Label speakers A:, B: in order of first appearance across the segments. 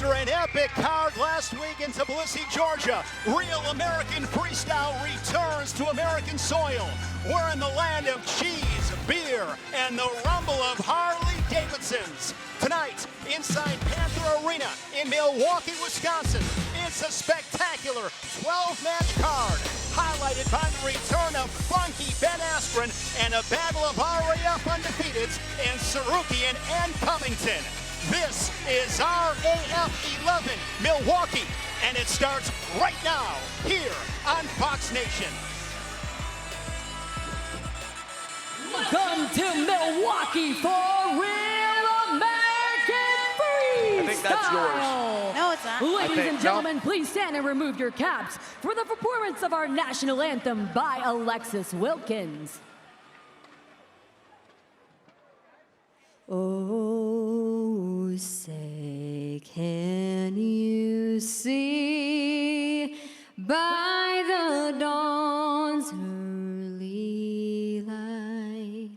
A: After an epic card last week in Tbilisi, Georgia, real American freestyle returns to American soil. We're in the land of cheese, beer, and the rumble of Harley Davidsons. Tonight, inside Panther Arena in Milwaukee, Wisconsin, it's a spectacular 12-match card, highlighted by the return of funky Ben Askren and a battle of RAF undefeateds in Tsarukyan and Covington. This is RAF11 Milwaukee, and it starts right now here on Fox Nation.
B: Welcome to Milwaukee for real American freestyle.
C: I think that's yours.
D: No, it's not.
B: Ladies and gentlemen, please stand and remove your caps for the performance of our national anthem by Alexis Wilkins. Oh, say, can you see by the dawn's early light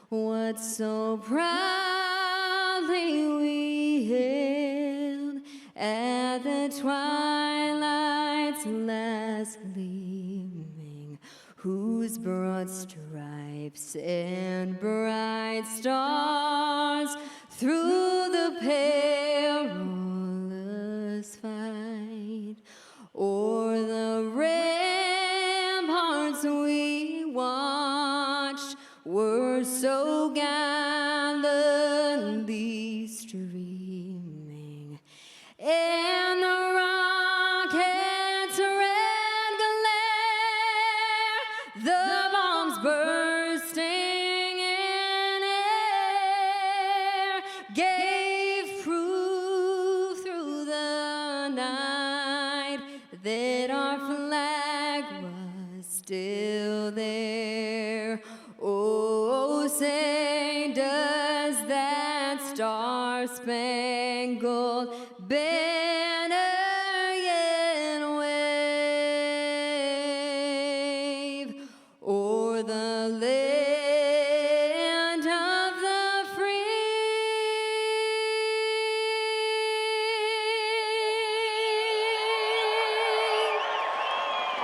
B: what so proudly we hailed at the twilight's last gleaming, whose broad stripes and bright stars through the perilous fight o'er the ramparts we watched were so gallantly streaming, and the rockets' red glare, the bombs bursting in air, gave proof through the night that our flag was still there. Oh, say, does that star-spangled banner yet wave o'er the land of the free?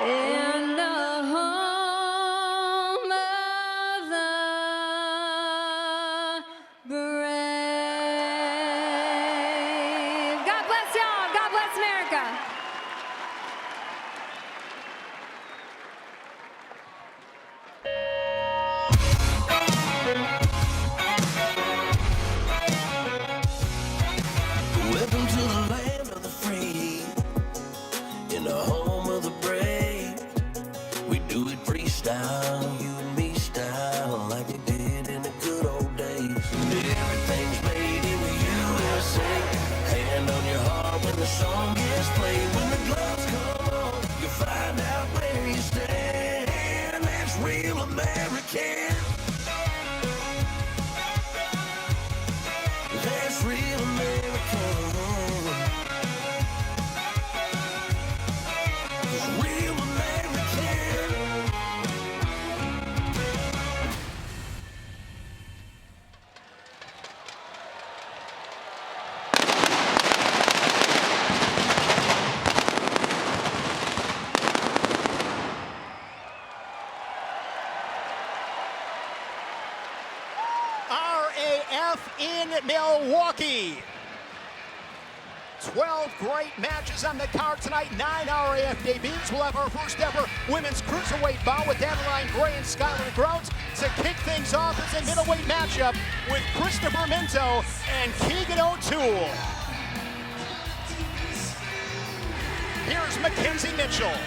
B: And the home of the brave. God bless y'all. God bless America.
E: Welcome to the land of the free, in the home of the brave. We do it freestyle, you and me style, like they did in the good old days. Everything's made in the USA. Hand on your heart when the song gets played. When the gloves come on, you find out where you stand. That's real American. That's real American. Real American.
A: RAF in Milwaukee. 12 great matches on the card tonight. 9 RAF debuts. We'll have our first ever women's cruiserweight bout with Adeline Gray and Skylar Grote. To kick things off is a middleweight matchup with Christopher Minto and Keegan O'Toole. Here's Mackenzie Mitchell.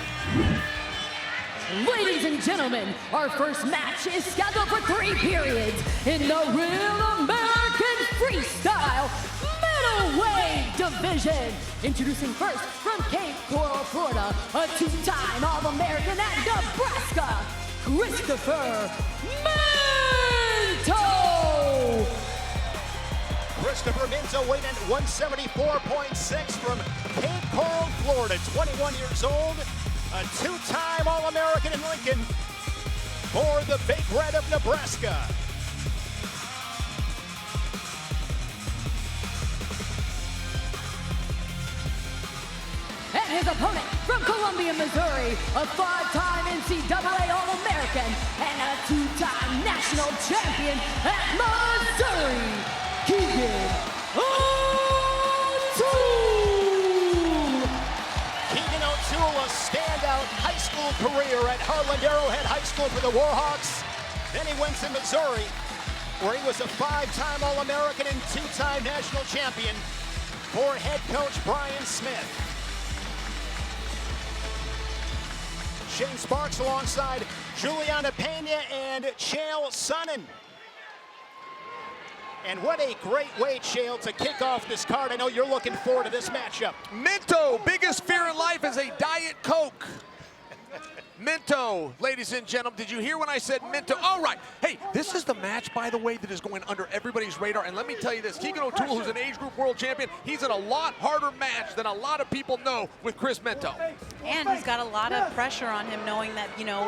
B: Ladies and gentlemen, our first match is scheduled for 3 periods in the Real American Freestyle Middleweight Division. Introducing first from Cape Coral, Florida, a 2-time All-American at Nebraska, Christopher Minto.
A: Christopher Minto weighing in at 174.6 from Cape Coral, Florida, 21 years old. A 2-time All-American in Lincoln for the Big Red of Nebraska.
B: his opponent from Columbia, Missouri, a 5-time NCAA All-American and a 2-time national champion at Missouri, Keegan O'Toole.
A: Keegan O'Toole, a standout high school career at Harlan Arrowhead High School for the Warhawks. Then he went to Missouri, where he was a 5-time All-American and 2-time national champion for head coach Brian Smith. Shane Sparks alongside Juliana Pena and Chael Sonnen. And what a great way, Chael, to kick off this card. I know you're looking forward to this matchup.
C: Minto, biggest fear in life is a Diet Coke. Minto, ladies and gentlemen, did you hear when I said Minto? All right. Hey, this is the match, by the way, that is going under everybody's radar. And let me tell you this, Keegan O'Toole, who's an age group world champion, he's in a lot harder match than a lot of people know with Chris Minto.
D: And he's got a lot of pressure on him, knowing that, you know,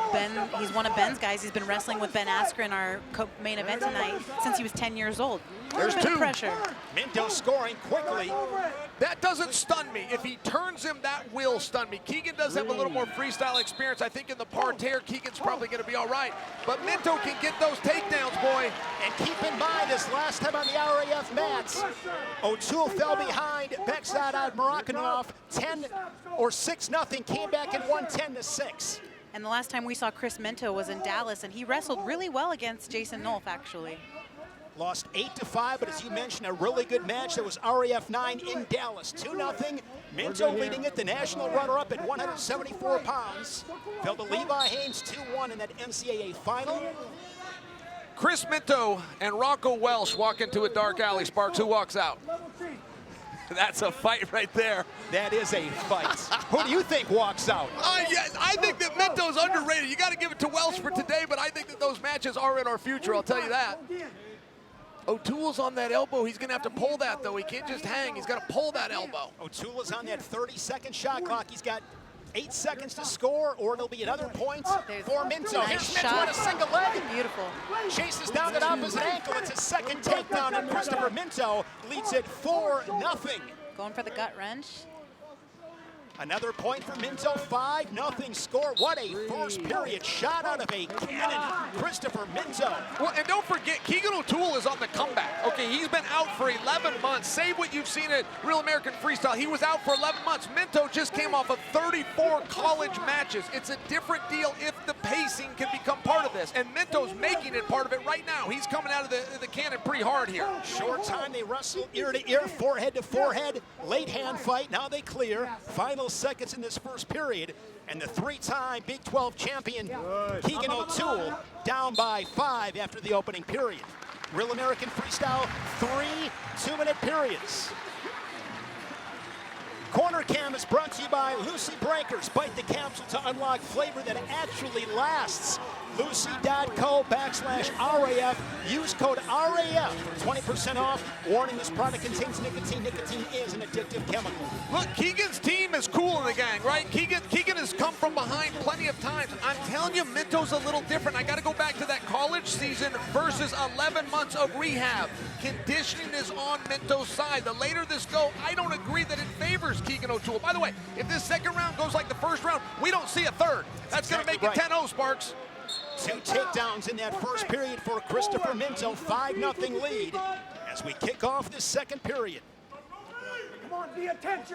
D: he's one of Ben's guys. He's been wrestling with Ben Askren, our main event tonight, since he was 10 years old.
C: There's two.
D: Pressure.
A: Minto scoring quickly.
C: That doesn't stun me. If he turns him, that will stun me. Keegan does have a little more freestyle experience. I think in the parterre, Keegan's probably going to be all right. But Minto can get those takedowns, boy.
A: And keep in mind, this last time on the RAF mats, O'Toole fell behind Bekzad Magomedov 6-0, came back and won 10-6.
D: And the last time we saw Chris Minto was in Dallas, and he wrestled really well against Jason Nolf, actually.
A: Lost 8-5, but as you mentioned, a really good match. That was RAF9 in Dallas. 2-0. Minto leading it, the national runner-up at 174 pounds. Fell to Levi Haynes 2-1 in that NCAA final.
C: Chris Minto and Rocco Welsh walk into a dark alley. Sparks, who walks out? That's a fight right there.
A: That is a fight. Who do you think walks out?
C: Yes, I think that Minto's underrated. You got to give it to Welsh for today, but I think that those matches are in our future, I'll tell you that. O'Toole's on that elbow. He's going to have to pull that, though. He can't just hang. He's got to pull that elbow.
A: O'Toole is on that 30-second shot clock. He's got 8 seconds to score, or it'll be another point for Minto.
D: Nice
A: Here's Minto on a single leg.
D: Beautiful.
A: Chases down that opposite ankle. It's his second takedown, and Christopher Minto leads it 4-0.
D: Going for the gut wrench.
A: Another point for Minto, 5-0 score. What a first period shot out of a cannon, Christopher Minto.
C: Well, and don't forget, Keegan O'Toole is on the comeback. Okay, he's been out for 11 months. Save what you've seen at Real American Freestyle. He was out for 11 months. Minto just came off of 34 college matches. It's a different deal if the pacing can become part of this. And Minto's making it part of it right now. He's coming out of the cannon pretty hard here.
A: Short time, they wrestle ear to ear, forehead to forehead. Late hand fight, now they clear. Final seconds in this first period, and the 3-time Big 12 champion Keegan O'Toole down by 5 after the opening period. Real American Freestyle, 3 2-minute periods. Corner Cam is brought to you by Lucy Breakers. Bite the capsule to unlock flavor that actually lasts. Lucy.co/RAF. Use code RAF for 20% off. Warning, this product contains nicotine. Nicotine is an addictive chemical.
C: Look, Keegan's team is cool in the gang, right? Keegan has come from behind plenty of times. I'm telling you, Minto's a little different. I got to go back to that college season versus 11 months of rehab. Conditioning is on Minto's side. The later this go, I don't agree that it favors Keegan O'Toole. By the way, if this second round goes like the first round, we don't see a third. That's going to make it 10-0, Sparks.
A: 2 takedowns in that first period for Christopher Minto, 5-0 lead as we kick off this second period.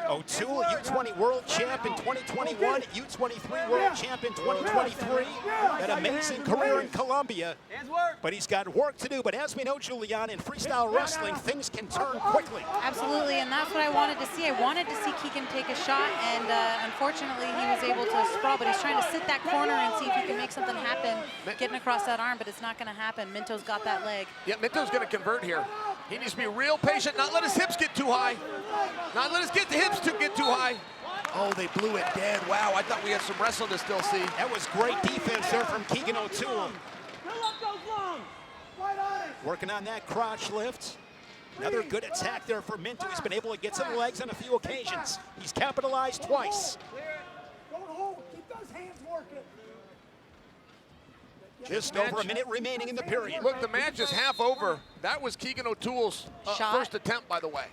A: O'Toole, U20 World Champ in 2021, U23 World Champ in 2023. An amazing career in Colombia, but he's got work to do. But as we know, Juliana, in freestyle wrestling, things can turn quickly.
D: Absolutely, and that's what I wanted to see. I wanted to see Keegan take a shot, and unfortunately he was able to sprawl, but he's trying to sit that corner and see if he can make something happen, getting across that arm, but it's not going to happen. Minto's got that leg.
C: Yeah, Minto's going to convert here. He needs to be real patient, not let his hips get too high. Not let his hips get too high. Oh, they blew it dead. Wow, I thought we had some wrestling to still see.
A: That was great defense there from Keegan O'Toole. Working on that crotch lift. Another good attack there for Minto. He's been able to get to the legs on a few occasions. He's capitalized twice. Just over a minute remaining in the period.
C: Look, the match is half over. That was Keegan O'Toole's first attempt, by the way.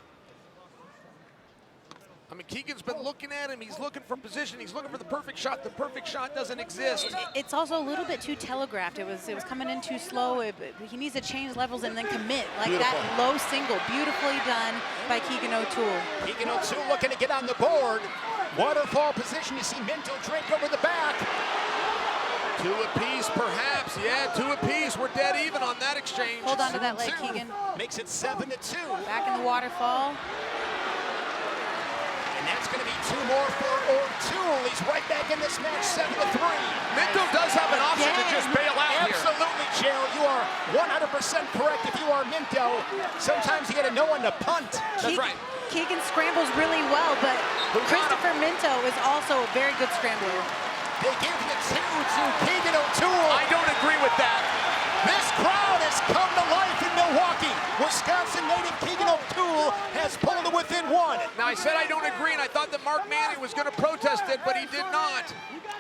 C: I mean, Keegan's been looking at him. He's looking for position. He's looking for the perfect shot. The perfect shot doesn't exist.
D: It's also a little bit too telegraphed. It was coming in too slow. He needs to change levels and then commit. Like that low single. Beautifully done by Keegan O'Toole.
A: Keegan O'Toole looking to get on the board. Waterfall position. You see Minto draped over the back.
C: Two apiece, perhaps. Yeah, two apiece. We're dead even on that exchange.
D: Hold on to that leg, Keegan.
A: Makes it 7-2.
D: Back in the waterfall.
A: And that's going to be 2 more for O'Toole. He's right back in this match, 7-3.
C: Minto does have an option to just bail out here.
A: Absolutely, Gerald. You are 100% correct if you are Minto. Sometimes you got to know when to punt.
C: That's right.
D: Keegan scrambles really well, but Christopher Minto is also a very good scrambler.
A: They give the 2 to Keegan O'Toole.
C: I don't agree with that.
A: This crowd has come to life in Milwaukee. Wisconsin native Keegan O'Toole has pulled it within 1.
C: Now, I said I don't agree, and I thought that Mark Manning was going to protest it, but he did not.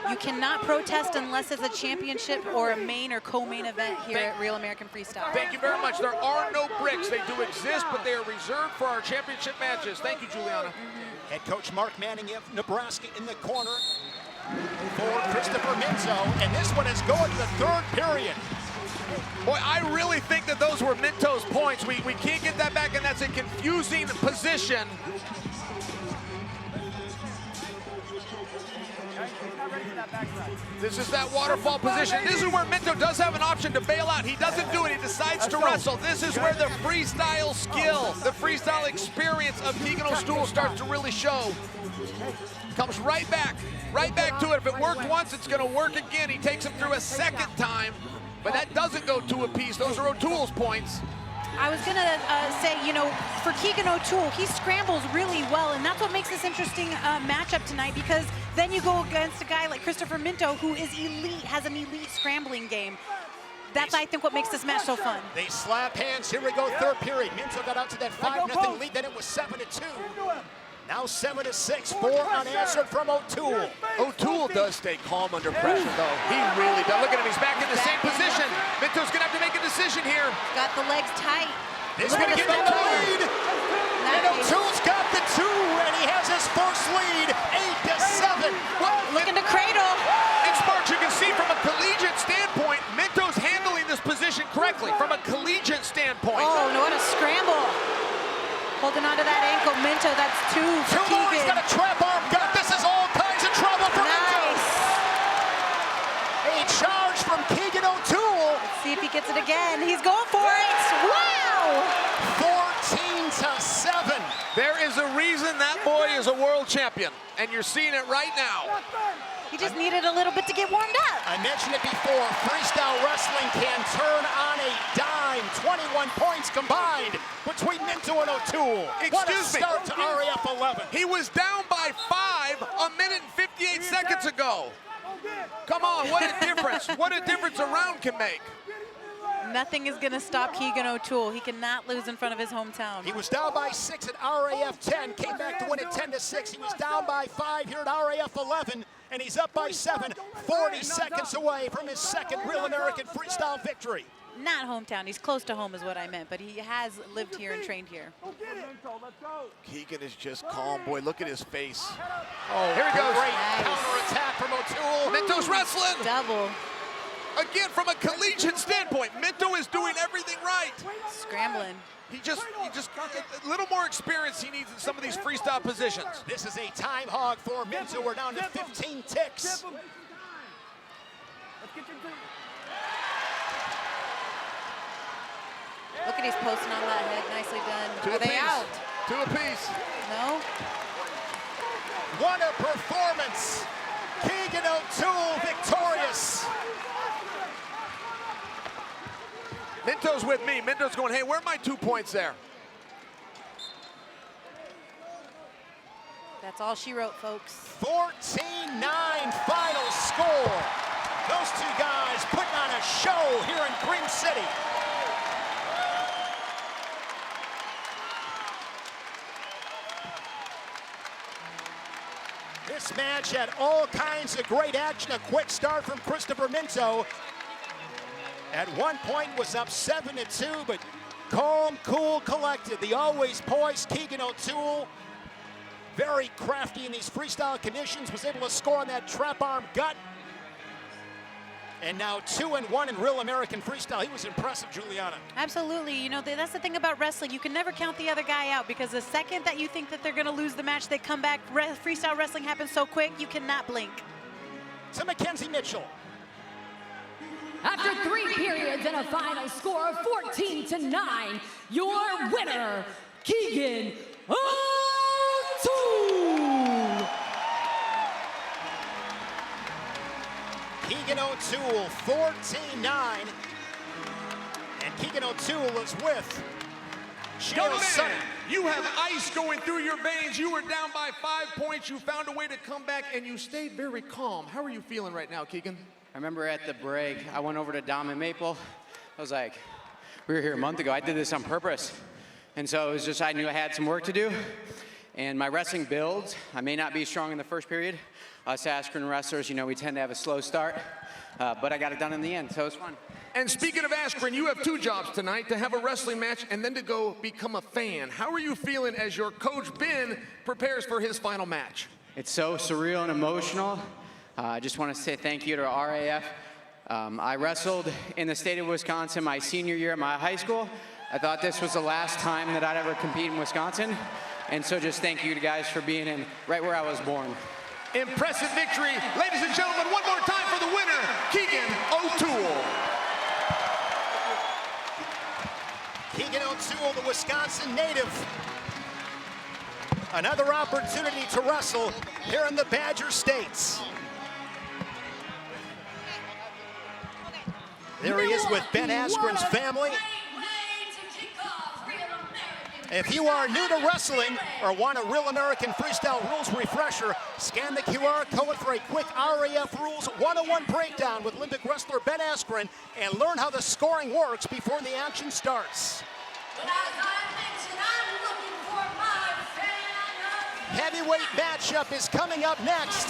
D: You cannot protest unless it's a championship or a main or co-main event here at Real American Freestyle.
C: Thank you very much. There are no bricks. They do exist, but they are reserved for our championship matches. Thank you, Juliana.
A: Head coach Mark Manning of Nebraska in the corner for Christopher Minto, and this one is going to the 3rd period.
C: Boy, I really think that those were Minto's points. We can't get that back, and that's a confusing position. This is that waterfall position. This is where Minto does have an option to bail out. He doesn't do it. He decides to wrestle. This is where the freestyle skill, the freestyle experience of Keegan O'Toole starts to really show. Comes right back to it. If it worked once, it's going to work again. He takes him through a 2nd time, but that doesn't go 2 apiece. Those are O'Toole's points.
D: I was going to say, you know, for Keegan O'Toole, he scrambles really well, and that's what makes this interesting matchup tonight, because then you go against a guy like Christopher Minto, who is elite, has an elite scrambling game. That's, I think, what makes this match so fun.
A: They slap hands. Here we go, 3rd period. Minto got out to that 5-0 lead, then it was 7-2. Now 7-6, 4 unanswered from O'Toole.
C: O'Toole does stay calm under pressure, though. He really does. Look at him, he's back in the same position. Minto's gonna have to make a decision here.
D: Got the legs tight.
A: This one give him the lead. And O'Toole's got the 2, and he has his first lead, 8-7.
D: Looking to cradle.
C: And Sparks, you can see from a collegiate standpoint, Minto's handling this position correctly. From a collegiate standpoint.
D: Oh, no, what a scramble. Holding on to that ankle, Minto, that's 2 for Keegan.
A: He's got a trap arm gut. This is all kinds of trouble for Minto. A charge from Keegan O'Toole.
D: Let's see if he gets it again. He's going for it. Wow!
A: 14-7.
C: There is a reason that boy is a world champion, and you're seeing it right now.
D: He just needed a little bit to get warmed up.
A: I mentioned it before, freestyle wrestling can turn on a dime. 21 points combined between Minto and O'Toole. What a start to RAF11.
C: He was down by 5 a minute and 58 seconds ago. Come on, what a difference. What a difference a round can make.
D: Nothing is going to stop Keegan O'Toole. He cannot lose in front of his hometown.
A: He was down by 6 at RAF10, came back to win it 10-6. He was down by 5 here at RAF11, and he's up by 7, 40 seconds away from his 2nd Real American Freestyle victory.
D: Not hometown. He's close to home is what I meant, but he has lived here and trained here.
C: Keegan is just calm. Boy, look at his face.
A: Oh, here he goes. Great
D: Nice.
A: counterattack from O'Toole.
C: Minto's wrestling.
D: Double.
C: Again, from a collegiate standpoint, Minto is doing everything right.
D: Scrambling.
C: He just a little more experience he needs in some of these freestyle positions.
A: This is a time hog for Minto. We're down to 15 ticks.
D: Look at he's posting on that head. Nicely done. Are they out?
C: 2 apiece.
D: No?
A: What a performance. Keegan O'Toole victorious.
C: Minto's with me. Minto's going, hey, where are my 2 points there?
D: That's all she wrote, folks.
A: 14-9 final score. Those 2 guys putting on a show here in Green City. This match had all kinds of great action. A quick start from Christopher Minto. At one point was up 7-2, but calm, cool, collected. The always poised Keegan O'Toole very crafty in these freestyle conditions, was able to score on that trap arm gut. And now 2-1 in Real American Freestyle. He was impressive, Juliana.
D: Absolutely. You know, that's the thing about wrestling. You can never count the other guy out, because the second that you think that they're going to lose the match, they come back. Freestyle wrestling happens so quick, you cannot blink.
A: To Mackenzie Mitchell.
B: After 3 periods and a final score of 14-9, your winner, Keegan O'Toole.
A: Keegan O'Toole, 14-9. And Keegan O'Toole is with
C: Young
A: Chael Sonnen.
C: man, you have ice going through your veins. You were down by 5 points. You found a way to come back, and you stayed very calm. How are you feeling right now, Keegan?
F: I remember at the break, I went over to Dom and Maple. I was like, we were here a month ago. I did this on purpose. And so it was just, I knew I had some work to do. And my wrestling builds. I may not be strong in the first period. Us Askren wrestlers, you know, we tend to have a slow start. But I got it done in the end, so it was fun.
C: And speaking of Askren, you have 2 jobs tonight, to have a wrestling match and then to go become a fan. How are you feeling as your coach, Ben, prepares for his final match?
F: It's so surreal and emotional. I just want to say thank you to RAF. I wrestled in the state of Wisconsin my senior year at my high school. I thought this was the last time that I'd ever compete in Wisconsin. And so just thank you guys for being in right where I was born.
C: Impressive victory. Ladies and gentlemen, one more time for the winner, Keegan O'Toole.
A: Keegan O'Toole, the Wisconsin native. Another opportunity to wrestle here in the Badger States. There he is with Ben Askren's family. If you are new to wrestling or want a Real American Freestyle rules refresher, scan the QR code for a quick RAF Rules 101 breakdown with Olympic wrestler Ben Askren and learn how the scoring works before the action starts. Heavyweight matchup is coming up next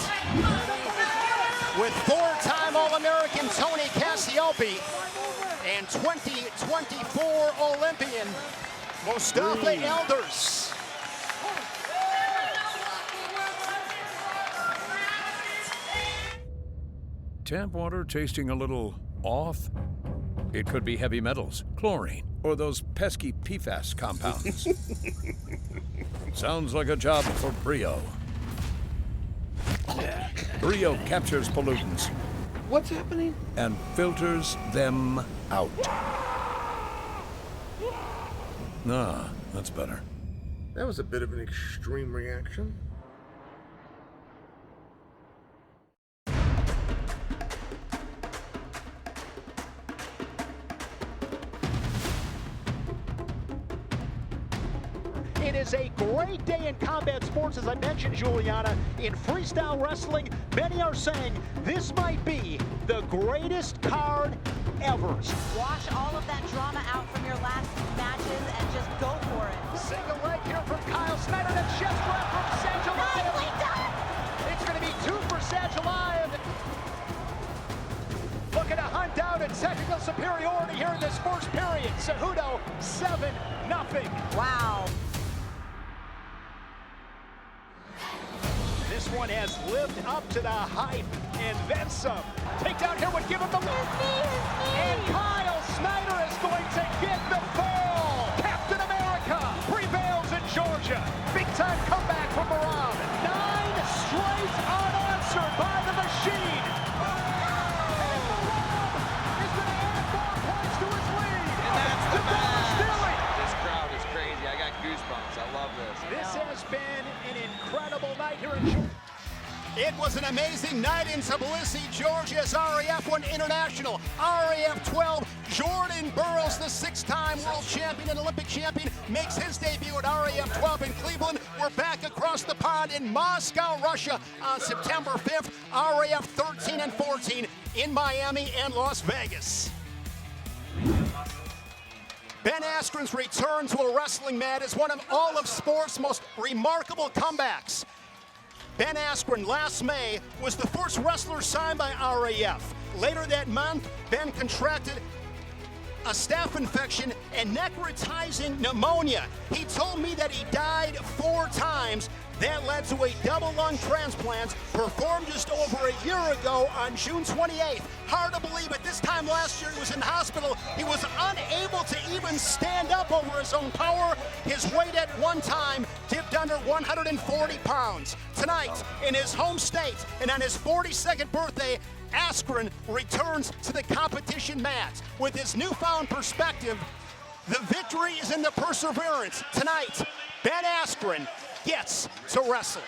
A: with 4-time All-American Tony Cassioppi and 2024 Olympian Mustafa Elders.
G: Tap water tasting a little off? It could be heavy metals, chlorine, or those pesky PFAS compounds. Sounds like a job for Brio. Brio captures pollutants.
C: What's happening?
G: And filters them out. Ah, that's better.
C: That was a bit of an extreme reaction.
A: It is a great day in combat sports, as I mentioned, Juliana. In freestyle wrestling, many are saying this might be the greatest card ever.
H: Wash all of that drama out from your last matches and just go for it.
A: Single leg here from Kyle Snyder, and chest wrap from Sajalayev.
H: Nicely done!
A: It's going to be 2 for Sajalayev. Looking to hunt down a technical superiority here in this first period. Cejudo, 7-0.
H: Wow.
A: This one has lived up to the hype and then some. Takedown here would give him the lead. And Kyle Snyder is going to get the fall. Captain America prevails in Georgia. Big time comeback from Moran. 9 straight unanswered by the machine. And Moran is going to add 4 points to his lead.
I: And that's the
A: match.
I: This crowd is crazy. I got goosebumps. I love this.
A: This has been an incredible night here in Georgia. It was an amazing night in Tbilisi, Georgia's RAF1 International. RAF12, Jordan Burroughs, the 6-time world champion and Olympic champion, makes his debut at RAF12 in Cleveland. We're back across the pond in Moscow, Russia on September 5th. RAF13 and 14 in Miami and Las Vegas. Ben Askren's return to a wrestling mat is one of all of sport's most remarkable comebacks. Ben Askren last May was the first wrestler signed by RAF. Later that month, Ben contracted a staph infection and necrotizing pneumonia. He told me that he died 4 times that led to a double lung transplant performed just over a year ago on June 28th. Hard to believe it. This time last year he was in the hospital. He was unable to even stand up over his own power. His weight at one time dipped under 140 pounds. Tonight, in his home state and on his 42nd birthday, Askren returns to the competition mat. With his newfound perspective, the victory is in the perseverance. Tonight, Ben Askren gets to wrestle.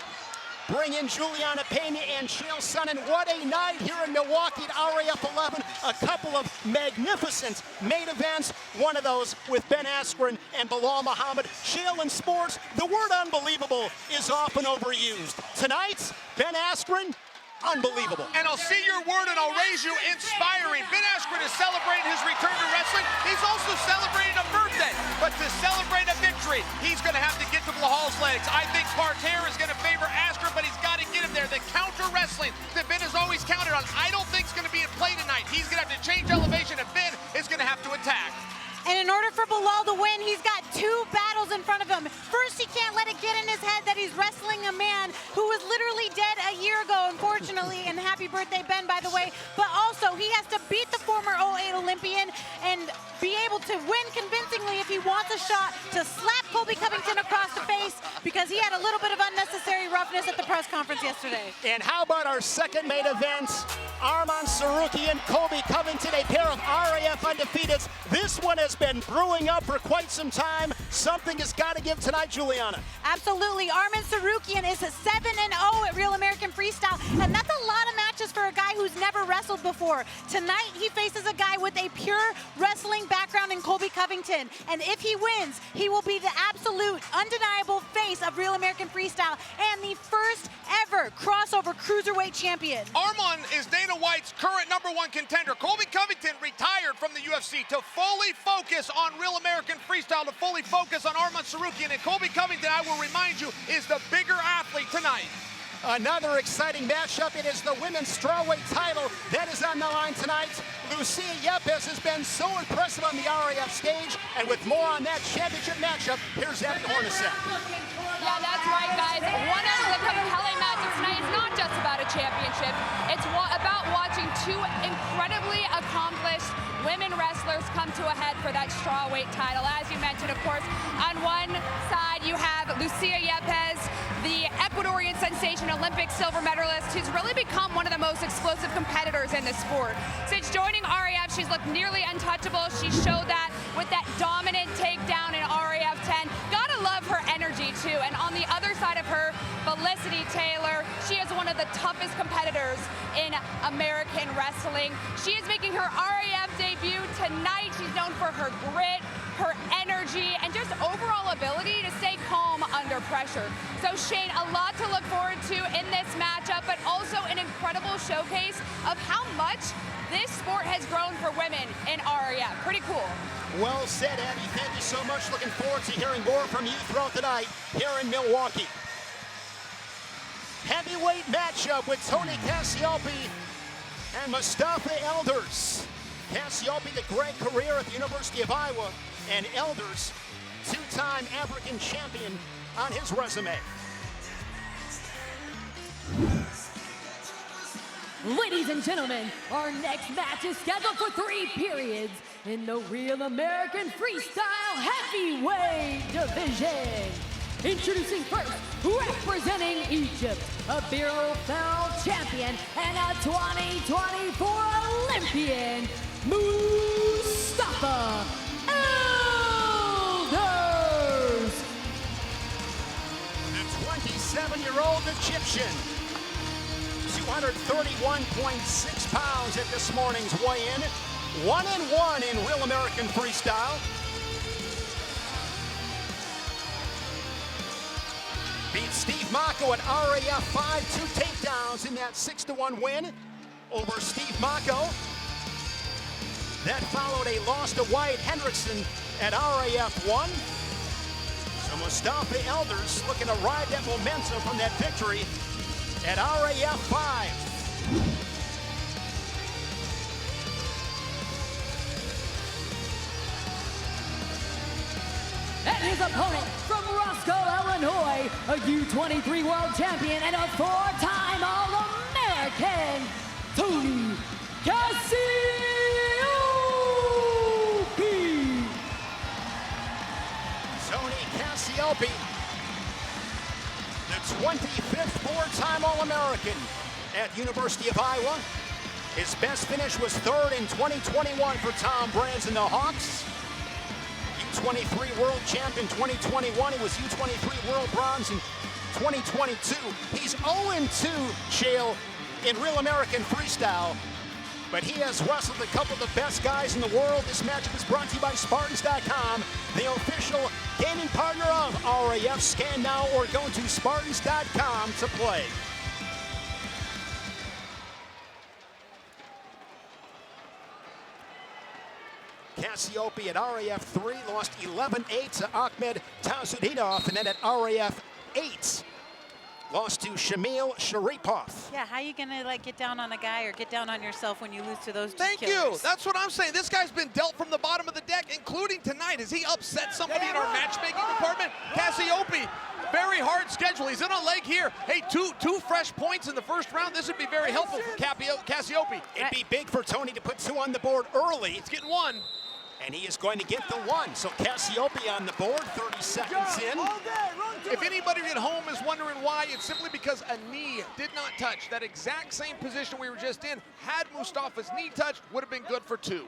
A: Bring in Juliana Pena and Chael Sonnen. What a night here in Milwaukee at RAF11. A couple of magnificent main events. One of those with Ben Askren and Belal Muhammad. Chael, in sports, the word unbelievable is often overused. Tonight, Ben Askren, unbelievable.
C: And I'll see your word and I'll raise you inspiring. Ben Askren is celebrating his return to wrestling. He's also celebrating a birthday. But to celebrate a victory, he's going to have to get to Blahal's legs. I think Parterre is going to favor Askren, but he's got to get him there. The counter wrestling that Ben has always counted on, I don't think is going to be in play tonight. He's going to have to change elevation, and Ben is going to have to attack.
D: And in order for Belal to win, he's got two battles in front of him. First, he can't let it get in his head that he's wrestling a man who was literally dead a year ago, unfortunately, and happy birthday, Ben, by the way. But also, he has to beat the former 08 Olympian and be able to win convincingly if he wants a shot to slap Colby Covington across the face, because he had a little bit of unnecessary roughness at the press conference yesterday.
A: And how about our second main event? Arman Tsarukyan, Colby Covington, a pair of RAF undefeateds. This one has been brewing up for quite some time. Something has got to give tonight, Juliana.
D: Absolutely. Arman Tsarukyan is 7-0 at Real American Freestyle, and that's a lot of matches for a guy who's never wrestled before. Tonight, he faces a guy with a pure wrestling background in Colby Covington, and if he wins, he will be the absolute, undeniable face of Real American Freestyle and the first ever crossover cruiserweight champion.
C: Arman is Dana White's current #1 contender. Colby Covington retired from the UFC to fully focus on Real American Freestyle, to fully focus on Arman Tsarukyan. And Colby Covington, I will remind you, is the bigger athlete tonight.
A: Another exciting matchup. It is the women's strawweight title that is on the line tonight. Lucia Yépez has been so impressive on the RAF stage, and with more on that championship matchup, here's Abby Hornacek.
B: Yeah, that's right, guys. One of the compelling matches tonight is not just about a championship. It's about watching two incredibly accomplished women wrestlers come to a head for that strawweight title. As you mentioned, of course, on one side you have Lucia Yépez, the Ecuadorian sensation, Olympic silver medalist, who's really become one of the most explosive competitors in the sport. Since joining RAF, she's looked nearly untouchable. She showed that with that dominant takedown in RAF 10. Gotta love her energy, too. And on the other side of her, Felicity Taylor, she is one of the toughest competitors in American wrestling. She is making her RAF debut tonight. She's known for her grit, her energy, and just overall ability to stay calm under pressure. So Shane, a lot to look forward to in this matchup, but also an incredible showcase of how much this sport has grown for women in RAF. Pretty cool.
A: Well said, Abby. Thank you so much. Looking forward to hearing more from you throughout the night here in Milwaukee. Heavyweight matchup with Tony Cassioppi and Mustafa Elders. Cassioppi, the great career at the University of Iowa, and Elders, two-time African champion on his resume.
B: Ladies and gentlemen, our next match is scheduled for 3 periods in the Real American Freestyle Heavyweight Division. Introducing first, representing Egypt, a Belal champion and a 2024 Olympian, Mustafa Elders.
A: The 27-year-old Egyptian, 231.6 pounds at this morning's weigh-in, 1-1 in Real American Freestyle. Beat Steve Mako at RAF 5, 2 takedowns in that 6-1 win over Steve Mako. That followed a loss to Wyatt Hendrickson at RAF 1. So Mustafa Elders looking to ride that momentum from that victory at RAF 5.
B: And his opponent from Roscoe, Illinois, a U23 world champion and a 4-time All-American, Tony Cassioppi.
A: Tony Cassioppi, the 25th four-time All-American at University of Iowa. His best finish was third in 2021 for Tom Brands and the Hawks. U23 world champ in 2021. He was U23 world bronze in 2022. He's 0-2, Shale, in Real American Freestyle. But he has wrestled a couple of the best guys in the world. This matchup is brought to you by Spartans.com, the official gaming partner of RAF. Scan now or go to Spartans.com to play. Cassioppi at RAF3 lost 11-8 to Ahmed Tazudinov, and then at RAF8 lost to Shamil Sharipov.
D: Yeah, how you gonna like get down on a guy or get down on yourself when you lose to those two
C: Thank
D: killers?
C: you. That's what I'm saying. This guy's been dealt from the bottom of the deck, including tonight. Has he upset somebody in our matchmaking department? Cassioppi, very hard schedule. He's in a leg here. Hey, two fresh points in the first round. This would be very helpful for Cassioppi.
A: It'd be big for Tony to put 2 on the board early.
C: He's getting 1.
A: And he is going to get the 1. So Cassioppi on the board, 30 seconds in.
C: If anybody at home is wondering why, it's simply because a knee did not touch. That exact same position we were just in, had Mustafa's knee touched, would have been good for 2.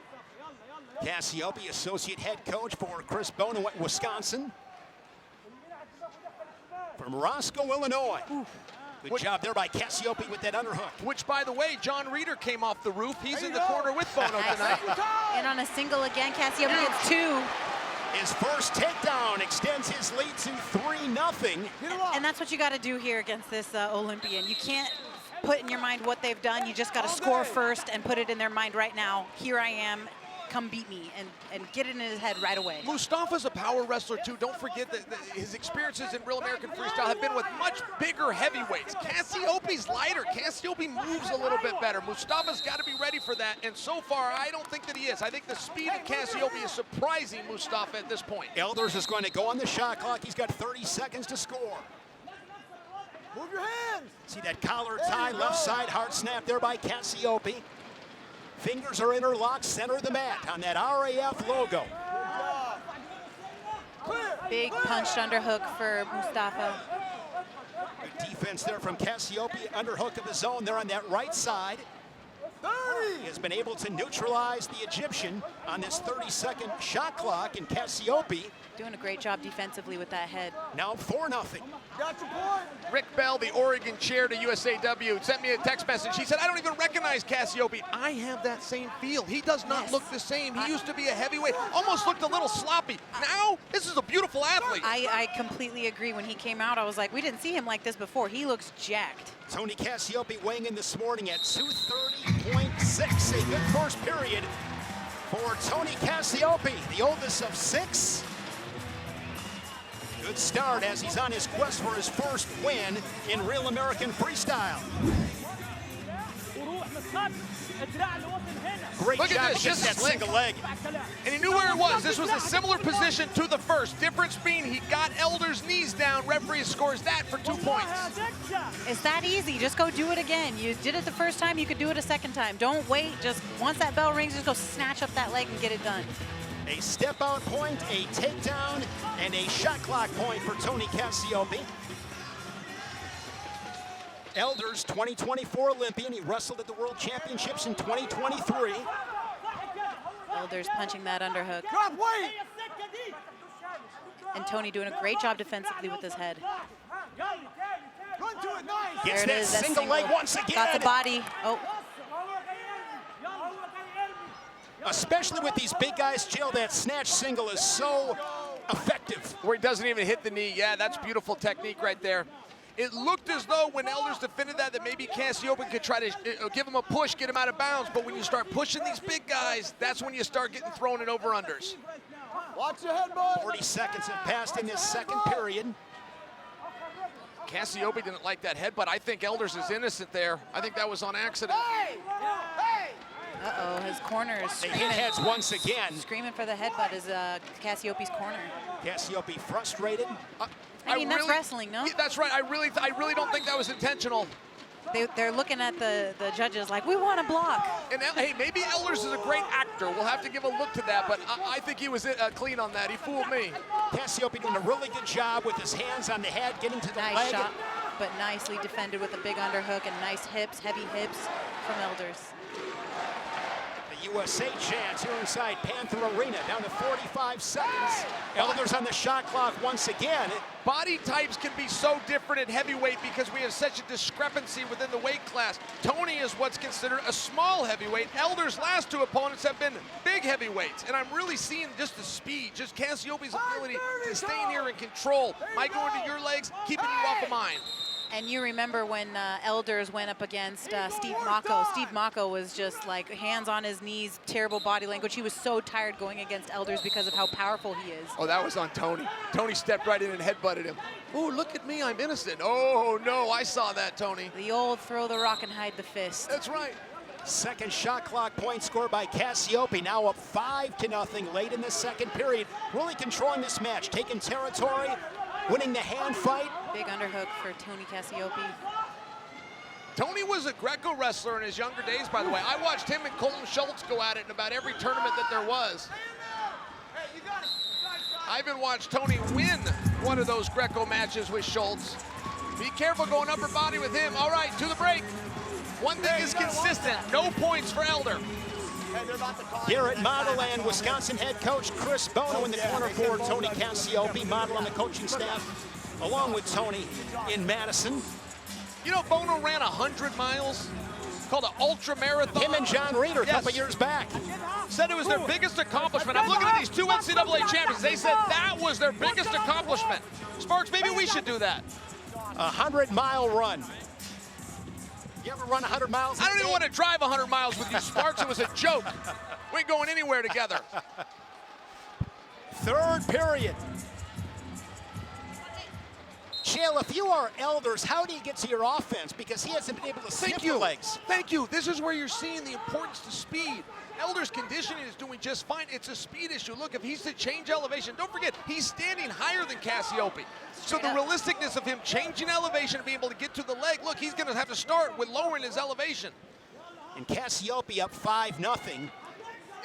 A: Cassioppi, associate head coach for Chris Bono at Wisconsin. From Roscoe, Illinois. Good job there by Cassioppi with that underhook.
C: Which, by the way, John Reeder came off the roof. He's in the corner with Bono tonight.
D: And on a single again, Cassioppi gets 2.
A: His first takedown extends his lead to 3-0.
D: And that's what you got to do here against this Olympian. You can't put in your mind what they've done. You just got to score first and put it in their mind right now. Here I am. Come beat me, and get it in his head right away.
C: Mustafa's a power wrestler too. Don't forget that his experiences in Real American Freestyle have been with much bigger heavyweights. Cassioppi's lighter. Cassioppi moves a little bit better. Mustafa's got to be ready for that, and so far I don't think that he is. I think the speed of Cassioppi is surprising Mustafa at this point.
A: Elders is going to go on the shot clock. He's got 30 seconds to score.
J: Move your hands.
A: See that collar tie, left side hard snap there by Cassioppi. Fingers are interlocked, center of the mat on that RAF logo.
D: Big punched underhook for Mustafa.
A: Good defense there from Cassioppi. Underhook of his own there on that right side. He has been able to neutralize the Egyptian on this 30-second shot clock, and Cassioppi
D: doing a great job defensively with that head.
A: now 4-0.
J: Got your point.
C: Rick Bell, the Oregon chair to USAW, sent me a text message. He said, I don't even recognize Cassioppi. I have that same feel. He does not look the same. He used to be a heavyweight, almost looked a little sloppy. Now, this is a beautiful athlete.
D: I completely agree. When he came out, I was like, we didn't see him like this before. He looks jacked.
A: Tony Cassioppi weighing in this morning at 230.6. A good first period for Tony Cassioppi, the oldest of 6. Good start as he's on his quest for his first win in Real American Freestyle. Great
C: Look
A: job
C: at this,
A: to get
C: just
A: that
C: slick.
A: single leg.
C: And he knew where it was. This was a similar position to the first. Difference being he got Elder's knees down. Referee scores that for 2 points.
D: It's that easy. Just go do it again. You did it the first time, you could do it a second time. Don't wait. Just once that bell rings, just go snatch up that leg and get it done.
A: A step out point, a takedown, and a shot clock point for Tony Cassioppi. Elders, 2024 Olympian. He wrestled at the World Championships in 2023.
D: Elders punching that underhook.
J: Drop weight.
D: And Tony doing a great job defensively with his head.
J: Run to it, nice.
A: Gets
D: There it
A: that
D: is, that
A: single leg once again.
D: Got the body. Oh,
A: Especially with these big guys, Jill, that snatch single is so effective.
C: Where he doesn't even hit the knee. Yeah, that's beautiful technique right there. It looked as though when Elders defended that maybe Cassioppi could try to give him a push, get him out of bounds. But when you start pushing these big guys, that's when you start getting thrown in over-unders.
J: Watch your head, boy.
A: 40 seconds have passed in this second period.
C: Cassioppi didn't like that headbutt. I think Elders is innocent there. I think that was on accident.
J: Hey! Hey!
D: Uh-oh, his corner is
A: They
D: screaming.
A: hit heads once again.
D: Screaming for the headbutt is Cassioppi's corner.
A: Cassioppi frustrated.
D: I mean, that's wrestling, no?
C: Yeah, that's right. I really don't think that was intentional.
D: They're looking at the judges like, we want to block.
C: And hey, maybe Elders is a great actor. We'll have to give a look to that, but I think he was clean on that. He fooled me.
A: Cassioppi doing a really good job with his hands on the head, getting to the
D: Nice
A: leg.
D: shot, but nicely defended with a big underhook and nice hips, heavy hips from Elders.
A: The USA chants here inside Panther Arena, down to 45 seconds. Elders on the shot clock once again.
C: Body types can be so different at heavyweight because we have such a discrepancy within the weight class. Tony is what's considered a small heavyweight. Elders' last two opponents have been big heavyweights, and I'm really seeing just the speed, just Cassioppi's ability to stay in here and control. Am I going to your legs, keeping you off of mine?
D: And you remember when Elders went up against Steve Mocco. Steve Mocco was just like hands on his knees, terrible body language. He was so tired going against Elders because of how powerful he is.
C: Oh, that was on Tony. Tony stepped right in and headbutted him. Oh, look at me, I'm innocent. Oh, no, I saw that, Tony.
D: The old throw the rock and hide the fist.
C: That's right.
A: Second shot clock point scored by Cassioppi, now up 5-0 late in the second period. Really controlling this match, taking territory, winning the hand fight.
D: Big underhook for Tony Cassioppi.
C: Tony was a Greco wrestler in his younger days, by the way. I watched him and Colton Schultz go at it in about every tournament that there was. I even watched Tony win one of those Greco matches with Schultz. Be careful going upper body with him. All right, to the break. One thing is consistent, no points for Elder.
A: Here at Modelland, Wisconsin head coach Chris Bono in the corner for Tony Cassioppi, Model on the coaching staff, along with Tony in Madison.
C: You know, Bono ran 100 miles, called an ultra marathon.
A: Him and John Reeder a couple years back.
C: Said it was their biggest accomplishment. I'm looking at these two NCAA champions. They said that was their biggest accomplishment. Sparks, maybe we should do that.
A: 100-mile run. You ever run 100 miles?
C: I don't even want to drive 100 miles with you, Sparks. It was a joke. We ain't going anywhere together.
A: Third period. Chael, if you are Elders, how do you get to your offense? Because he hasn't been able to sniff the legs.
C: Thank you. This is where you're seeing the importance to speed. Elders' conditioning is doing just fine. It's a speed issue. Look, if he's to change elevation, don't forget, he's standing higher than Cassioppi. So the realisticness of him changing elevation and being able to get to the leg, look, he's going to have to start with lowering his elevation.
A: And Cassioppi up 5-0.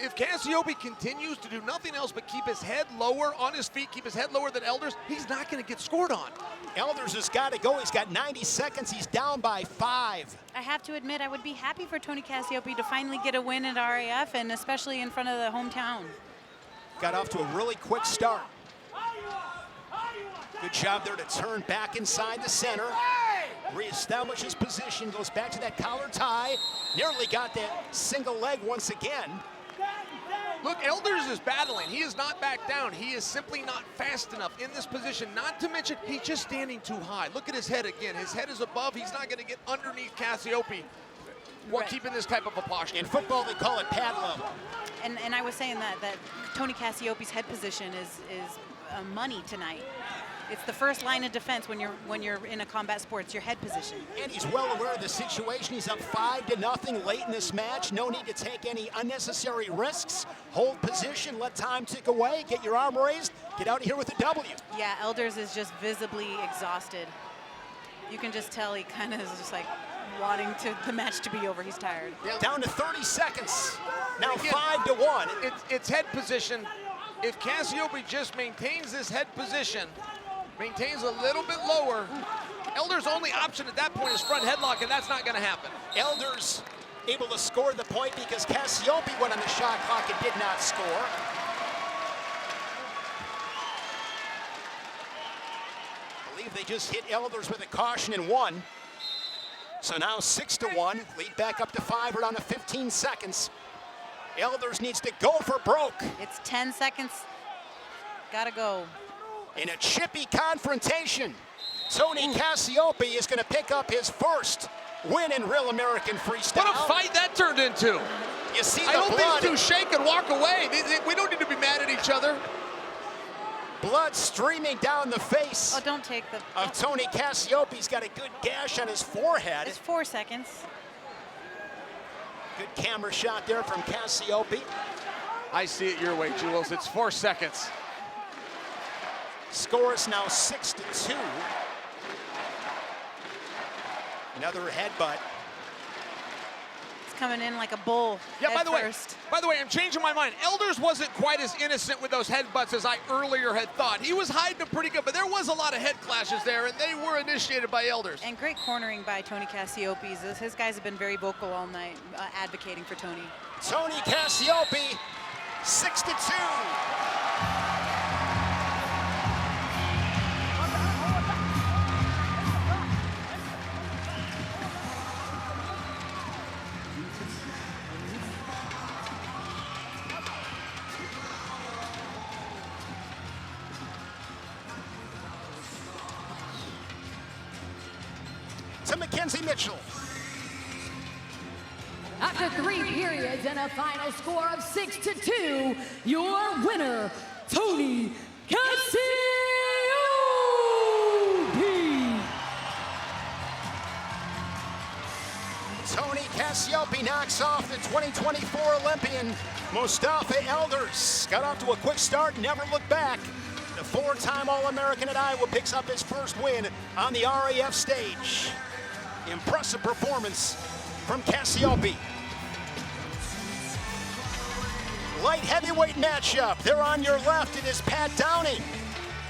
C: If Cassioppi continues to do nothing else but keep his head lower on his feet, keep his head lower than Elders, he's not going to get scored on.
A: Elders has got to go. He's got 90 seconds. He's down by 5.
D: I have to admit, I would be happy for Tony Cassioppi to finally get a win at RAF, and especially in front of the hometown.
A: Got off to a really quick start. Good job there to turn back inside the center. Reestablish his position, goes back to that collar tie. Nearly got that single leg once again.
C: Look, Elders is battling. He is not back down. He is simply not fast enough in this position. Not to mention, he's just standing too high. Look at his head again. His head is above. He's not going to get underneath Cassioppi while keeping this type of a posture.
A: In football, they call it pad level.
D: And I was saying that Tony Cassioppi's head position is money tonight. It's the first line of defense when you're in a combat sport. It's your head position.
A: And he's well aware of the situation. He's up 5-0 late in this match. No need to take any unnecessary risks. Hold position, let time tick away, get your arm raised, get out of here with a W.
D: Yeah, Elders is just visibly exhausted. You can just tell he kind of is just like wanting the match to be over. He's tired.
A: Yeah. Down to 30 seconds. Now
C: again,
A: 5-1.
C: It's head position. If Cassioppi just maintains this head position, maintains a little bit lower, Elders' only option at that point is front headlock, and that's not going to happen.
A: Elders able to score the point because Cassioppi went on the shot clock and did not score. I believe they just hit Elders with a caution and won. So now 6-1, lead back up to 5, we're down to 15 seconds. Elders needs to go for broke.
D: It's 10 seconds, gotta go.
A: In a chippy confrontation, Tony Cassioppi is going to pick up his first win in Real American Freestyle.
C: What a fight that turned into.
A: You see the
C: I hope
A: blood.
C: these two shake and walk away. We don't need to be mad at each other.
A: Blood streaming down the face
D: Oh, don't take the...
A: of Tony Cassioppi. He's got a good gash on his forehead.
D: It's 4 seconds.
A: Good camera shot there from Cassioppi.
C: I see it your way, Jules. It's 4 seconds.
A: Score is now 6-2. Another headbutt.
D: It's coming in like a bull.
C: Yeah, by the
D: first.
C: way, I'm changing my mind. Elders wasn't quite as innocent with those headbutts as I earlier had thought. He was hiding them pretty good, but there was a lot of head clashes there, and they were initiated by Elders.
D: And great cornering by Tony Cassioppi. His guys have been very vocal all night, advocating for Tony.
A: Tony Cassioppi, 6-2. To Mackenzie Mitchell.
B: After 3 periods and a final score of 6-2, your winner, Tony Cassioppi.
A: Tony Cassioppi knocks off the 2024 Olympian Mustafa Elders. Got off to a quick start, never looked back. The 4-time All-American at Iowa picks up his first win on the RAF stage. Impressive performance from Cassioppi. Light heavyweight matchup. There on your left, it is Pat Downey.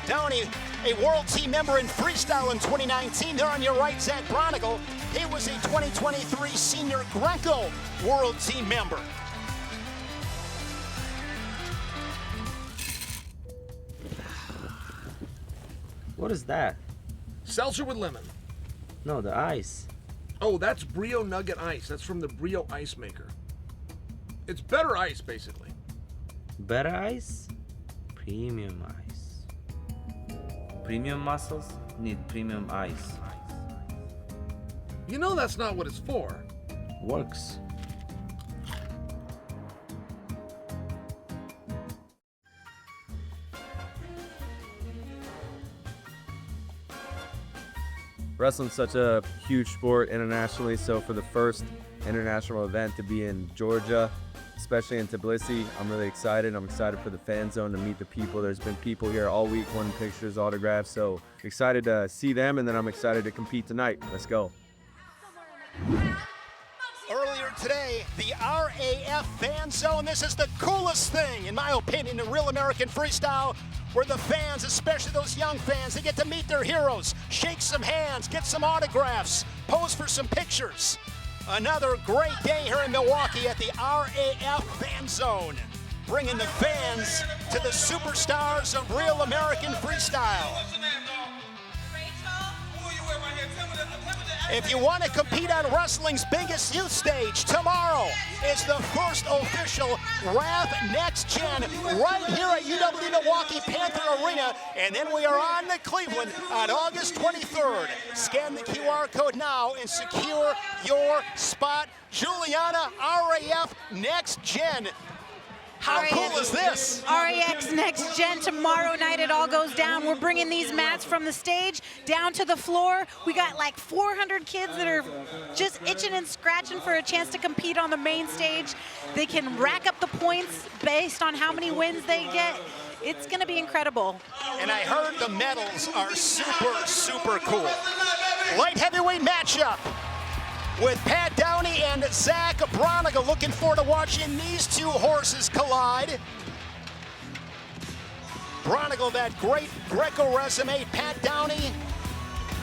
A: Downey, a world team member in freestyle in 2019. There on your right, Zach Braunagel. He was a 2023 senior Greco world team member.
K: What is that?
C: Seltzer with lemon.
K: No, the ice.
C: Oh, that's Brio Nugget Ice. That's from the Brio Ice Maker. It's better ice, basically.
K: Better ice? Premium ice. Premium muscles need premium ice.
C: You know that's not what it's for.
K: Works.
L: Wrestling's such a huge sport internationally, so for the first international event to be in Georgia, especially in Tbilisi, I'm really excited. I'm excited for the fan zone to meet the people. There's been people here all week wanting pictures, autographs, so excited to see them, and then I'm excited to compete tonight. Let's go.
A: Earlier today, the RAF fan zone. This is the coolest thing, in my opinion, in real American freestyle, where the fans, especially those young fans, they get to meet their heroes, shake some hands, get some autographs, pose for some pictures. Another great day here in Milwaukee at the RAF fan zone, bringing the fans to the superstars of real American freestyle. If you want to compete on wrestling's biggest youth stage, tomorrow is the first official RAF Next Gen right here at UW Milwaukee Panther Arena, and then we are on to Cleveland on August 23rd. Scan the QR code now and secure your spot. Juliana, RAF Next Gen. How cool is this?
D: RAX Next Gen, tomorrow night it all goes down. We're bringing these mats from the stage down to the floor. We got like 400 kids that are just itching and scratching for a chance to compete on the main stage. They can rack up the points based on how many wins they get. It's gonna be incredible.
A: And I heard the medals are super, super cool. Light heavyweight matchup with Pat Downey and Zach Braunagel. Looking forward to watching these two horses collide. Braunagel, that great Greco resume. Pat Downey,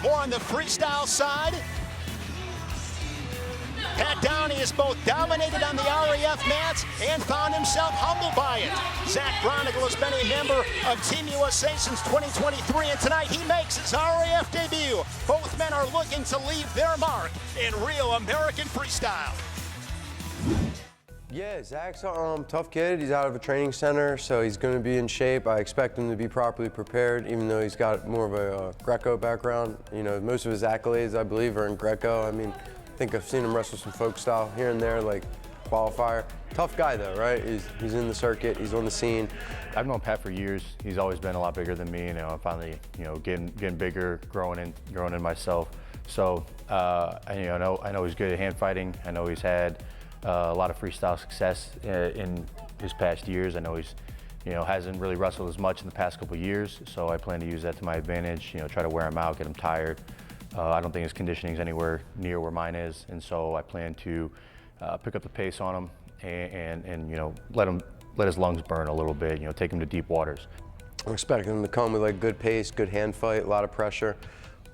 A: more on the freestyle side. Pat Downey has both dominated on the RAF mats and found himself humbled by it. Zach Braunagel has been a member of Team USA since 2023, and tonight he makes his RAF debut. Both men are looking to leave their mark in real American freestyle.
M: Yeah, Zach's a tough kid. He's out of a training center, so he's going to be in shape. I expect him to be properly prepared, even though he's got more of a Greco background. You know, most of his accolades, I believe, are in Greco. I mean, I think I've seen him wrestle some folk style here and there, like qualifier. Tough guy though, right? He's in the circuit, he's on the scene.
N: I've known Pat for years. He's always been a lot bigger than me. You know, I'm finally, getting bigger, growing in myself. So, I know he's good at hand fighting. I know he's had a lot of freestyle success in his past years. I know he's, hasn't really wrestled as much in the past couple years, so I plan to use that to my advantage. Try to wear him out, get him tired. I don't think his conditioning is anywhere near where mine is, and so I plan to pick up the pace on him and let his lungs burn a little bit. Take him to deep waters.
M: I'm expecting him to come with like good pace, good hand fight, a lot of pressure,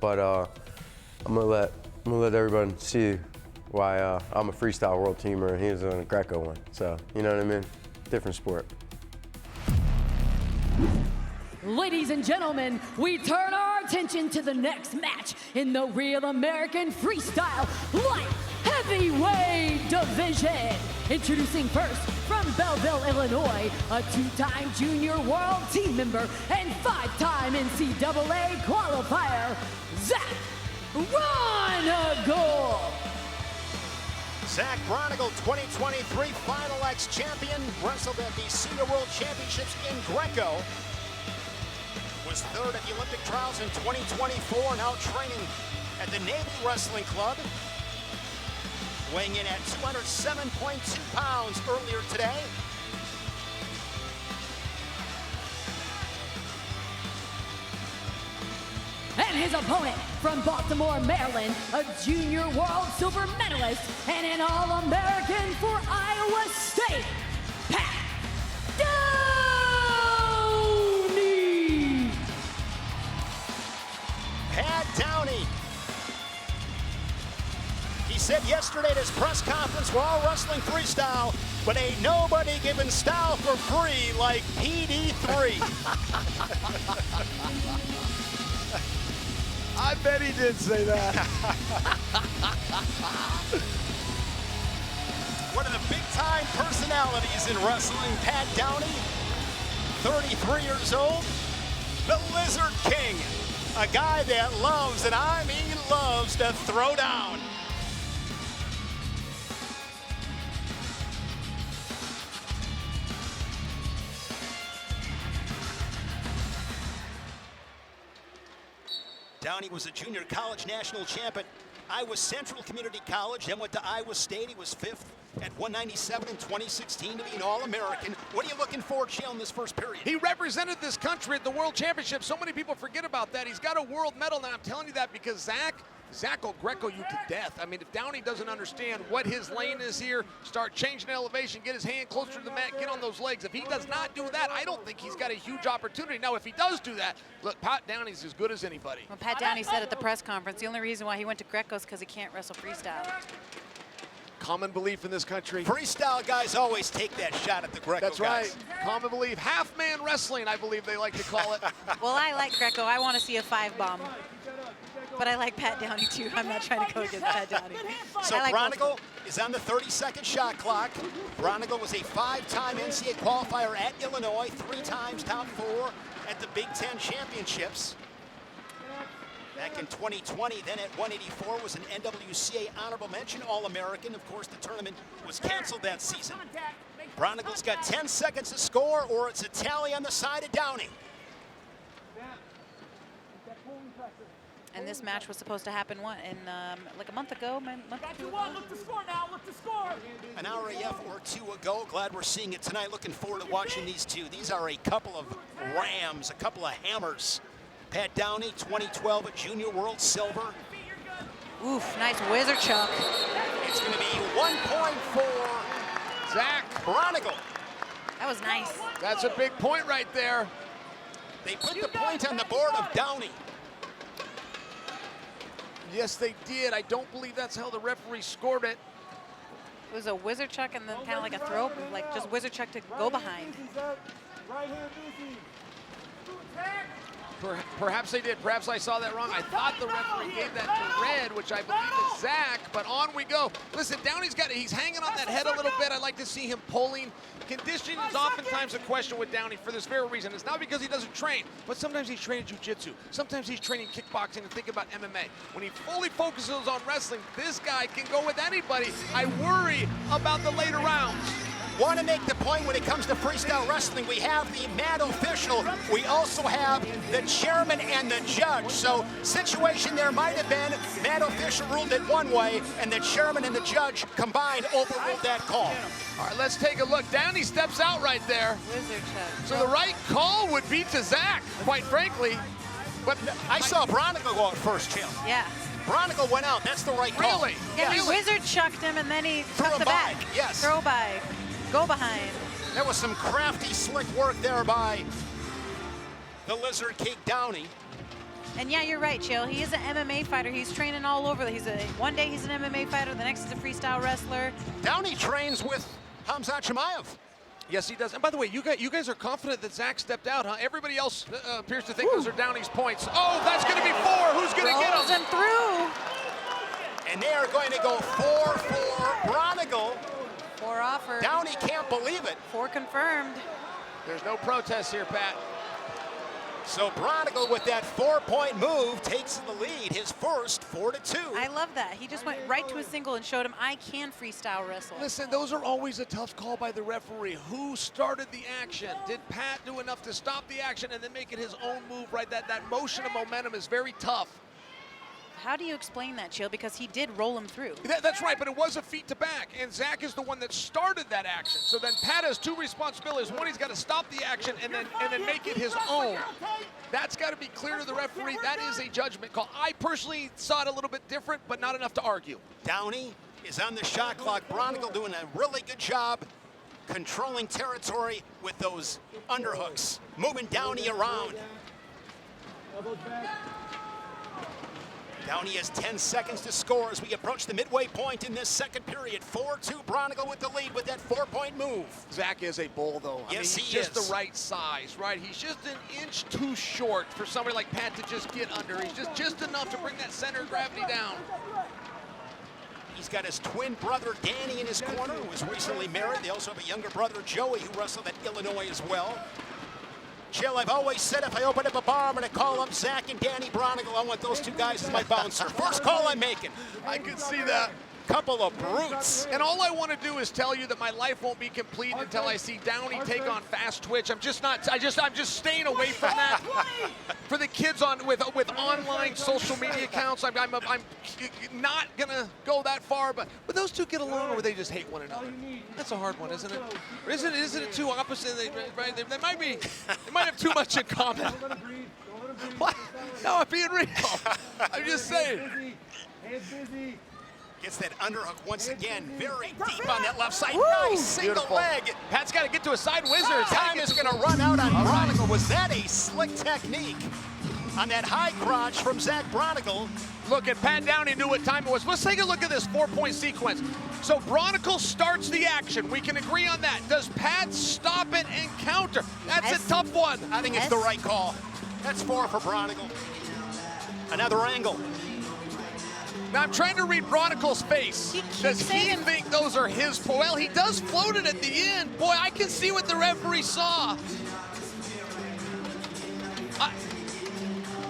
M: but I'm gonna let everyone see why I'm a freestyle world teamer and he's a Greco one. So you know what I mean? Different sport.
B: Ladies and gentlemen, we turn our attention to the next match in the Real American Freestyle Light Heavyweight Division. Introducing first, from Belleville, Illinois, a two-time junior world team member and five-time NCAA qualifier, Zach Braunagel.
A: Zach Braunagel, 2023 Final X champion, wrestled at the Senior World Championships in Greco. Was third at the Olympic trials in 2024, now training at the Navy Wrestling Club. Weighing in at 207.2 pounds earlier today.
B: And his opponent from Baltimore, Maryland, a junior world silver medalist and an All-American for Iowa State, Pat Downey.
A: Pat Downey. He said yesterday at his press conference, we're all wrestling freestyle, but ain't nobody giving style for free like PD3.
J: I bet he did say that.
A: One of the big-time personalities in wrestling, Pat Downey, 33 years old, the Lizard King, a guy that loves, and I mean loves, to throw down. Downey was a junior college national champ at Iowa Central Community College, then went to Iowa State. He was fifth at 197 in 2016 to be an All-American. What are you looking for, Chael, in this first period?
C: He represented this country at the World Championship. So many people forget about that. He's got a world medal now. I'm telling you that because Zach will Greco you to death. I mean, if Downey doesn't understand what his lane is here, start changing elevation, get his hand closer to the mat, get on those legs. If he does not do that, I don't think he's got a huge opportunity. Now, if he does do that, look, Pat Downey's as good as anybody.
D: Well, Pat Downey said at the press conference, the only reason why he went to Greco is because he can't wrestle freestyle.
C: Common belief in this country.
A: Freestyle guys always take that shot at the Greco
C: That's
A: guys.
C: right. Common belief. Half-man wrestling, I believe they like to call it.
D: Well, I like Greco. I want to see a 5-bomb. But I like Pat Downey, too. I'm not trying to go against Pat Downey.
A: So Braunagel is on the 30-second shot clock. Braunagel was a 5-time NCAA qualifier at Illinois, 3 times top 4 at the Big Ten Championships. Back in 2020, then at 184, was an NWCA honorable mention All-American. Of course, the tournament was canceled that season. Braunigel's got 10 seconds to score, or it's a tally on the side of Downey.
D: And this match was supposed to happen like a month ago.
J: Look to score now. Look to score.
A: An RAF or 2 ago. Glad we're seeing it tonight. Looking forward to watching these two. These are a couple of rams, a couple of hammers. Pat Downey, 2012 at Junior World Silver.
D: Oof, nice whizzer chuck.
A: It's going to be 1 point for
C: Zach
A: Braunagel.
D: That was nice.
C: That's a big point right there.
A: They put the point on the board of Downey.
C: Yes, they did. I don't believe that's how the referee scored it.
D: It was a whizzer chuck and then kind of like a throw, like just whizzer chuck to go behind.
J: Right hand easy.
C: Perhaps they did. Perhaps I saw that wrong. I thought the referee gave that to Red, which I believe is Zach, but on we go. Listen, Downey's he's hanging on that head a little bit. I like to see him pulling. Conditioning is oftentimes a question with Downey for this very reason. It's not because he doesn't train, but sometimes he's training jiu-jitsu. Sometimes he's training kickboxing and think about MMA. When he fully focuses on wrestling, this guy can go with anybody. I worry about the later rounds.
A: Want to make the point when it comes to freestyle wrestling, we have the mad official. We also have the chairman and the judge. So situation there might have been mad official ruled it one way, and the chairman and the judge combined overruled that call.
C: All right, let's take a look. Downey steps out right there.
D: Wizard check.
C: So the right call would be to Zach, quite frankly.
A: But I saw Braunagel go out first, Chael.
D: Yeah.
A: Braunagel went out. That's the right call.
C: Really?
D: Yeah,
A: Yes.
D: he wizard chucked him and then he
A: Threw
D: took
A: him
D: the back.
A: by, yes.
D: Throw by. Go behind.
A: That was some crafty, slick work there by the Lizard King Downey.
D: And yeah, you're right, Chael. He is an MMA fighter. He's training all over. One day he's an MMA fighter, the next is a freestyle wrestler.
A: Downey trains with Hamzat Chimaev.
C: Yes, he does. And by the way, you guys are confident that Zach stepped out, huh? Everybody else appears to think those are Downey's points. Oh, that's going to be 4. Who's going to get
D: Rolls
C: him?
D: him through.
A: And they are going to go 4 for Braunagel.
D: 4 offered.
A: Downey can't believe it.
D: 4 confirmed.
C: There's no protest here, Pat.
A: So Braunagel with that 4-point move takes the lead, his first 4-2.
D: I love that. He just went right to a single and showed him I can freestyle wrestle.
C: Listen, those are always a tough call by the referee. Who started the action? Did Pat do enough to stop the action and then make it his own move, right? That motion of momentum is very tough.
D: How do you explain that, Chael? Because he did roll him through.
C: That's right, but it was a feet to back, and Zach is the one that started that action. So then Pat has 2 responsibilities. One, he's got to stop the action and then make it his own. That's got to be clear to the referee. That is a judgment call. I personally saw it a little bit different, but not enough to argue.
A: Downey is on the shot clock. Braunagel doing a really good job controlling territory with those underhooks, moving Downey around. Downey has 10 seconds to score as we approach the midway point in this second period. 4-2, Braunagel with the lead with that 4-point move.
C: Zach is a bull, though. I mean, he's just the right size, right? He's just an inch too short for somebody like Pat to just get under. He's just enough to bring that center of gravity down.
A: He's got his twin brother, Danny, in his corner, who was recently married. They also have a younger brother, Joey, who wrestled at Illinois as well. Chael, I've always said if I open up a bar, I'm going to call up Zach and Danny Braunagel. I want those 2 guys as my bouncer. First call I'm making.
C: I can see that.
A: Couple of brutes.
C: And all I want to do is tell you that my life won't be complete until I see Downey take on fast twitch. I'm just staying away from that. For the kids with online social media accounts, I'm not gonna go that far. But would those 2 get along, or would they just hate one another? That's a hard one, isn't it? Or isn't it too opposite? They might have too much in common. What? No, I'm being real. I'm just saying.
A: Gets that underhook once again, very deep on that left side.
C: Woo!
A: Nice single
C: Beautiful.
A: leg.
C: Pat's got to get to a side wizard.
A: Time is going to run out on Braunagel. Was that a slick technique on that high crotch from Zach Braunagel?
C: Look, at Pat Downey knew what time it was. Let's take a look at this 4-point sequence. So Braunagel starts the action. We can agree on that. Does Pat stop it and counter? That's a tough one.
A: I think it's the right call. That's 4 for Braunagel. Another angle.
C: Now I'm trying to read Braunigel's face. Does he think those are his? Well, he does float it at the end. Boy, I can see what the referee saw.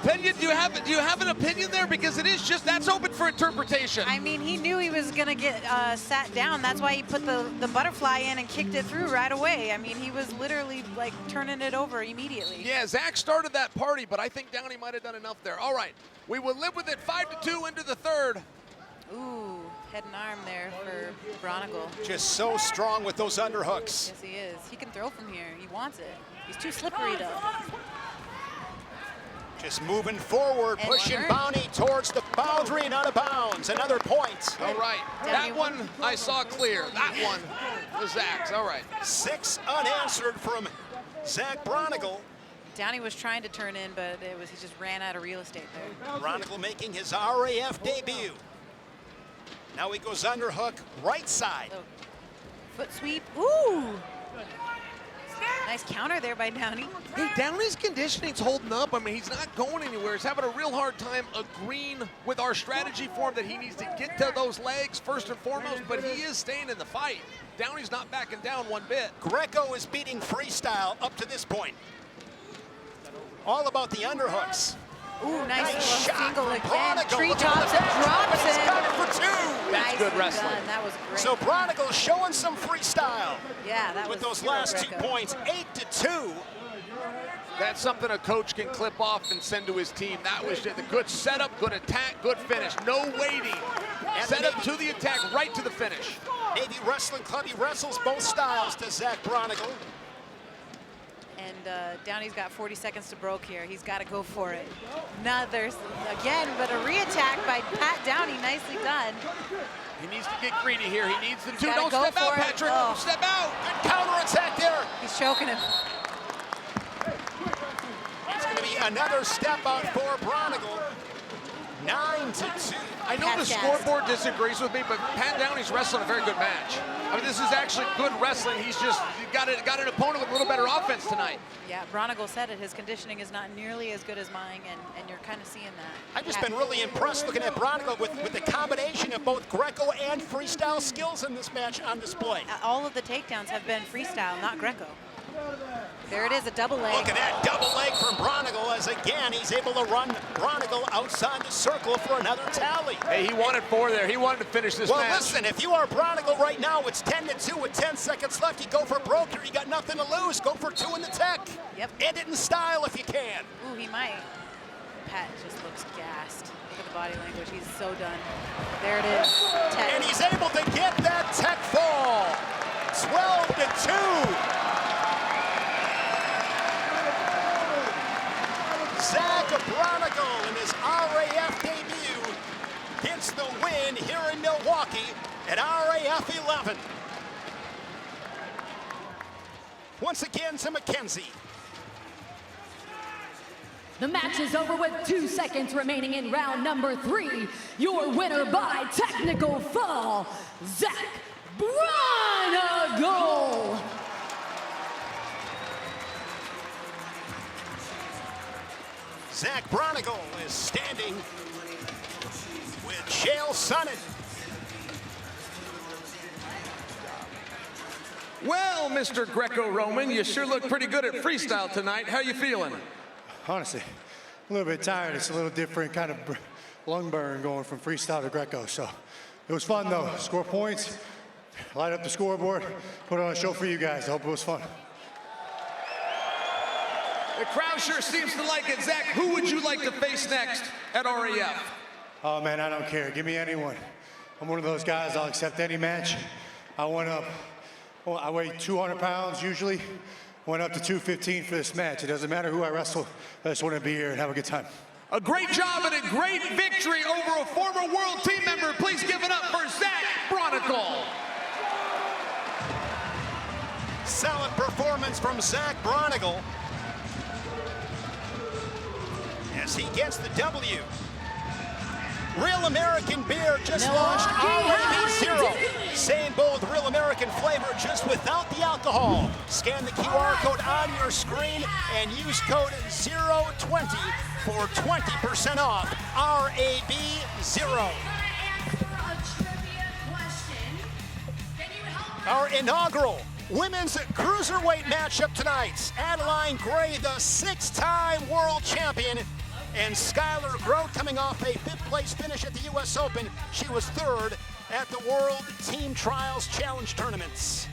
C: Opinion? Do you have an opinion there? Because it is just, that's open for interpretation.
D: I mean, he knew he was gonna get sat down. That's why he put the butterfly in and kicked it through right away. I mean, he was literally like turning it over immediately.
C: Yeah, Zach started that party, but I think Downey might have done enough there. All right, we will live with it. 5-2 into the third.
D: Ooh, head and arm there for Braunagel.
A: Just so strong with those underhooks.
D: Yes, he is. He can throw from here. He wants it. He's too slippery though.
A: Just moving forward,
D: And
A: pushing
D: turn.
A: Bounty towards the boundary and out of bounds. Another point.
C: All right, that one I saw clear. That one was Zach's. All right.
A: 6 unanswered from Zach Braunagel.
D: Downey was trying to turn in, but he just ran out of real estate there.
A: Braunagel making his RAF debut. Now he goes underhook, right side.
D: Oh. Foot sweep. Ooh. Nice counter there by Downey.
C: Hey, Downey's conditioning's holding up. I mean, he's not going anywhere. He's having a real hard time agreeing with our strategy for him that he needs to get to those legs first and foremost, but he is staying in the fight. Downey's not backing down one bit.
A: Greco is beating freestyle up to this point. All about the underhooks.
D: Ooh, nice
A: shot
D: single
A: from
D: again.
A: Braunagel.
D: Treetops and drops
A: He's
D: it.
A: got it for two.
C: That's good wrestling.
D: Done. That was great.
A: So Braunagel showing some freestyle.
D: Yeah, that was
A: with those
D: pure
A: last 2
D: Greco.
A: points, 8-2.
C: That's something a coach can clip off and send to his team. That was just a good setup, good attack, good finish. No waiting. Set up to the attack, right to the finish.
A: Navy Wrestling Club, he wrestles both styles to Zach Braunagel.
D: And Downey's got 40 seconds to broke here. He's got to go for it. Another, again, but a re-attack by Pat Downey. Nicely done.
C: He needs to get greedy here. He needs the two.
D: gotta
C: Don't
D: go
C: step out,
D: for it.
C: Patrick.
D: Oh.
C: Don't step out.
A: Good counterattack there.
D: He's choking him.
A: It's going to be another step out for Braunagel. 9-2.
C: I know the scoreboard disagrees with me, but Pat Downey's wrestling a very good match. I mean, this is actually good wrestling. He's just got an opponent with a little better offense tonight.
D: Yeah, Braunagel said it. His conditioning is not nearly as good as mine, and you're kind of seeing that.
A: I've just been really impressed looking at Braunagel with the combination of both Greco and freestyle skills in this match on display.
D: All of the takedowns have been freestyle, not Greco. There it is, a double leg.
A: Look at that double leg from Braunagel as again he's able to run Braunagel outside the circle for another tally.
C: Hey, he wanted 4 there. He wanted to finish this
A: well,
C: match.
A: Listen, if you are Braunagel right now, it's 10-2 with 10 seconds left. You go for broke here. You got nothing to lose. Go for 2 in the tech.
D: Yep.
A: End it in style if you can.
D: Ooh, he might. Pat just looks gassed. Look at the body language. He's so done. There it is. Tech.
A: And he's able to get that tech fall. 12-2. Zach Braunagel in his RAF debut gets the win here in Milwaukee at RAF11. Once again to McKenzie.
B: The match is over with 2 seconds remaining in round number 3. Your winner by technical fall, Zach Braunagel.
A: Zach Braunagel is standing with Chael Sonnen.
C: Well, Mr. Greco-Roman, you sure look pretty good at freestyle tonight. How you feeling?
O: Honestly, a little bit tired. It's a little different kind of lung burn going from freestyle to Greco. So it was fun though. Score points, light up the scoreboard, put on a show for you guys. I hope it was fun.
C: The crowd sure seems to like it. Zach, who would you like to face next at RAF?
O: Oh man, I don't care. Give me anyone. I'm one of those guys, I'll accept any match. I went up, well, I weigh 200 pounds usually. Went up to 215 for this match. It doesn't matter who I wrestle. I just want to be here and have a good time.
C: A great job and a great victory over a former world team member. Please give it up for Zach Braunagel.
A: Solid performance from Zach Braunagel as he gets the W. Real American Beer just launched RAB Zero. Same both Real American flavor, just without the alcohol. Scan the QR code on your screen and use code 020 for 20% off RAB Zero. Our inaugural women's cruiserweight matchup tonight. Adeline Gray, the 6-time world champion, and Skylar Grote coming off a 5th place finish at the US Open. She was 3rd at the World Team Trials Challenge Tournaments.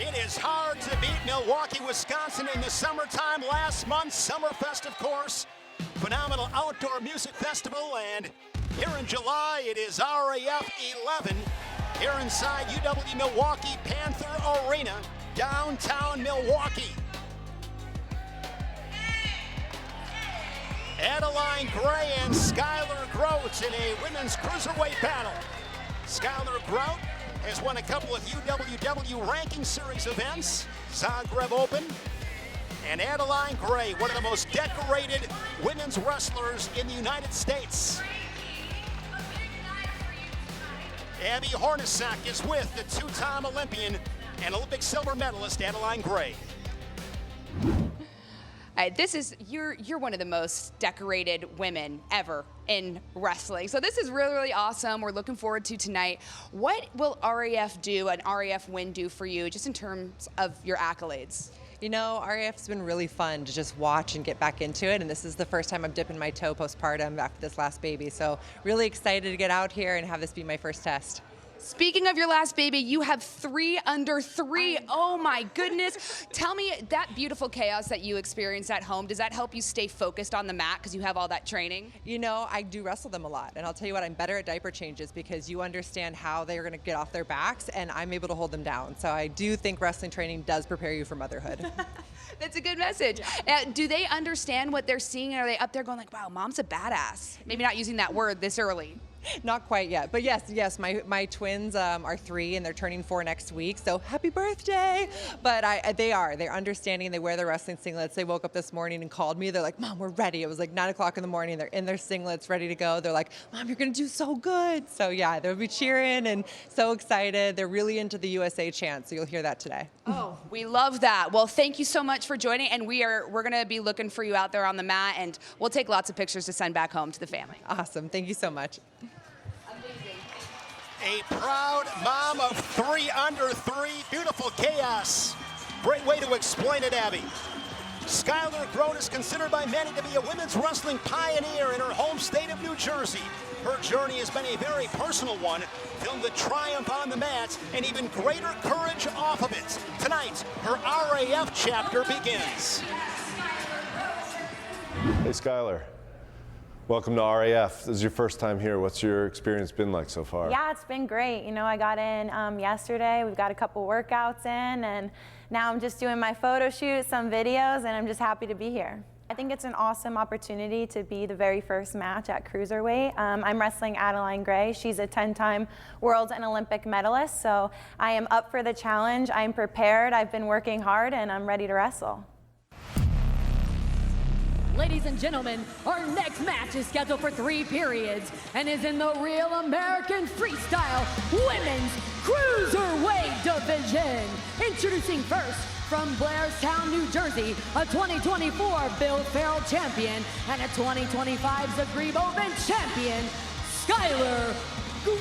A: It is hard to beat Milwaukee, Wisconsin in the summertime. Last month, Summerfest, of course. Phenomenal outdoor music festival. And here in July, it is RAF11 here inside UW Milwaukee Panther Arena, downtown Milwaukee. Adeline Gray and Skylar Grote in a women's cruiserweight battle. Skylar Grote has won a couple of UWW ranking series events, Zagreb Open, and Adeline Gray, one of the most decorated women's wrestlers in the United States. Abby Hornacek is with the two-time Olympian and Olympic silver medalist Adeline Gray.
P: You're one of the most decorated women ever in wrestling. So this is really, really awesome. We're looking forward to tonight. What will RAF do, an RAF win do for you, just in terms of your accolades?
Q: You know, RAF's been really fun to just watch and get back into it, and this is the first time I'm dipping my toe postpartum after this last baby. So really excited to get out here and have this be my first test.
P: Speaking of your last baby, you have 3 under 3. Oh my goodness. Tell me, that beautiful chaos that you experience at home, does that help you stay focused on the mat because you have all that training?
Q: You know, I do wrestle them a lot, and I'll tell you what, I'm better at diaper changes because you understand how they're going to get off their backs, and I'm able to hold them down. So I do think wrestling training does prepare you for motherhood.
P: That's a good message. Do they understand what they're seeing? Are they up there going like, wow, mom's a badass? Maybe not using that word this early.
Q: Not quite yet, but yes, my twins are 3 and they're turning 4 next week, so happy birthday. But they're understanding. They wear their wrestling singlets. They woke up this morning and called me. They're like, Mom, we're ready. It was like 9 o'clock in the morning. They're in their singlets, ready to go. They're like, Mom, you're gonna do so good. So yeah, they'll be cheering and so excited. They're really into the USA chant, so you'll hear that today.
P: Oh, we love that. Well, thank you so much for joining, and we're gonna be looking for you out there on the mat, and we'll take lots of pictures to send back home to the family.
Q: Awesome, thank you so much.
A: A proud mom of 3 under 3. Beautiful chaos. Great way to explain it, Abby. Skylar Grote is considered by many to be a women's wrestling pioneer in her home state of New Jersey. Her journey has been a very personal one, filled with triumph on the mat and even greater courage off of it. Tonight, her RAF chapter begins.
R: Hey, Skylar. Welcome to RAF. This is your first time here. What's your experience been like so far?
S: Yeah, it's been great. You know, I got in yesterday. We've got a couple workouts in, and now I'm just doing my photo shoot, some videos, and I'm just happy to be here. I think it's an awesome opportunity to be the very first match at Cruiserweight. I'm wrestling Adeline Gray. She's a 10-time world and Olympic medalist, so I am up for the challenge. I'm prepared. I've been working hard, and I'm ready to wrestle.
B: Ladies and gentlemen, our next match is scheduled for 3 periods and is in the Real American Freestyle Women's Cruiserweight Division. Introducing first, from Blairstown, New Jersey, a 2024 Bill Farrell champion and a 2025 Zagreb Open champion, Skylar Grote.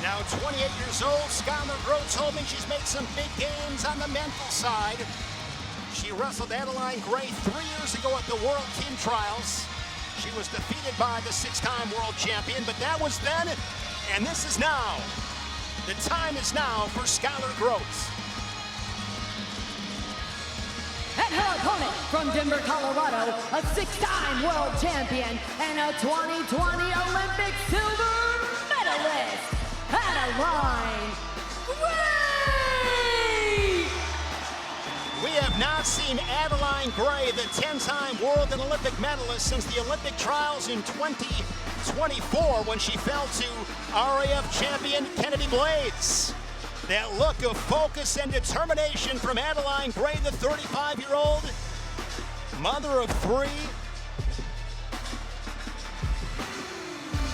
A: Now 28 years old, Skylar Grote told me she's made some big gains on the mental side. She wrestled Adeline Gray 3 years ago at the World Team Trials. She was defeated by the 6-time world champion, but that was then, and this is now. The time is now for Skylar Grote.
B: And her opponent from Denver, Colorado, a 6-time world champion and a 2020 Olympic silver medalist, Adeline Gray!
A: We have not seen Adeline Gray, the 10-time world and Olympic medalist, since the Olympic trials in 2024 when she fell to RAF champion Kennedy Blades. That look of focus and determination from Adeline Gray, the 35-year-old mother of 3.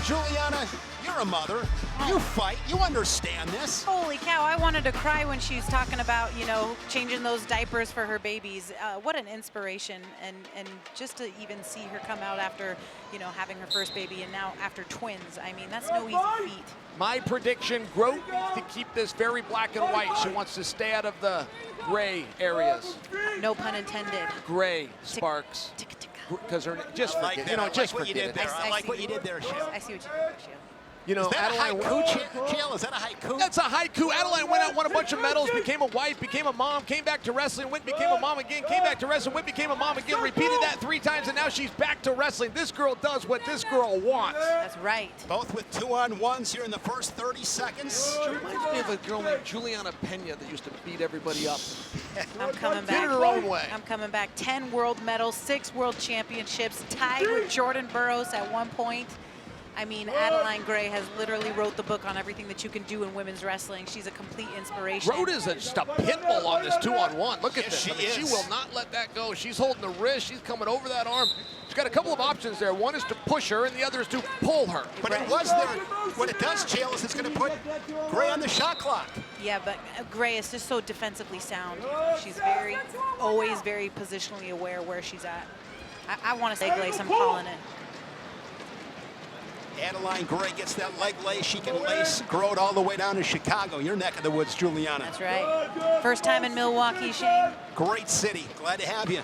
A: Juliana, you're a mother. You fight. You understand this.
D: Holy cow, I wanted to cry when she was talking about, you know, changing those diapers for her babies. What an inspiration. And just to even see her come out after, you know, having her first baby and now after twins. I mean, that's no easy feat.
C: My prediction, Grote needs to keep this very black and white. She wants to stay out of the gray areas.
D: No pun intended.
C: Gray sparks. Because her, just forget it. You know, just forget it.
A: I like what you did there, Shale.
D: I see what you did there, Shale.
C: You know,
A: is that
C: Adeline,
A: a haiku, Jill? Is that a haiku?
C: That's a haiku. Adeline went out, won a bunch of medals, became a wife, became a mom, came back to wrestling, went, became a mom again, came back to wrestling, went, became a mom again, repeated that 3 times, and now she's back to wrestling. This girl does what this girl wants.
D: That's right.
A: Both with 2-on-1s here in the first 30 seconds.
C: She reminds me of a girl named Juliana Pena that used to beat everybody up.
D: I'm coming back.
C: Did it her own way.
D: I'm coming back. 10 world medals, 6 world championships, tied with Jordan Burroughs at one point. I mean, Adeline Gray has literally wrote the book on everything that you can do in women's wrestling. She's a complete inspiration.
C: Grote is just a pit bull on this 2-on-1. Look at this.
A: She is.
C: She will not let that go. She's holding the wrist. She's coming over that arm. She's got a couple of options there. One is to push her, and the other is to pull her.
A: But it was there. What it does, Chael, is it's going to put Gray on the shot clock.
D: Yeah, but Gray is just so defensively sound. She's always very positionally aware where she's at. I want to say lace. I'm calling it.
A: Adeline Gray gets that leg lace. She can lace Grote all the way down to Chicago, your neck of the woods, Juliana.
D: That's right. First time in Milwaukee, Shane.
A: Great city. Glad to have you.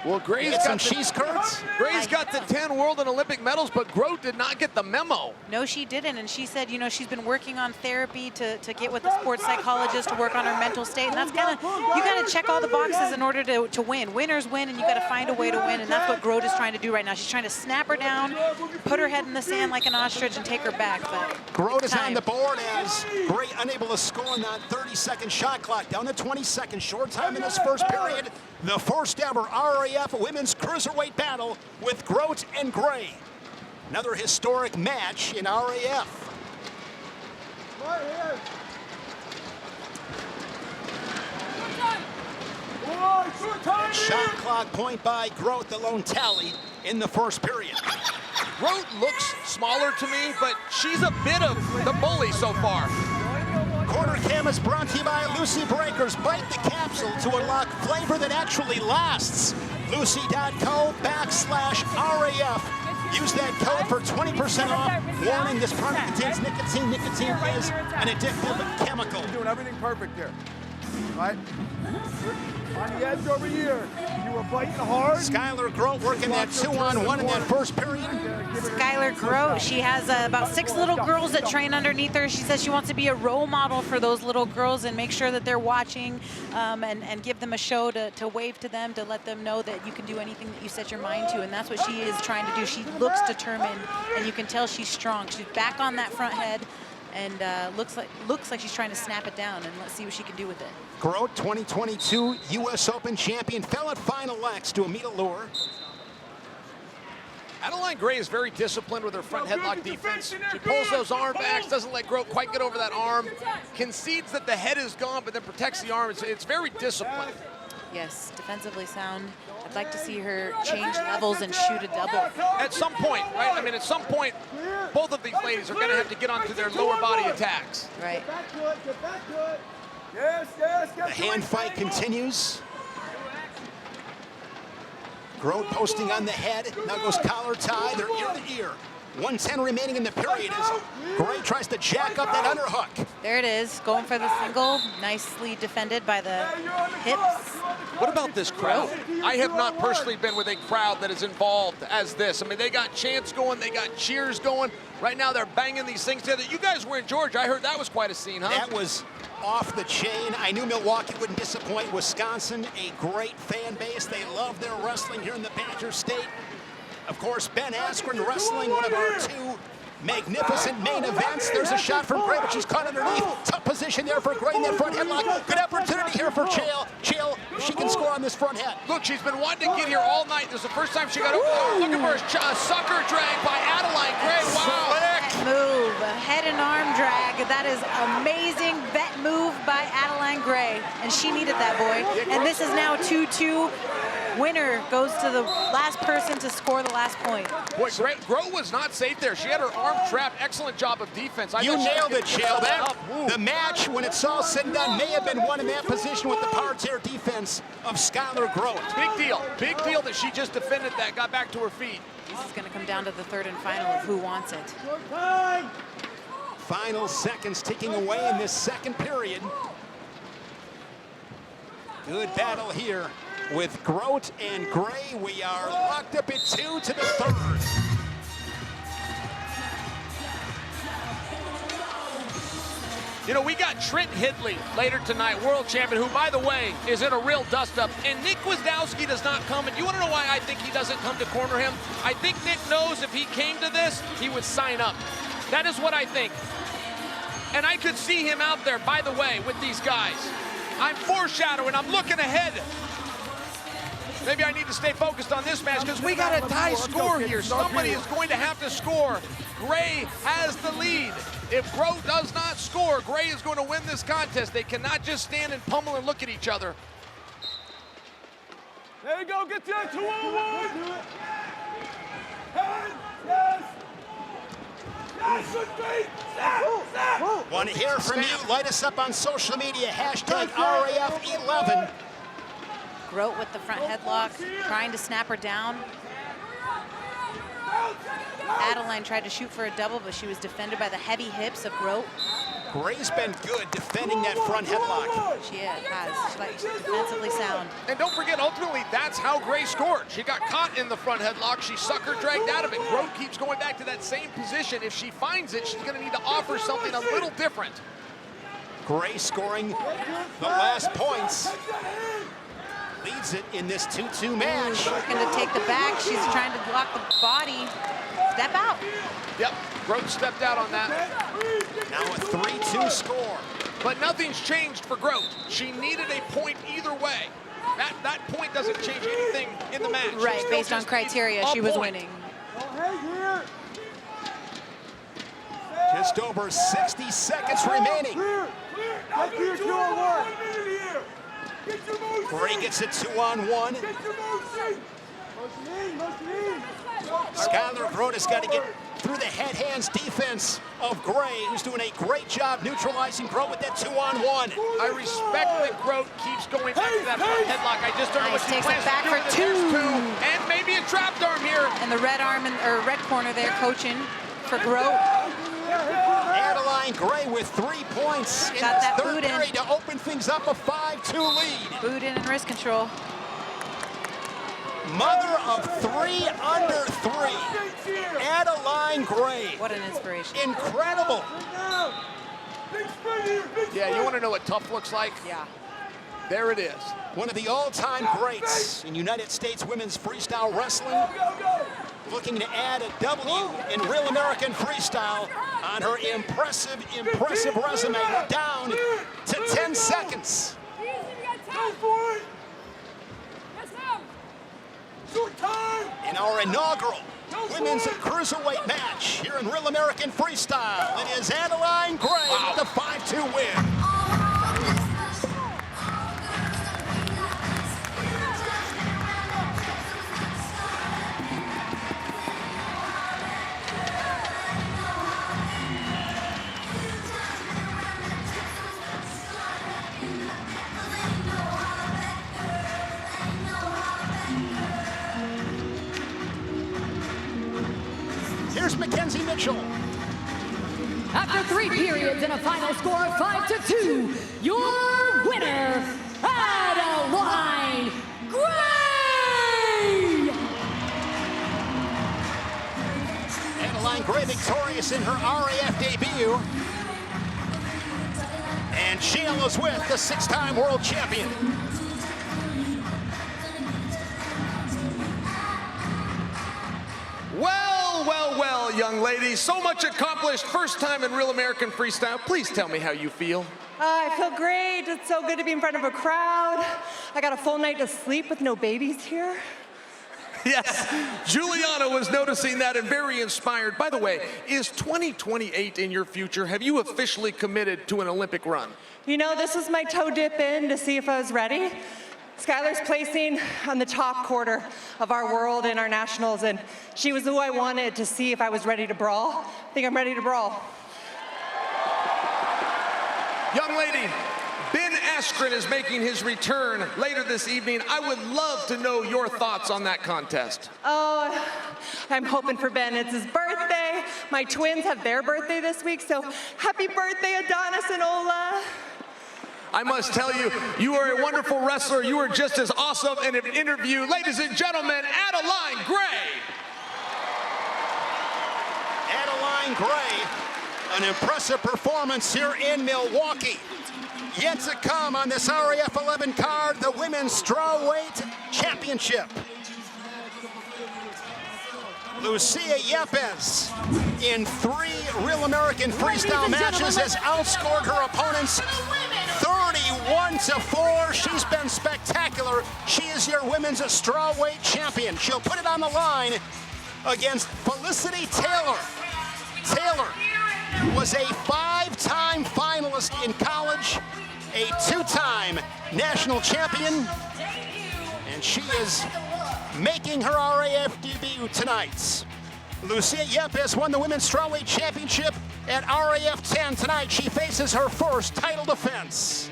C: Well, Gray's
A: got
C: got
A: some cheese curds.
C: Gray's got the 10 world and Olympic medals, but Grote did not get the memo.
D: No, she didn't, and she said, you know, she's been working on therapy to get with a sports psychologist to work on her mental state, and that's kind of, you got to check all the boxes in order to win. Winners win, and you got to find a way to win, and that's what Grote is trying to do right now. She's trying to snap her down, put her head in the sand like an ostrich, and take her back. But
A: Grote is on the board as Gray unable to score on that 30-second shot clock. Down to 20 seconds, short time in this first period. The first ever RAF Women's Cruiserweight battle with Grote and Gray. Another historic match in RAF.
J: Right here.
A: Shot clock point by Grote, the lone tally in the first period.
C: Grote looks smaller to me, but she's a bit of the bully so far.
A: Corner Cam is brought to you by Lucy Breakers. Bite the capsule to unlock flavor that actually lasts. Lucy.co/RAF. Use that code for 20% off. Warning, this product contains nicotine. Nicotine is an addictive chemical.
J: You're doing everything perfect here. Right? On the edge over here. You were biting hard.
A: Skylar Grote working that 2-on-1 in that first period.
D: Skylar Grote, she has about 6 little girls that train underneath her. She says she wants to be a role model for those little girls and make sure that they're watching and give them a show to wave to them, to let them know that you can do anything that you set your mind to, and that's what she is trying to do. She looks determined, and you can tell she's strong. She's back on that front head, and looks like she's trying to snap it down, and let's see what she can do with it.
A: Grote, 2022 U.S. Open champion, fell at Final X to Amita Lure.
C: Adeline Gray is very disciplined with her front headlock defense. She pulls those arm backs, doesn't let Grote quite get over that arm, concedes that the head is gone, but then protects the arm. It's very disciplined.
D: Yes, defensively sound. I'd like to see her change levels and shoot a double.
C: At some point, right? I mean, at some point, both of these ladies are going to have to get onto their lower body attacks.
D: Right.
A: The hand fight continues. Grote posting on the head. Now goes collar tie. They're ear to ear. 1:10 remaining in the period as Gray tries to jack up that underhook.
D: There it is, going for the single. Nicely defended by the hips.
C: What about this crowd? I have not personally been with a crowd that is involved as this. I mean, they got chants going, they got cheers going. Right now, they're banging these things together. You guys were in Georgia. I heard that was quite a scene, huh?
A: That was off the chain. I knew Milwaukee wouldn't disappoint. Wisconsin, a great fan base. They love their wrestling here in the Badger State. Of course, Ben Askren wrestling, one of our 2 magnificent main events. There's a shot from Gray, but she's caught underneath. Tough position there for Gray in that front headlock. Good opportunity here for Chael. Chael, she can score on this front head.
C: Look, she's been wanting to get here all night. This is the first time she got over. Oh, looking for a sucker drag by Adeline Gray. Wow.
D: Move, head and arm drag. That is amazing vet move by Adeline Gray, and she needed that, boy. And this is now 2-2. Winner goes to the last person to score the last point.
C: Boy, Grote was not safe there. She had her arm trapped. Excellent job of defense.
A: You nailed it, Chael. The match, when it's all said and done, may have been won in that position with the parterre defense of Skylar Grote.
C: Big deal. Big deal that she just defended that, got back to her feet.
D: This is going to come down to the third and final of who wants it.
A: Final seconds ticking away in this second period. Good battle here with Grote and Gray. We are locked up at 2 to the third.
C: You know, we got Trent Hidlay later tonight, world champion, who, by the way, is in a real dust-up. And Nick Wisdowski does not come. And you want to know why I think he doesn't come to corner him? I think Nick knows if he came to this, he would sign up. That is what I think. And I could see him out there, by the way, with these guys. I'm foreshadowing. I'm looking ahead. Maybe I need to stay focused on this match because we got a tie score here. Somebody is going to have to score Gray has the lead. If Grote does not score, Gray is going to win this contest. They cannot just stand and pummel and look at each other.
J: There you go, get to that 2-on-1. Head, yes.
A: Want to hear from you? Light us up on social media. Hashtag RAF11.
D: Grote with the front headlock, trying to snap her down. Adeline tried to shoot for a double, but she was defended by the heavy hips of Grote.
A: Gray's been good defending that front headlock.
D: She has. She's defensively sound.
C: And don't forget, ultimately, that's how Gray scored. She got caught in the front headlock. She sucker dragged out of it. Grote keeps going back to that same position. If she finds it, she's going to need to offer something a little different.
A: Gray scoring the last points. Leads it in this 2-2 match.
D: Looking to take the back. She's trying to block the body. Step out.
C: Yep, Grote stepped out on that.
A: Now a 3-2 score.
C: But nothing's changed for Grote. She needed a point either way. That point doesn't change anything in the match.
D: Right, based on criteria, she was winning.
A: Just over 60 seconds remaining. Gray gets it 2-on-1. Skylar Grote has got to get through the head-hands defense of Gray, who's doing a great job neutralizing Grote with that 2-on-1.
C: I respect that Grote keeps going back to that front headlock. I just don't know what she
D: Takes
C: plans
D: it back
C: to do
D: for
C: with it.
D: two.
C: And maybe a trapped arm here.
D: And the red arm, or red corner there, coaching for Grote.
A: Adeline Gray with 3 points in
D: Got
A: this
D: that
A: third
D: boot in.
A: period to open things up, a 5-2 lead.
D: Boot in and wrist control.
A: Mother of 3 under 3. Adeline Gray.
D: What an inspiration.
A: Incredible.
C: Yeah, you want to know what tough looks like?
D: Yeah.
A: There it is. One of the all-time greats in United States women's freestyle wrestling. Looking to add a W in Real American Freestyle on her impressive resume. Down to 10 seconds. In our inaugural women's cruiserweight match here in Real American Freestyle, it is Adeline Gray with the 5-2 win. Here's Mackenzie Mitchell.
B: After 3 periods and a final score of 5-2, your winner, Adeline Gray!
A: Adeline Gray victorious in her RAF debut. And Sheila's with the 6-time world champion.
C: Well, young ladies, so much accomplished. First time in Real American Freestyle. Please tell me how you feel.
Q: I feel great. It's so good to be in front of a crowd. I got a full night of sleep with no babies here.
C: Yes, Juliana was noticing that and very inspired. By the way, is 2028 in your future? Have you officially committed to an Olympic run?
Q: You know, this was my toe dip in to see if I was ready. Skylar's placing on the top quarter of our world and our nationals, and she was who I wanted to see if I was ready to brawl. I think I'm ready to brawl.
C: Young lady, Ben Askren is making his return later this evening. I would love to know your thoughts on that contest.
Q: Oh, I'm hoping for Ben. It's his birthday. My twins have their birthday this week, so happy birthday, Adonis and Ola.
C: I must tell you, you are a wonderful wrestler. You are just as awesome in an interview. Ladies and gentlemen, Adeline Gray.
A: Adeline Gray, an impressive performance here in Milwaukee. Yet to come on this RAF11 card, the Women's Strawweight Championship. Lucia Yépez, in 3 Real American Freestyle matches, has outscored her opponents 31-4. She's been spectacular. She is your women's strawweight champion. She'll put it on the line against Felicity Taylor Taylor was a 5-time finalist in college, a 2-time national champion, and she is making her RAF debut tonight. Lucia Yépez won the Women's Strawweight Championship at RAF10 tonight. She faces her first title defense.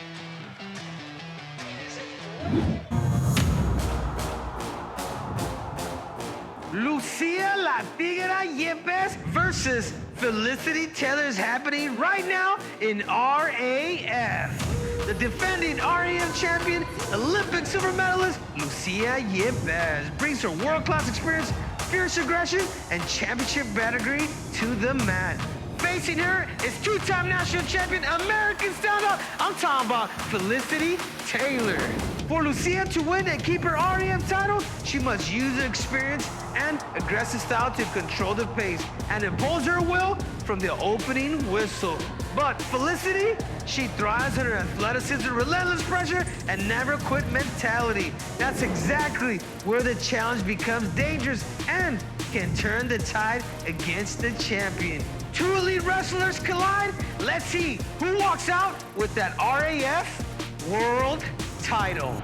T: Lucia La Tigra Yépez versus Felicity Taylor is happening right now in RAF. The defending RAF champion, Olympic silver medalist, Lucia Yépez, brings her world-class experience, fierce aggression, and championship pedigree to the mat. Facing her is 2-time national champion, American standout, I'm talking about Felicity Taylor. For Lucia to win and keep her RAF title, she must use her experience and aggressive style to control the pace and impose her will from the opening whistle. But Felicity, she thrives on her athleticism, relentless pressure, and never quit mentality. That's exactly where the challenge becomes dangerous and can turn the tide against the champion. Two elite wrestlers collide. Let's see who walks out with that RAF world title.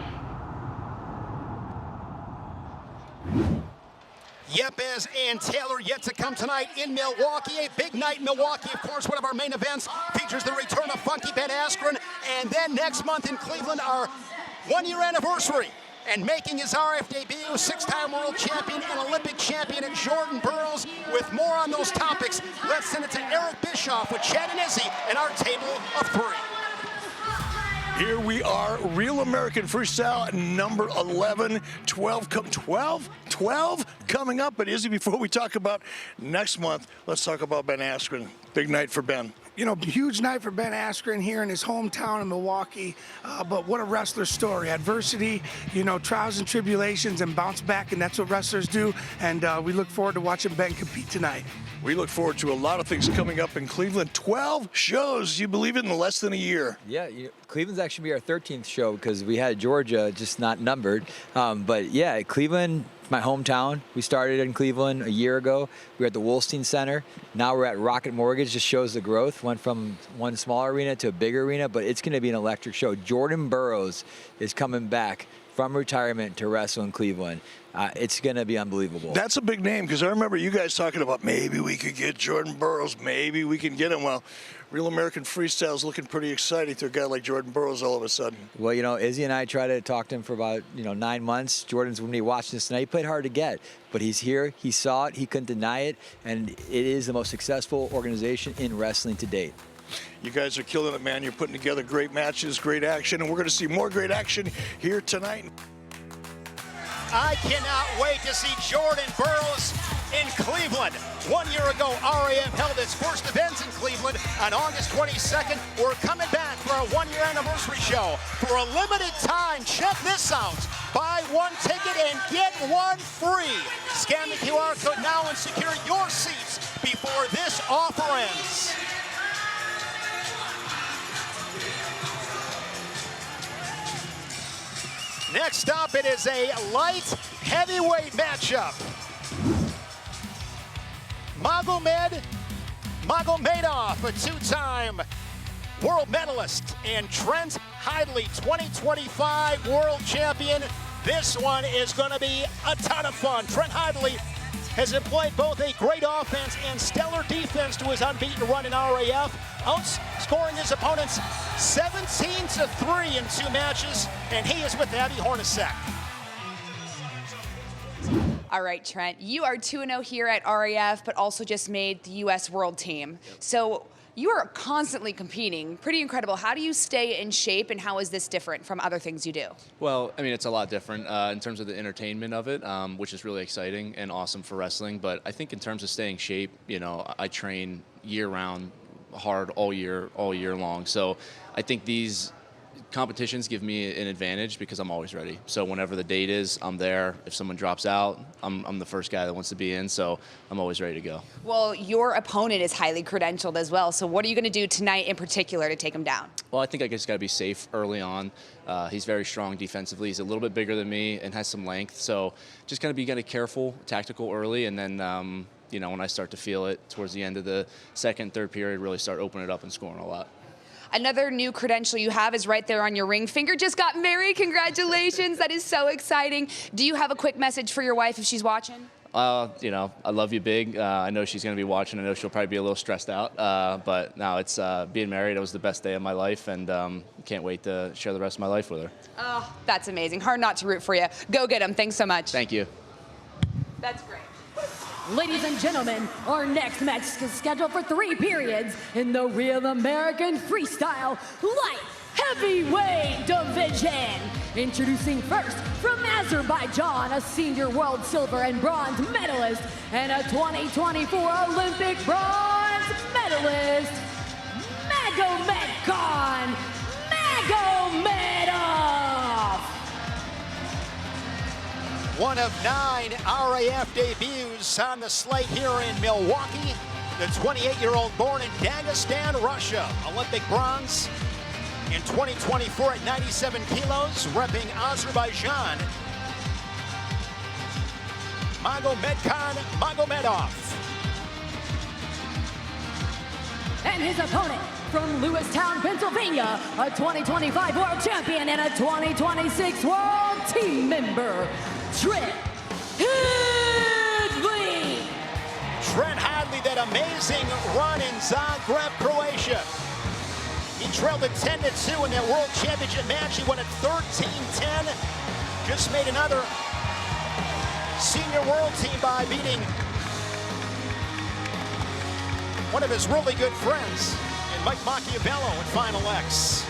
A: Yépez and Taylor yet to come tonight in Milwaukee. A big night in Milwaukee, of course. One of our main events features the return of Funky Ben Askren. And then next month in Cleveland, our one-year anniversary. And making his RF debut, 6-time world champion and Olympic champion at Jordan Burroughs. With more on those topics, let's send it to Eric Bischoff with Chad and Izzy and our table of 3.
U: Here we are, Real American Freestyle number 11, 12 coming up. But Izzy, before we talk about next month, let's talk about Ben Askren. Big night for Ben.
V: You know, huge night for Ben Askren here in his hometown of Milwaukee. But what a wrestler story. Adversity, you know, trials and tribulations, and bounce back, and that's what wrestlers do. And we look forward to watching Ben compete tonight.
U: We look forward to a lot of things coming up in Cleveland. 12 shows, you believe it, in less than a year.
W: Yeah, Cleveland's actually be our 13th show because we had Georgia just not numbered. But yeah, Cleveland, my hometown. We started in Cleveland a year ago. We were at the Wolstein Center. Now we're at Rocket Mortgage. Just shows the growth. Went from one small arena to a big arena, but it's going to be an electric show. Jordan Burroughs is coming back from retirement to wrestle in Cleveland. It's going to be unbelievable.
U: That's a big name because I remember you guys talking about maybe we could get Jordan Burroughs, maybe we can get him. Well, Real American Freestyle is looking pretty exciting to a guy like Jordan Burroughs all of a sudden.
W: Well, you know, Izzy and I tried to talk to him for about, 9 months. Jordan's going to be watching this tonight. He played hard to get, but he's here. He saw it. He couldn't deny it, and it is the most successful organization in wrestling to date.
U: You guys are killing it, man. You're putting together great matches, great action, and we're going to see more great action here tonight.
A: I cannot wait to see Jordan Burroughs in Cleveland. 1 year ago, RAF held its first events in Cleveland on August 22nd. We're coming back for our one-year anniversary show. For a limited time, check this out. Buy one ticket and get one free. Scan the QR code now and secure your seats before this offer ends. Next up, it is a light heavyweight matchup. Magomedov, a 2-time world medalist, and Trent Hidlay, 2025 world champion. This one is going to be a ton of fun. Trent Hidlay has employed both a great offense and stellar defense to his unbeaten run in RAF, outscoring his opponents 17-3 in 2 matches, and he is with Abby Hornacek.
P: All right, Trent, you are 2-0 here at RAF, but also just made the U.S. World Team. So you are constantly competing. Pretty incredible. How do you stay in shape, and how is this different from other things you do?
X: Well, I mean, it's a lot different in terms of the entertainment of it, which is really exciting and awesome for wrestling. But I think in terms of staying in shape, I train year-round, hard all year long. So I think these competitions give me an advantage because I'm always ready. So whenever the date is, I'm there. If someone drops out, I'm the first guy that wants to be in, so I'm always ready to go.
P: Well, your opponent is highly credentialed as well, so what are you going to do tonight in particular to take him down?
X: Well, I think I just got to be safe early on. He's very strong defensively. He's a little bit bigger than me and has some length, so just got to be careful, tactical early, and then you know, when I start to feel it towards the end of the second, third period, really start opening it up and scoring a lot.
P: Another new credential you have is right there on your ring finger. Just got married. Congratulations. That is so exciting. Do you have a quick message for your wife if she's watching?
X: You know, I love you big. I know she's going to be watching. I know she'll probably be a little stressed out. But no, it's being married. It was the best day of my life, and can't wait to share the rest of my life with her.
P: Oh, that's amazing. Hard not to root for you. Go get them. Thanks so much.
X: Thank you.
P: That's great.
B: Ladies and gentlemen, our next match is scheduled for 3 periods in the Real American Freestyle Light Heavyweight Division. Introducing first from Azerbaijan, a senior world silver and bronze medalist and a 2024 Olympic bronze medalist, Magomedov.
A: One of 9 RAF debuts on the slate here in Milwaukee. The 28-year-old born in Dagestan, Russia. Olympic bronze in 2024 at 97 kilos, repping Azerbaijan. Magomedov.
B: And his opponent from Lewistown, Pennsylvania, a 2025 world champion and a 2026 world team member, Trent Hidlay.
A: Trent Hidlay, that amazing run in Zagreb, Croatia. He trailed at 10-2 in that world championship match. He won at 13-10. Just made another senior world team by beating one of his really good friends, and Mike Machiavello in Final X.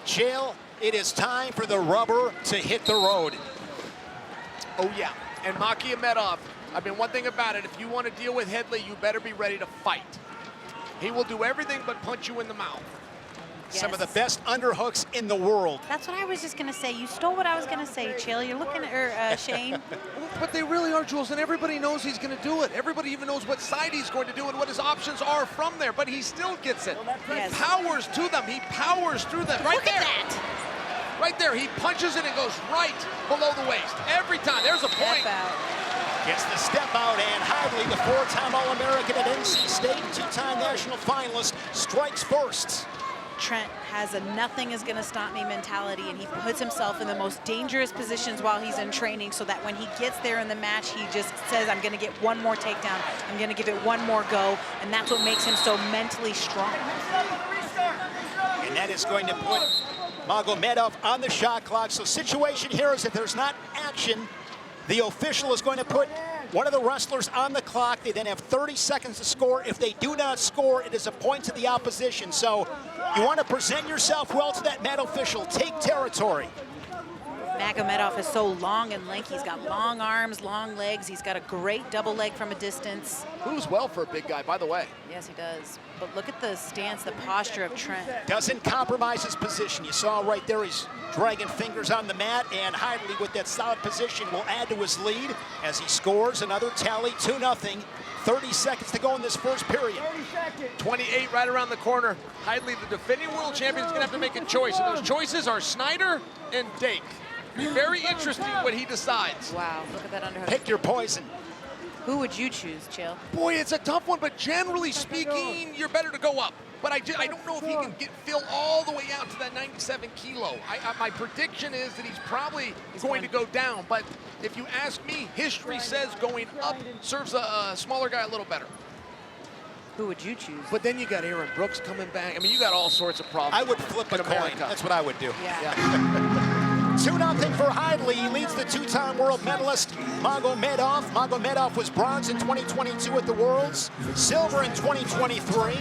A: Chael, it is time for the rubber to hit the road.
C: Oh, yeah. And Magomedov, I mean, one thing about it, if you want to deal with Hidlay, you better be ready to fight. He will do everything but punch you in the mouth.
D: Yes.
A: Some of the best underhooks in the world.
D: That's what I was just going to say. You stole what I was going to say, Chael. You're looking at Shane.
C: But they really are, Jules, and everybody knows he's going to do it. Everybody even knows what side he's going to do and what his options are from there, but he still gets it.
D: Yes.
C: He powers to them. He powers through them. Right
D: Look
C: there.
D: at that.
C: Right there. He punches it and goes right below the waist. Every time. There's a point.
A: Gets the step out, and Hidlay, the 4-time All-American at NC State, 2-time national finalist, strikes first.
D: Trent has a nothing is going to stop me mentality, and he puts himself in the most dangerous positions while he's in training so that when he gets there in the match, he just says, I'm going to get one more takedown. I'm going to give it one more go, and that's what makes him so mentally strong.
A: And that is going to put Magomedov on the shot clock. So situation here is if there's not action, the official is going to put one of the wrestlers on the clock. They then have 30 seconds to score. If they do not score, it is a point to the opposition. So you want to present yourself well to that mat official. Take territory.
D: Magomedov is so long and lanky. He's got long arms, long legs. He's got a great double leg from a distance.
C: Moves well for a big guy, by the way.
D: Yes, he does. But look at the stance, the posture of Trent.
A: Doesn't compromise his position. You saw right there, he's dragging fingers on the mat, and Hidlay with that solid position will add to his lead as he scores another tally, 2-0. 30 seconds to go in this first period.
C: 28 right around the corner. Hidlay, the defending world champion, is going to have to make a choice, and those choices are Snyder and Dake. Be very interesting what he decides.
D: Wow, look at that underhook.
A: Pick your poison.
D: Who would you choose, Chael?
C: Boy, it's a tough one, but generally speaking, you're better to go up. But I don't know if he can get Phil all the way out to that 97 kilo. My prediction is that he's probably going to go down. But if you ask me, history says going up serves a smaller guy a little better.
D: Who would you choose?
C: But then you got Aaron Brooks coming back. I mean, you got all sorts of problems.
A: I would flip a coin. That's what I would do.
D: Yeah.
A: 2-0 for Hidlay. He leads the 2-time world medalist, Magomedov. Magomedov was bronze in 2022 at the Worlds, silver in 2023.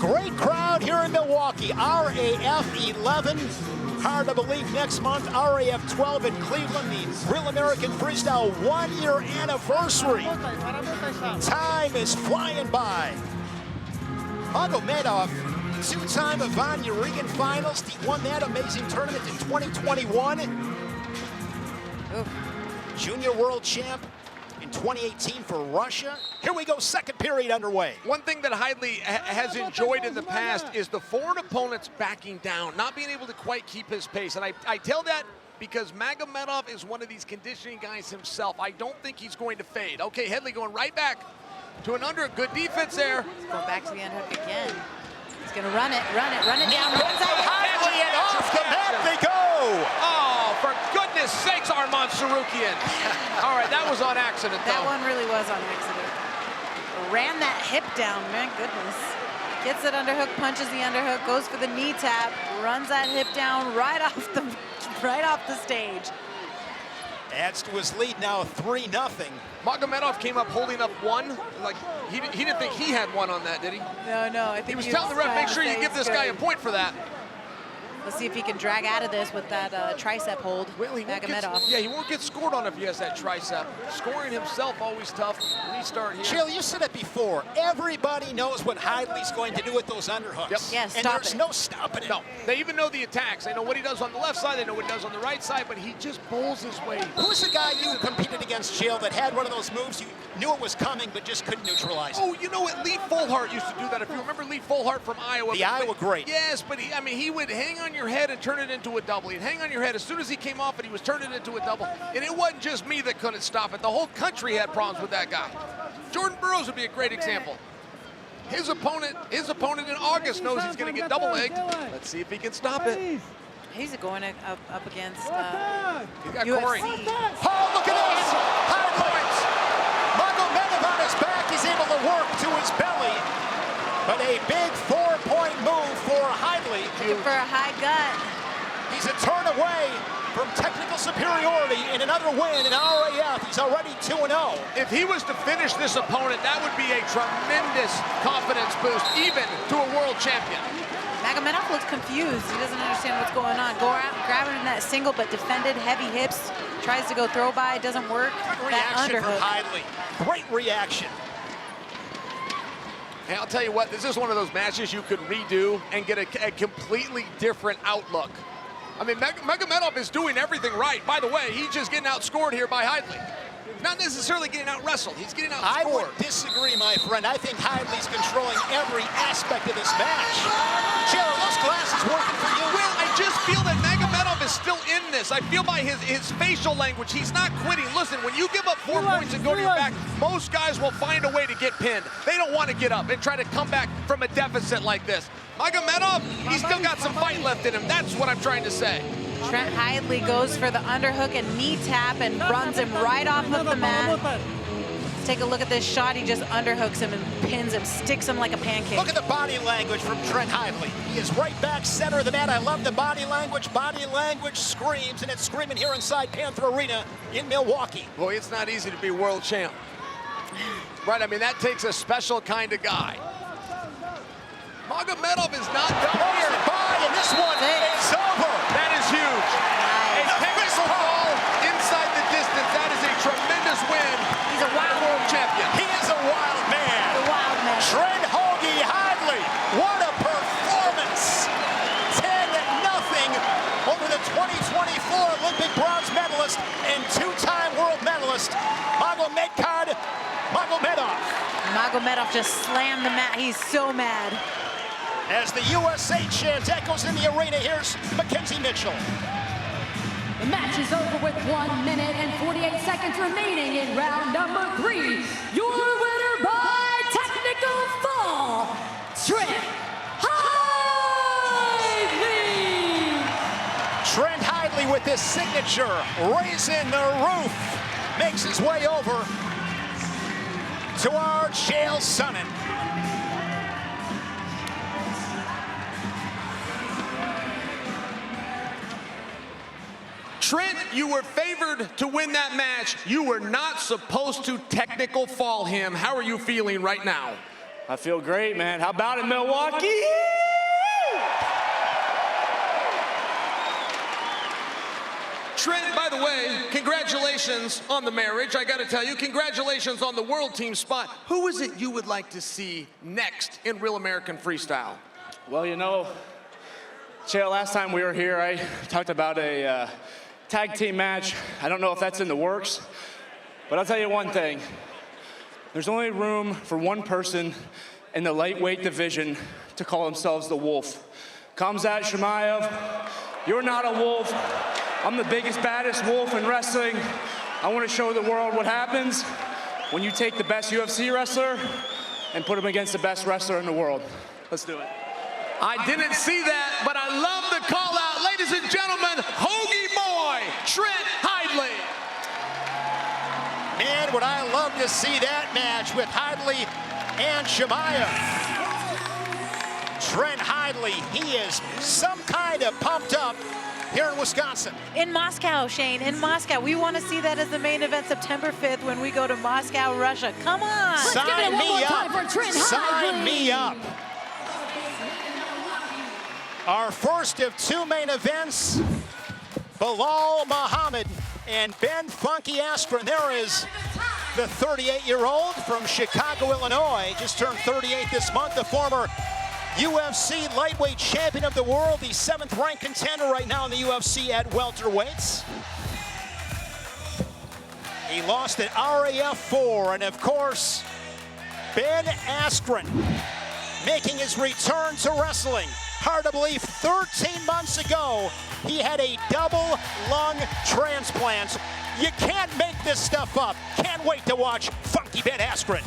A: Great crowd here in Milwaukee. RAF11. Hard to believe next month, RAF12 in Cleveland, the Real American Freestyle 1-year anniversary. Time is flying by. Magomedov, 2-time Ivan Urigan finals. He won that amazing tournament in 2021. Junior world champ in 2018 for Russia. Here we go, second period underway.
C: One thing that Hidlay has enjoyed in the past is the foreign opponents backing down, not being able to quite keep his pace. And I tell that because Magomedov is one of these conditioning guys himself. I don't think he's going to fade. Okay, Hidlay going right back to an under. Good defense there.
D: Going back to the underhook again. He's going to run it down.
A: Hidlay, and off the mat they go.
C: Oh, for goodness sakes, Arman Tsarukyan. All right, that was on accident, though.
D: That one really was on accident. Ran that hip down, man, goodness. Gets it underhook, punches the underhook, goes for the knee tap, runs that hip down right off the stage.
A: Adds to his lead now, 3-0.
C: Magomedov came up holding up one. Like, he didn't think he had one on that, did he?
D: No, I think
C: he was telling the ref, make sure you give this guy a point for that.
D: Let's see if he can drag out of this with that tricep hold, Magomedov.
C: Yeah, he won't get scored on if he has that tricep. Scoring himself, always tough. Restart here.
A: Jill, you said it before. Everybody knows what Hidlay's going to do with those underhooks.
C: Yep.
D: Yeah,
A: and there's no stopping it.
C: No, they even know the attacks. They know what he does on the left side. They know what he does on the right side, but he just bowls his way.
A: Who's the guy you competed against, Jill, that had one of those moves you knew it was coming but just couldn't neutralize it?
C: Oh, you know what? Lee Folhart used to do that. If you remember Lee Folhart from Iowa.
A: The Iowa great.
C: Yes, but he would hang on your head and turn it into a double. He'd hang on your head. As soon as he came off it, he was turning it into a double. And it wasn't just me that couldn't stop it. The whole country had problems with that guy. Jordan Burroughs would be a great example. His opponent in August knows he's going to get double-legged. Let's see if he can stop it.
D: He's going up against
C: He's got
D: UFC.
C: Corey.
A: Oh, look at this! High points! Magomedov on his back. He's able to work to his belly. But a big 4-point move for Hidlay.
D: Looking for a high gut.
A: He's a turn away from technical superiority in another win in RAF. He's already 2-0.
C: If he was to finish this opponent, that would be a tremendous confidence boost, even to a world champion.
D: Magomedov looks confused. He doesn't understand what's going on. Go out, grab him in that single, but defended, heavy hips. Tries to go throw by, it doesn't work.
A: Good reaction from Hidlay. Great reaction.
C: And I'll tell you what, this is one of those matches you could redo and get a completely different outlook. I mean, Magomedov is doing everything right. By the way, he's just getting outscored here by Hidlay. Not necessarily getting out-wrestled. He's getting outscored.
A: I would disagree, my friend. I think Hidlay's controlling every aspect of this match. Jill, are those glasses working for you?
C: Well, I just feel that Magomedov is still in this. I feel by his facial language, he's not quitting. Listen, when you give up 4 points and go to your back, most guys will find a way to get pinned. They don't want to get up and try to come back from a deficit like this. Magomedov, he's still got some fight left in him. That's what I'm trying to say.
D: Trent Hidlay goes for the underhook and knee tap and runs him right off of the mat. Let's take a look at this shot. He just underhooks him and pins him, sticks him like a pancake.
A: Look at the body language from Trent Hidlay. He is right back center of the mat. I love the body language. Body language screams, and it's screaming here inside Panther Arena in Milwaukee.
C: Boy, it's not easy to be world champ. Right, I mean, that takes a special kind of guy. Magomedov is not done here.
A: And this one is over.
C: That is huge. A technical fall inside the distance. That is a tremendous win.
D: He's a wild
C: world champion.
A: He is a wild man.
D: The wild man.
A: Trent Hidlay. What a performance. 10-0 over the 2024 Olympic bronze medalist and 2-time world medalist, Magomedov.
D: Magomedov just slammed the mat. He's so mad.
A: As the USA chant echoes in the arena, here's Mackenzie Mitchell.
B: The match is over with 1 minute and 48 seconds remaining in round number 3. Your winner by technical fall, Trent Hidlay.
A: Trent Hidlay with his signature, raising the roof, makes his way over to our Chael Sonnen.
C: Trent, you were favored to win that match. You were not supposed to technical fall him. How are you feeling right now?
E: I feel great, man. How about it, Milwaukee?
C: Trent, by the way, congratulations on the marriage. I got to tell you, congratulations on the world team spot. Who is it you would like to see next in Real American Freestyle?
E: Well, you know, Chael, last time we were here, I talked about a tag team match. I don't know if that's in the works, But I'll tell you one thing. There's only room for one person in the lightweight division to call themselves the Wolf. Khamzat Chimaev, you're not a wolf. I'm the biggest, baddest wolf in wrestling. I want to show the world what happens when you take the best UFC wrestler and put him against the best wrestler in the world. Let's do it.
C: I didn't see that, but I love the call out. Ladies and gentlemen, Hoagie Boy, Trent Hidlay.
A: Man, would I love to see that match with Hidlay and Chimaev. Trent Hidlay, he is some kind of pumped up here in Wisconsin.
D: In Moscow, Shane, in Moscow. We want to see that as the main event September 5th when we go to Moscow, Russia. Come on.
B: Let's give it one more time for Trent Hidlay.
A: Sign me up. Our first of two main events, Belal Muhammad and Ben Funky Askren. There is the 38-year-old from Chicago, Illinois, just turned 38 this month, the former UFC lightweight champion of the world, the 7th ranked contender right now in the UFC at welterweights. He lost at RAF4, and of course, Ben Askren making his return to wrestling. Hard to believe 13 months ago, he had a double lung transplant. You can't make this stuff up. Can't wait to watch Funky Ben Askren.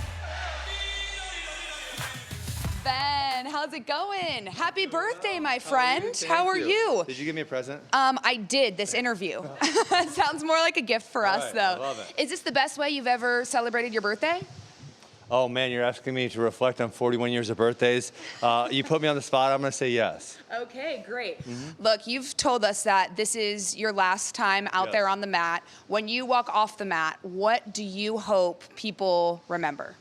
P: Ben, how's it going? Happy birthday, my friend. How are you?
L: Did you give me a present?
P: I did, this interview. Sounds more like a gift for us, though.
L: I love it.
P: Is this the best way you've ever celebrated your birthday?
L: Oh man, you're asking me to reflect on 41 years of birthdays. You put me on the spot, I'm gonna say yes.
P: Okay, great. Look, you've told us that this is your last time out there on the mat. When you walk off the mat, what do you hope people remember?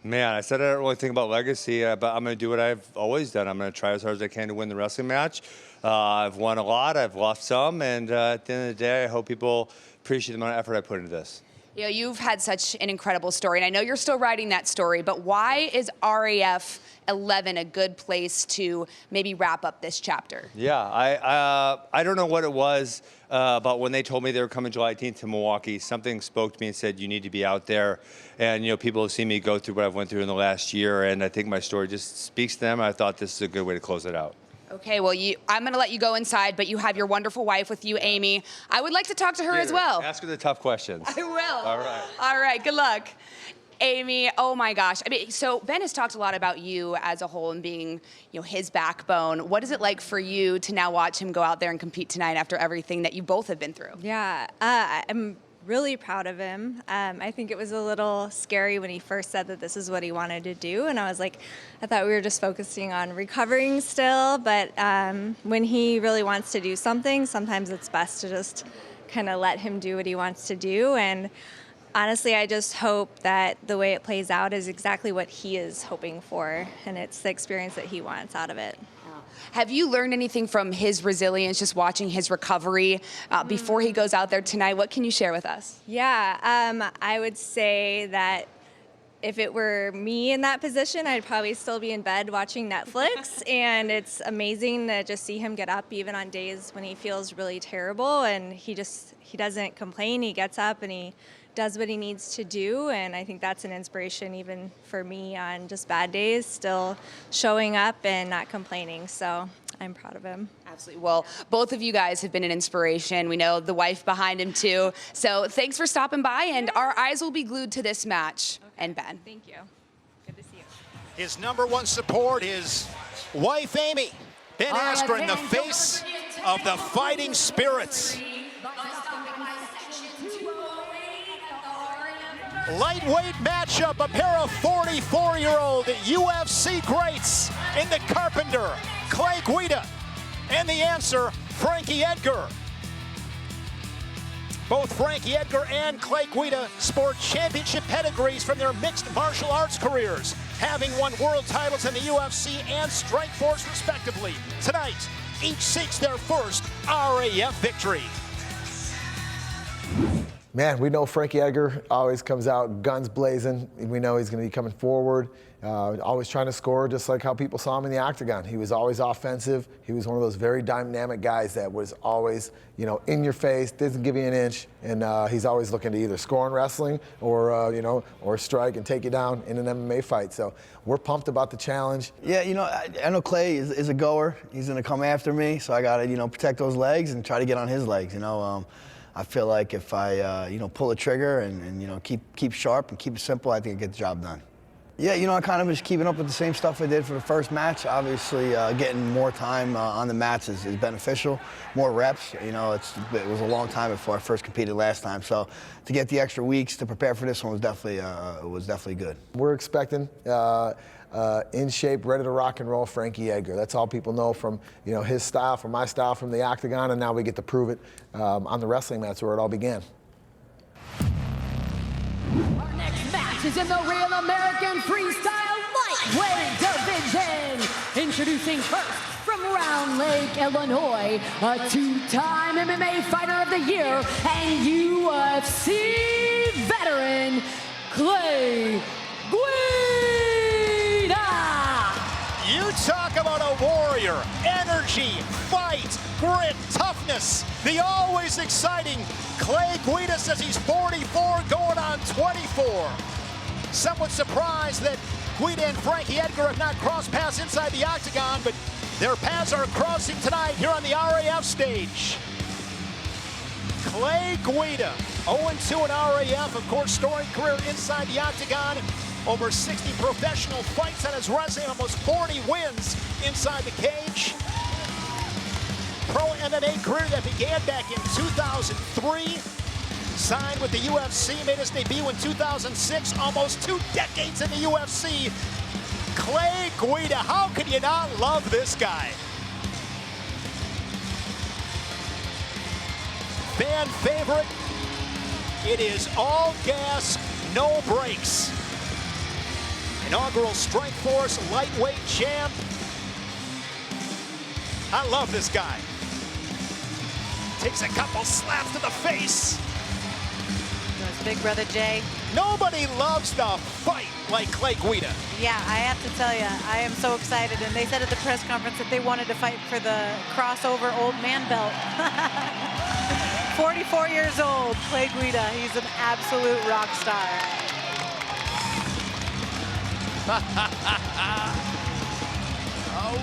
L: Man, I said I don't really think about legacy, but I'm gonna do what I've always done. I'm gonna try as hard as I can to win the wrestling match. I've won a lot, I've lost some, and at the end of the day, I hope people appreciate the amount of effort I put into this.
P: You know, you've had such an incredible story, and I know you're still writing that story, but why is RAF11 a good place to maybe wrap up this chapter?
L: Yeah, I don't know what it was about when they told me they were coming July 18th to Milwaukee. Something spoke to me and said, you need to be out there. And, you know, people have seen me go through what I've went through in the last year, and I think my story just speaks to them. I thought this is a good way to close it out.
P: Okay, well, I'm going to let you go inside, but you have your wonderful wife with you, Amy. I would like to talk to her as well.
L: Ask her the tough questions.
P: I will.
L: All right.
P: All right, good luck. Amy, oh my gosh. I mean, so Ben has talked a lot about you as a whole and being, you know, his backbone. What is it like for you to now watch him go out there and compete tonight after everything that you both have been through?
F: Yeah, I'm really proud of him. I think it was a little scary when he first said that this is what he wanted to do, and I was like, I thought we were just focusing on recovering still, but when he really wants to do something, sometimes it's best to just kind of let him do what he wants to do. And honestly, I just hope that the way it plays out is exactly what he is hoping for, and it's the experience that he wants out of it.
P: Have you learned anything from his resilience, just watching his recovery before he goes out there tonight? What can you share with us?
F: Yeah, I would say that if it were me in that position, I'd probably still be in bed watching Netflix. And it's amazing to just see him get up even on days when he feels really terrible. And he doesn't complain. He gets up and he does what he needs to do. And I think that's an inspiration even for me on just bad days, still showing up and not complaining. So I'm proud of him.
P: Absolutely. Well, both of you guys have been an inspiration. We know the wife behind him too. So thanks for stopping by, and our eyes will be glued to this match. Okay. And Ben.
F: Thank you. Good to see you.
A: His #1 support, his wife, Amy. Ben Askren, the face of the Fighting Spirits. Lightweight matchup, a pair of 44-year-old UFC greats in the Carpenter, Clay Guida, and the answer, Frankie Edgar. Both Frankie Edgar and Clay Guida sport championship pedigrees from their mixed martial arts careers, having won world titles in the UFC and Strikeforce respectively. Tonight, each seeks their first RAF victory.
G: Man, we know Frankie Edgar always comes out guns blazing. We know he's going to be coming forward, always trying to score, just like how people saw him in the octagon. He was always offensive. He was one of those very dynamic guys that was always, in your face, doesn't give you an inch, and he's always looking to either score in wrestling or, or strike and take you down in an MMA fight. So we're pumped about the challenge.
H: Yeah, I know Clay is a goer. He's going to come after me, so I got to, protect those legs and try to get on his legs. I feel like if I, pull the trigger and keep sharp and keep it simple, I think I get the job done. Yeah, I kind of was keeping up with the same stuff I did for the first match. Obviously, getting more time on the mats is beneficial, more reps. It was a long time before I first competed last time, so to get the extra weeks to prepare for this one was definitely good.
G: We're expecting in shape, ready to rock and roll Frankie Edgar. That's all people know from his style, from my style, from the octagon, and now we get to prove it on the wrestling mats where it all began.
B: Our next match is in the Real American Freestyle Lightweight Division. Introducing first from Round Lake, Illinois, a two-time MMA Fighter of the Year and UFC veteran, Clay Guida.
A: You talk about a warrior, energy, fight, grit, toughness. The always exciting Clay Guida says he's 44 going on 24. Somewhat surprised that Guida and Frankie Edgar have not crossed paths inside the octagon, but their paths are crossing tonight here on the RAF stage. Clay Guida, 0-2 in RAF, of course, storied career inside the octagon. Over 60 professional fights on his resume, almost 40 wins inside the cage. Pro MMA career that began back in 2003. Signed with the UFC, made his debut in 2006, almost 2 decades in the UFC. Clay Guida, how can you not love this guy? Fan favorite, it is all gas, no brakes. Inaugural Strikeforce lightweight champ. I love this guy. Takes a couple slaps to the face.
D: His big brother Jay.
A: Nobody loves to fight like Clay Guida.
D: Yeah, I have to tell you, I am so excited. And they said at the press conference that they wanted to fight for the crossover old man belt. 44 years old, Clay Guida. He's an absolute rock star.
C: All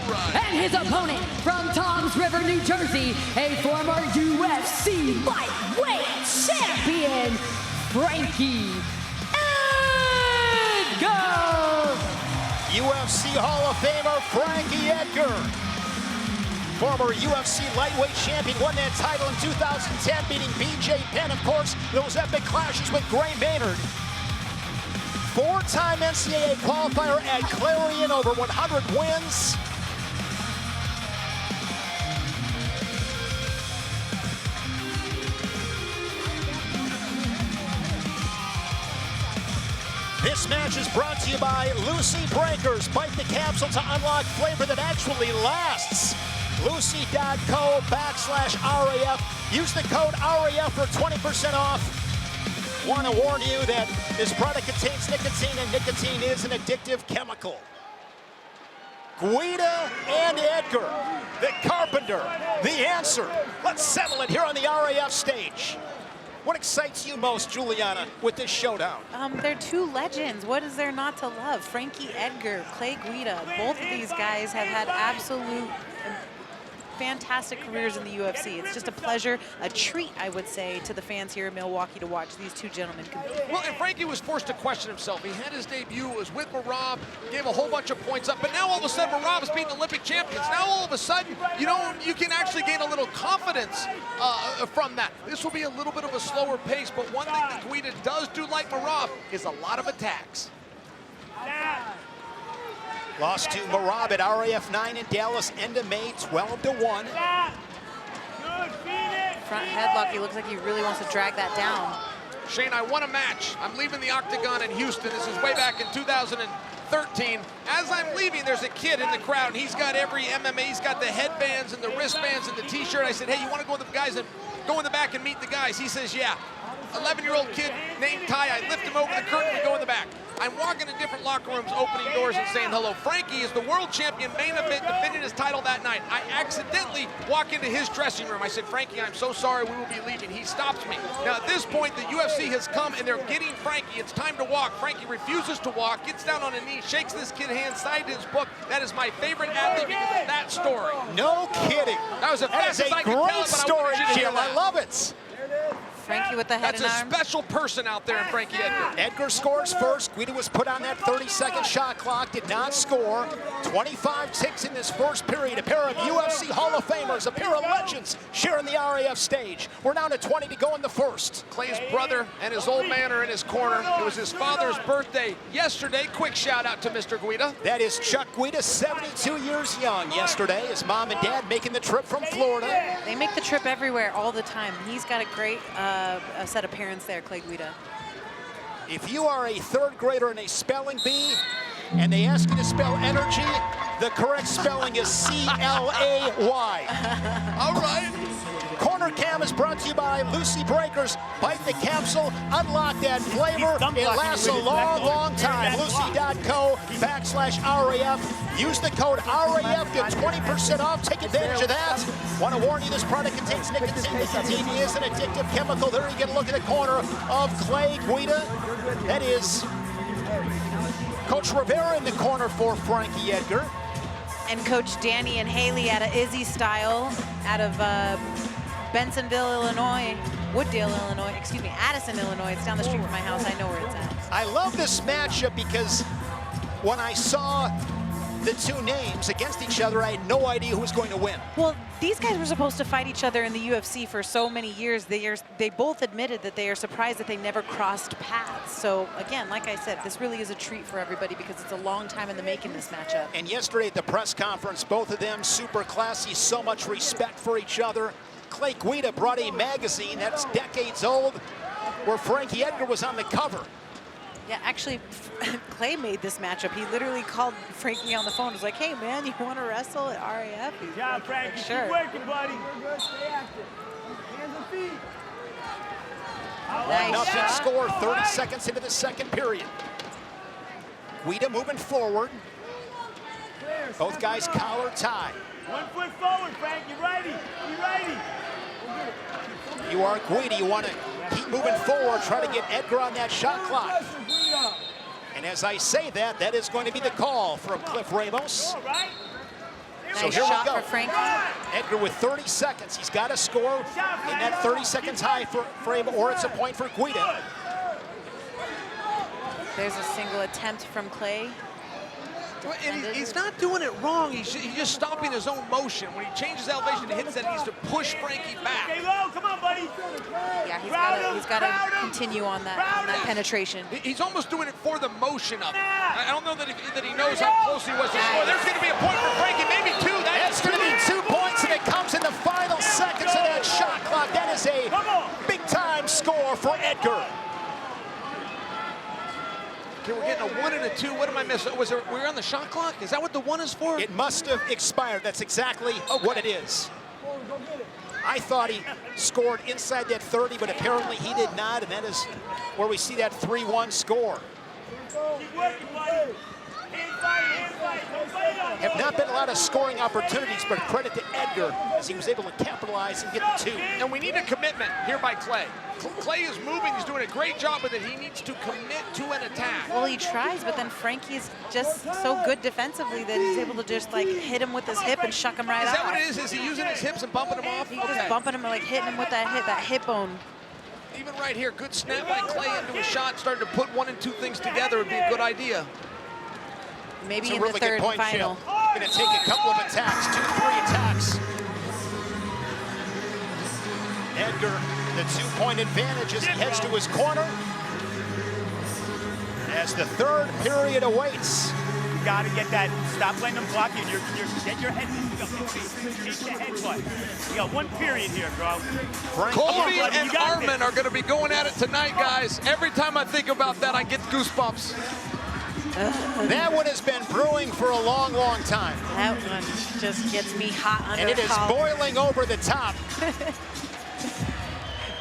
C: right.
B: And his opponent from Toms River, New Jersey, a former UFC lightweight champion, Frankie Edgar.
A: UFC Hall of Famer Frankie Edgar. Former UFC lightweight champion, won that title in 2010, beating BJ Penn, of course, those epic clashes with Gray Maynard. 4-time NCAA qualifier at Clarion, over 100 wins. This match is brought to you by Lucy Breakers. Bite the capsule to unlock flavor that actually lasts. Lucy.co/RAF. Use the code RAF for 20% off. Want to warn you that this product contains nicotine, and nicotine is an addictive chemical. Guida and Edgar, the carpenter, the answer. Let's settle it here on the RAF stage. What excites you most, Juliana, with this showdown?
D: They're two legends. What is there not to love? Frankie Edgar, Clay Guida. Both of these guys have had absolute fantastic careers in the UFC. It's just a pleasure, a treat, I would say, to the fans here in Milwaukee to watch these two gentlemen compete.
C: Well, and Frankie was forced to question himself. He had his debut, it was with Marab, gave a whole bunch of points up, but now all of a sudden Marab's beating Olympic champions. Now all of a sudden, you can actually gain a little confidence from that. This will be a little bit of a slower pace, but one thing that Guida does do like Marab is a lot of attacks.
A: Lost to Marab at RAF9 in Dallas, end of May, 12-1.
D: Front headlock, he looks like he really wants to drag that down.
C: Shane, I won a match. I'm leaving the octagon in Houston. This is way back in 2013. As I'm leaving, there's a kid in the crowd, and he's got every MMA. He's got the headbands and the wristbands and the T-shirt. I said, hey, you want to go with the guys and go in the back and meet the guys? He says, yeah. 11-year-old kid named Ty. I lift him over the curtain, we go in the back. I'm walking in different locker rooms, opening doors and saying hello. Frankie is the world champion, main event, defending his title that night. I accidentally walk into his dressing room. I said, Frankie, I'm so sorry, we will be leaving. He stops me. Now at this point, the UFC has come and they're getting Frankie. It's time to walk. Frankie refuses to walk, gets down on a knee, shakes this kid's hand, signed his book. That is my favorite athlete because of that story.
A: No kidding.
C: That was as fast as I could tell it,
A: great
C: but
A: story,
C: I wanted you to hear
A: Jim. I
C: that.
A: love it.
D: Frankie with the head
C: That's
D: and
C: a
D: arm.
C: special person out there in Frankie Edgar.
A: Edgar scores first. Guida was put on that 30-second shot clock, did not score. 25 ticks in this first period. A pair of UFC Hall of Famers, a pair of legends sharing the RAF stage. We're down to 20 to go in the first.
C: Clay's brother and his old man are in his corner. It was his father's birthday yesterday. Quick shout out to Mr. Guida.
A: That is Chuck Guida, 72 years young yesterday. His mom and dad making the trip from Florida.
D: They make the trip everywhere all the time. He's got a great set of parents there, Clay Guida.
A: If you are a third grader in a spelling bee and they ask you to spell energy, the correct spelling is C-L-A-Y.
C: All right.
A: Corner Cam is brought to you by Lucy Breakers. Bite the capsule, unlock that flavor. It lasts a long, long time. Lucy.co/RAF. Use the code RAF, get 20% off. Take advantage of that. Want to warn you, this product contains nicotine. Nicotine is an addictive chemical. There you get a look at the corner of Clay Guida. That is Coach Rivera in the corner for Frankie Edgar.
D: And Coach Danny and Haley out of Izzy Style, out of Bensonville, Illinois, Wooddale, Illinois, excuse me, Addison, Illinois. It's down the street from my house. I know where it's at.
A: I love this matchup because when I saw the two names against each other, I had no idea who was going to win.
D: Well, these guys were supposed to fight each other in the UFC for so many years. They both admitted that they are surprised that they never crossed paths. So again, like I said, this really is a treat for everybody because it's a long time in the making, this matchup.
A: And yesterday at the press conference, both of them super classy, so much respect for each other. Clay Guida brought a magazine that's decades old where Frankie Edgar was on the cover.
D: Yeah, actually, Clay made this matchup. He literally called Frankie on the phone. He was like, hey, man, you want to wrestle at RAF? He's
J: Yeah,
D: like,
J: Frankie,
D: sure.
J: keep working, buddy. Stay active. Hands and feet.
D: Nice
A: Nothing
D: shot.
A: score, 30 seconds into the second period. Guida moving forward. Both guys collar tie.
J: 1 foot forward, Frank. You righty. You righty.
A: You are Guida. You want to keep moving forward, try to get Edgar on that shot clock. And as I say that, that is going to be the call from Cliff Ramos. So
D: Nice
A: here we
D: shot
A: go.
D: for Frankie.
A: Edgar with 30 seconds. He's got to score in that 30 seconds high frame, or it's a point for Guida.
D: There's a single attempt from Clay.
C: Well, and he's not doing it wrong. He's just stopping his own motion. When he changes elevation to hits that, he needs to push Frankie back.
J: Stay low. Come on, buddy.
D: Yeah, he's got to continue on that penetration.
C: He's almost doing it for the motion of it. I don't know that he knows how close he was to score. There's going to be a point for Frankie, maybe two.
A: That's going to be 2 points, and it comes in the final seconds of that shot clock. That is a big-time score for Edgar.
C: Okay, we're getting a 1 and a 2. What am I missing? We're on the shot clock? Is that what the 1 is for?
A: It must have expired. That's exactly what it is. I thought he scored inside that 30, but apparently he did not, and that is where we see that 3-1 score.
J: Keep working, buddy.
A: Have not been a lot of scoring opportunities, but credit to Edgar as he was able to capitalize and get the 2.
C: And we need a commitment here by Clay. Clay is moving, he's doing a great job with it. He needs to commit to an attack.
D: Well, he tries, but then Frankie's just so good defensively that he's able to just like hit him with his hip and shuck him right off.
C: Is that what it is? Is he using his hips and bumping him off?
D: He's just bumping him, like hitting him with that hip bone.
C: Even right here, good snap by Clay into a shot. Starting to put 1 and 2 things together would be a good idea.
D: Maybe
A: It's
D: in
A: a really
D: the third
A: good point,
D: and final.
A: Going to take a couple of attacks, 2-3 attacks. Edgar, the 2-point advantage as he heads to his corner. As the third period awaits.
J: You got to get that. Stop letting them block you. Get your head. Take the headbutt. You got 1 period here, bro.
C: Colby and Arman are going to be going at it tonight, guys. Every time I think about that, I get goosebumps.
A: That one has been brewing for a long, long time.
D: That one just gets me hot under
A: and it
D: the
A: is
D: collar.
A: boiling over the top.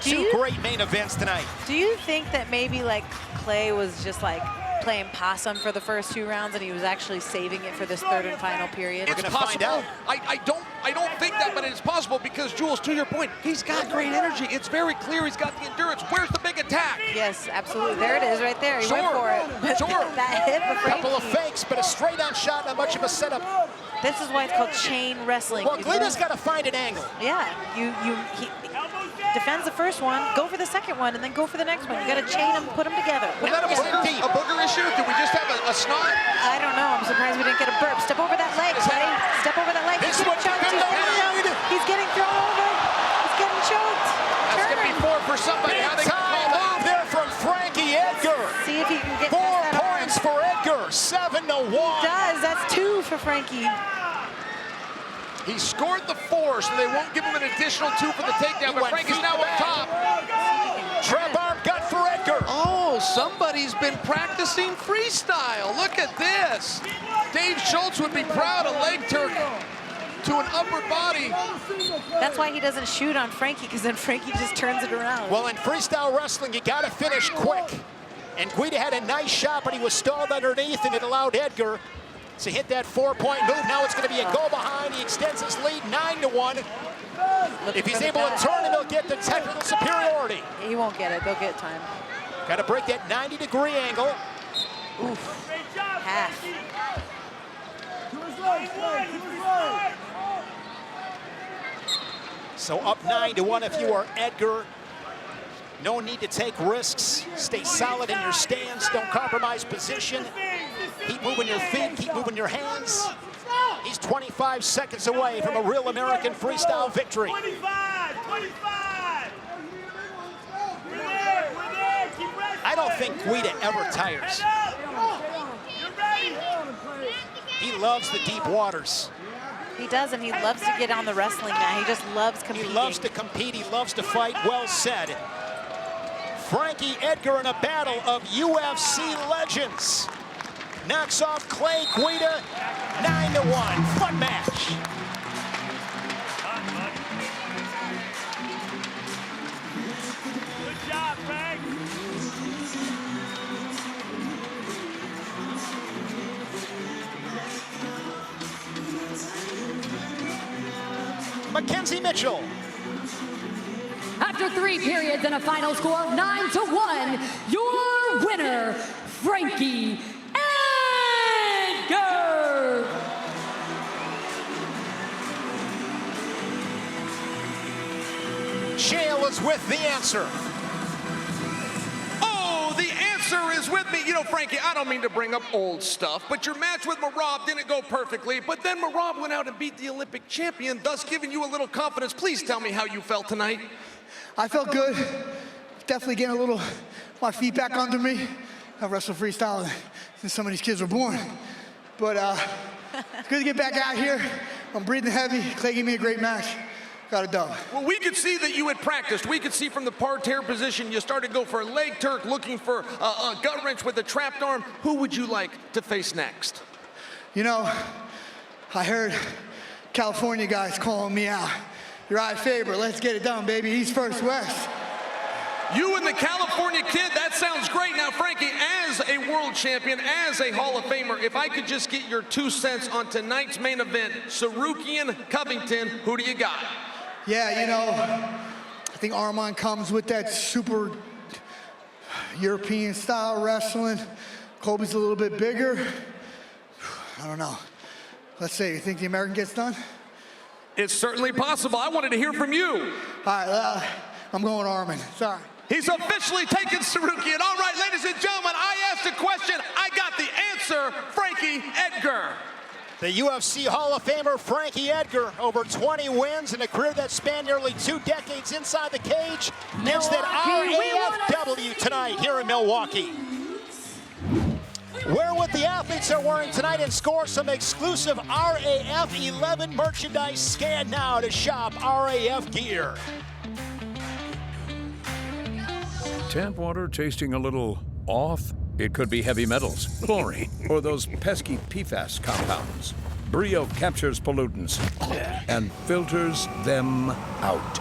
A: Two great main events tonight.
D: Do you think that maybe like Clay was just like playing possum for the first 2 rounds and he was actually saving it for this 3rd and final period?
C: It's possible. I don't think that, but it's possible because, Jules, to your point, he's got great energy. It's very clear he's got the endurance. Where's the big attack?
D: Yes, absolutely. There it is right there. He went for it. But that hit the Frankie.
A: Couple of fakes, but a straight-on shot, not much of a setup.
D: This is why it's called chain wrestling.
A: Well, Guida's got to find an angle.
D: Yeah, he defends the first one, go for the second one, and then go for the next one. You got to chain them, put them together.
C: Was that a booger issue? Did we just have a snot?
D: I don't know. I'm surprised we didn't get a burp. Step over that leg, buddy. Step over that leg.
A: This one could be the lead.
D: He's getting thrown over. He's getting choked.
C: That's going to be 4 for somebody. How they
A: Time move there from Frankie Edgar.
D: See if he can get
A: 4 points for Edgar. 7-1.
D: He does. That's 2 for Frankie.
C: He scored the 4, so they won't give him an additional 2 for the takedown, but Frankie's now up top.
A: Trap arm gut for Edgar.
C: Oh, somebody's been practicing freestyle. Look at this. Dave Schultz would be proud of leg Turk to an upper body.
D: That's why he doesn't shoot on Frankie, because then Frankie just turns it around.
A: Well, in freestyle wrestling, you got to finish quick. And Guida had a nice shot, but he was stalled underneath, and it allowed Edgar to hit that 4-point move. Now it's going to be a go behind. He extends his lead 9-1. If he's able to turn him, he'll get the technical superiority.
D: He won't get it. They'll get time.
A: Got to break that 90-degree angle.
D: Oof. Half.
A: So up 9-1 if you are Edgar. No need to take risks. Stay solid in your stance. Don't compromise position. Keep moving your feet. Keep moving your hands. He's 25 seconds away from a real American freestyle victory.
J: 25.
A: I don't think Guida ever tires. He loves the deep waters.
D: He does, and he loves to get on the wrestling mat. He just loves competing.
A: He loves to compete. He loves to fight. Well said. Frankie Edgar in a battle of UFC legends. Knocks off Clay Guida, 9-1. Fun match.
J: Good job, Frank.
A: Mackenzie Mitchell.
B: After 3 periods and a final score of 9-1, your winner, Frankie Edgar.
A: Shale is with the answer.
C: Oh, the answer is with me. You know, Frankie, I don't mean to bring up old stuff, but your match with Marab didn't go perfectly, but then Marab went out and beat the Olympic champion, thus giving you a little confidence. Please tell me how you felt tonight.
H: I felt good. Definitely getting a little, my feet back under me. I wrestled freestyle since some of these kids were born. But it's good to get back out here. I'm breathing heavy. Clay gave me a great match. Got a dub.
C: Well, we could see that you had practiced. We could see from the parterre position, you started to go for a leg Turk, looking for a gut wrench with a trapped arm. Who would you like to face next?
H: You know, I heard California guys calling me out. Uriah Faber, let's get it done, baby. East First West.
C: You and the California kid, that sounds great. Now, Frankie, as a world champion, as a Hall of Famer, if I could just get your 2 cents on tonight's main event, Tsarukyan, Covington, who do you got?
H: Yeah, you know, I think Arman comes with that super European style wrestling. Colby's a little bit bigger. I don't know. Let's see, you think the American gets done?
C: It's certainly possible. I wanted to hear from you.
H: All right, I'm going Arman. Sorry.
C: He's officially taken Tsarukyan. All right, ladies and gentlemen, I asked a question. I got the answer. Frankie Edgar.
A: The UFC Hall of Famer Frankie Edgar, over 20 wins in a career that spanned nearly 2 decades inside the cage, gives that RAFW tonight here in Milwaukee. Wear what the athletes are wearing tonight and score some exclusive RAF11 merchandise. Scan now to shop RAF gear.
I: Tap water tasting a little off? It could be heavy metals, chlorine, or those pesky PFAS compounds. Brio captures pollutants and filters them out.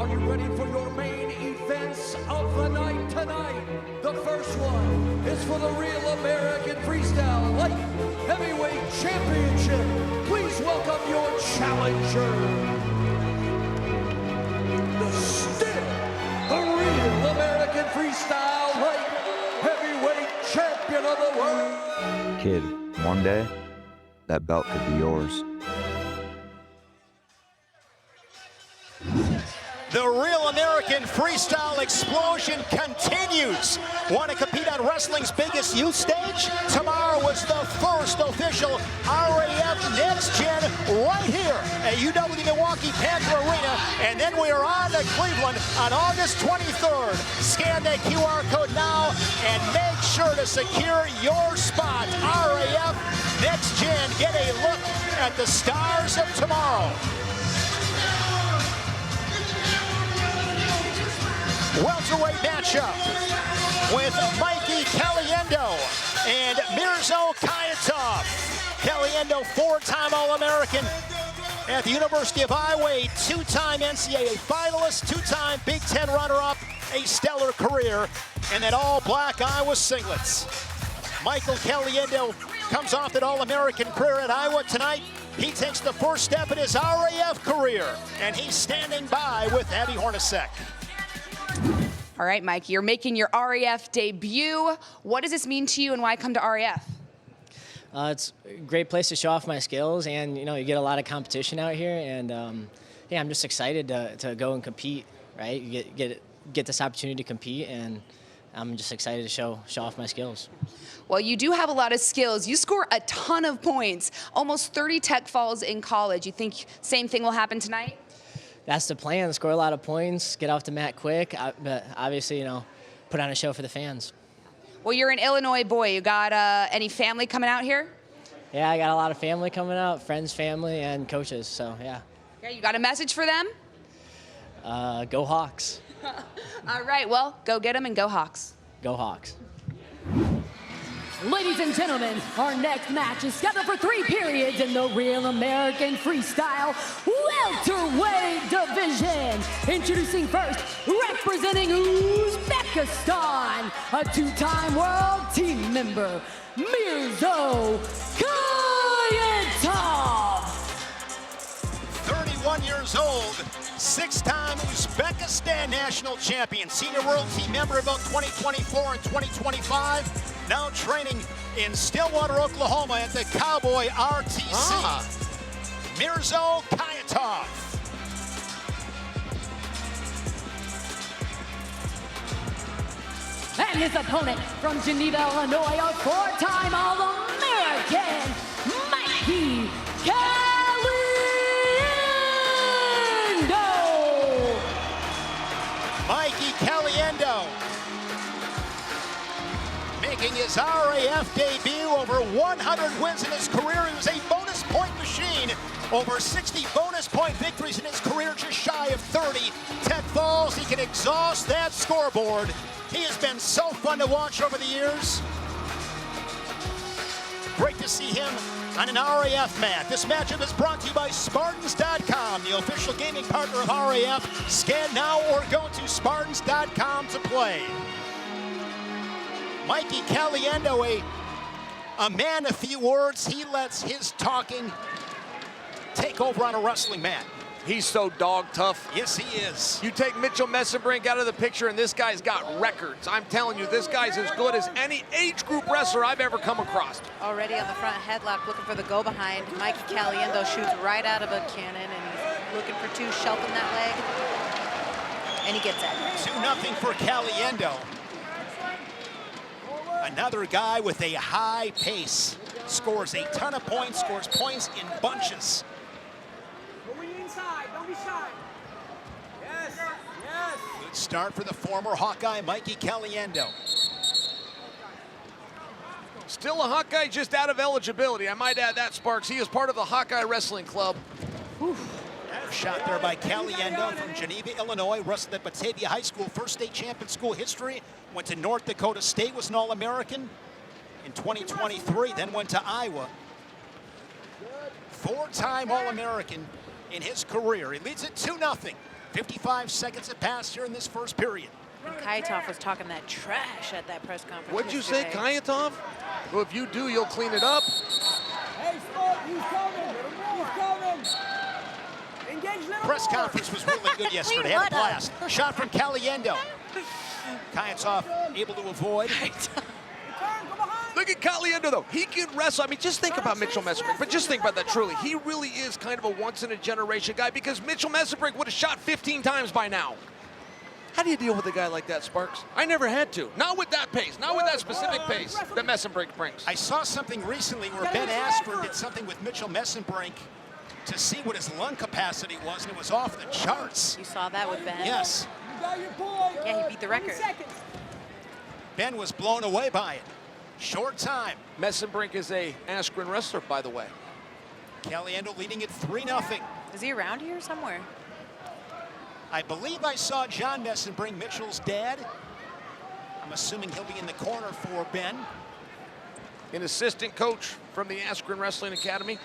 K: Are you ready for your main events of the night tonight? The first one is for the Real American Freestyle Light Heavyweight Championship. Please welcome your challenger, the Real American Freestyle Light Heavyweight Champion of the world.
M: Kid, one day, that belt could be yours.
A: The Real American Freestyle explosion continues. Want to compete on wrestling's biggest youth stage? Tomorrow was the first official RAF Next Gen right here at UW Milwaukee Panther Arena. And then we are on to Cleveland on August 23rd. Scan that QR code now and make sure to secure your spot. RAF Next Gen, get a look at the stars of tomorrow. Welterweight matchup with Mikey Caliendo and Mirzo Khayitov. Caliendo, four-time All-American at the University of Iowa, two-time NCAA finalist, two-time Big Ten runner-up, a stellar career, and that all-black Iowa singlets. Michael Caliendo comes off that All-American career at Iowa tonight. He takes the first step in his RAF career, and he's standing by with Abby Hornacek.
P: All right, Mike, you're making your RAF debut. What does this mean to you and why come to RAF?
N: It's a great place to show off my skills, and you get a lot of competition out here, and yeah, I'm just excited to go and compete, right? You get this opportunity to compete, and I'm just excited to show off my skills.
P: Well, you do have a lot of skills. You score a ton of points, almost 30 tech falls in college. You think same thing will happen tonight?
N: That's the plan, score a lot of points, get off the mat quick, but obviously, put on a show for the fans.
P: Well, you're an Illinois boy. You got any family coming out here?
N: Yeah, I got a lot of family coming out, friends, family, and coaches, so yeah.
P: Okay, you got a message for them?
N: Go Hawks.
P: All right, well, go get them and go Hawks.
N: Go Hawks.
B: Ladies and gentlemen, our next match is scheduled for 3 periods in the Real American Freestyle Welterweight Division. Introducing first, representing Uzbekistan, a 2-time world team member, Mirzo Khayitov.
A: 31 years old, 6-time Uzbekistan national champion, senior world team member about 2024 and 2025. Now training in Stillwater, Oklahoma at the Cowboy RTC. Mirzo Khayitov.
B: And his opponent from Geneva, Illinois, a 4-time All-American, Mikey Caliendo.
A: Mikey Caliendo making his RAF debut, over 100 wins in his career. He was a bonus point machine. Over 60 bonus point victories in his career, just shy of 30 tech falls. He can exhaust that scoreboard. He has been so fun to watch over the years. Great to see him on an RAF mat. This matchup is brought to you by Spartans.com, the official gaming partner of RAF. Scan now or go to Spartans.com to play. Mikey Caliendo, a man of few words. He lets his talking take over on a wrestling mat.
C: He's so dog tough.
A: Yes, he is.
C: You take Mitchell Messerbrink out of the picture, and this guy's got records. I'm telling you, this guy's as good as any age group wrestler I've ever come across.
D: Already on the front headlock, looking for the go behind. Mikey Caliendo shoots right out of a cannon, and he's looking for 2, shelving that leg. And he gets it.
A: 2-0 for Caliendo. Another guy with a high pace. Scores a ton of points, scores points in bunches.
K: Don't be shy. Yes, yes.
A: Good start for the former Hawkeye, Mikey Caliendo.
C: Still a Hawkeye, just out of eligibility. I might add that, Sparks. He is part of the Hawkeye Wrestling Club.
A: Another shot there by Caliendo from Geneva, Illinois. Wrestled at Batavia High School, first state champ in school history. Went to North Dakota State, was an All-American in 2023, then went to Iowa. 4-time All-American in his career. He leads it 2-0. 55 seconds have passed here in this first period.
D: And Khayitov was talking that trash at that press conference.
C: What'd you say,
D: yesterday.
C: Khayitov? Well, if you do, you'll clean it up.
K: Hey, Sport, he's coming. He's coming. Engage little
A: Press
K: more.
A: conference was really good yesterday. Had a blast. Shot from Caliendo. Khayitov able to avoid.
C: Look at Caliendo, though. He can wrestle. I mean, just think about Mitchell Messerbrink, but just think about that truly. He really is kind of a once-in-a-generation guy because Mitchell Messerbrink would have shot 15 times by now. How do you deal with a guy like that, Sparks? I never had to. Not with that pace. Not with that specific pace that Messerbrink brings.
A: I saw something recently where Ben Askren did something with Mitchell Messerbrink to see what his lung capacity was, and it was off the charts.
D: You saw that with Ben?
A: Yes.
D: Yeah, he beat the record.
A: Ben was blown away by it. Short time.
C: Messerbrink is a Askren wrestler, by the way.
A: Caliendo leading it 3-0.
D: Is he around here somewhere?
A: I believe I saw John Messerbrink, Mitchell's dad. I'm assuming he'll be in the corner for Ben.
C: An assistant coach from the Askren Wrestling Academy.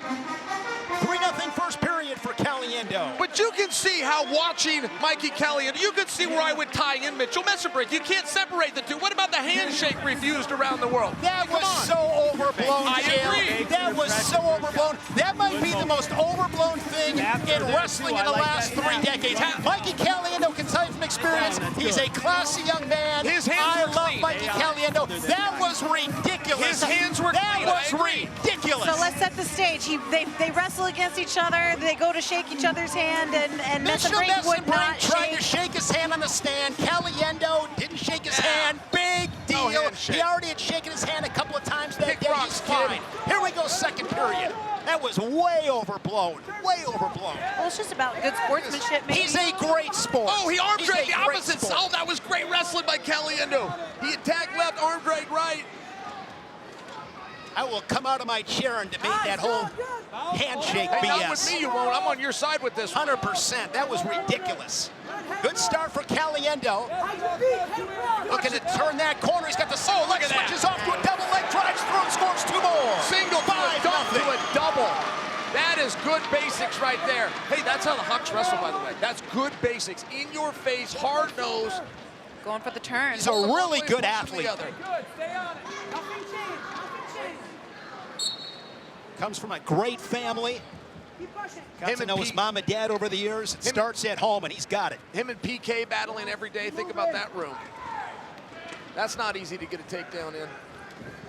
A: 3-0 first period for Caliendo.
C: But you can see how watching Mikey Caliendo, you can see where I would tie in Mitchell Messerbrink. You can't separate the two. What about the handshake refused around the world?
A: That was so overblown,
C: I
A: Jale.
C: agree.
A: That was so overblown. That might be the most overblown thing in wrestling in the last 3 decades. Mikey Caliendo can tell you from experience, he's a classy young man.
C: His hands
A: I
C: were
A: love
C: clean.
A: Mikey Caliendo. That was ridiculous.
C: His hands were
A: that
C: clean.
A: was ridiculous.
D: So let's set the stage. They wrestle against each other. They go to shake each other's hand, and Messerbrink would not
A: tried to
D: shake.
A: shake his hand on the stand. Caliendo didn't shake his hand. Big deal. He already had shaken his hand a couple of times that day. He's fine. Here we go, second period. That was way overblown. Way overblown.
D: Well, it's just about good sportsmanship, maybe.
A: He's a great sport.
C: Oh, he arm
A: He's
C: dragged
A: a
C: the
A: great
C: opposite.
A: sport.
C: Oh, that was great wrestling by Caliendo. He attacked left, arm dragged right.
A: I will come out of my chair and debate that whole handshake
C: Hey,
A: BS.
C: not with me, you won't. I'm on your side with this.
A: 100%. That was ridiculous. Good start for Caliendo. Looking to turn that corner. He's got the single leg, switches off to a double leg, drives through, scores 2 more.
C: Single to a double to a double. That is good basics right there. Hey, that's how the Hucks wrestle, by the way. That's good basics. In your face, hard nose.
D: Going for the turn.
A: He's a really good athlete. Comes from a great family. Got to know his mom and dad over the years. It starts at home, and he's got it.
C: Him and PK battling every day. Think about that room. That's not easy to get a takedown in.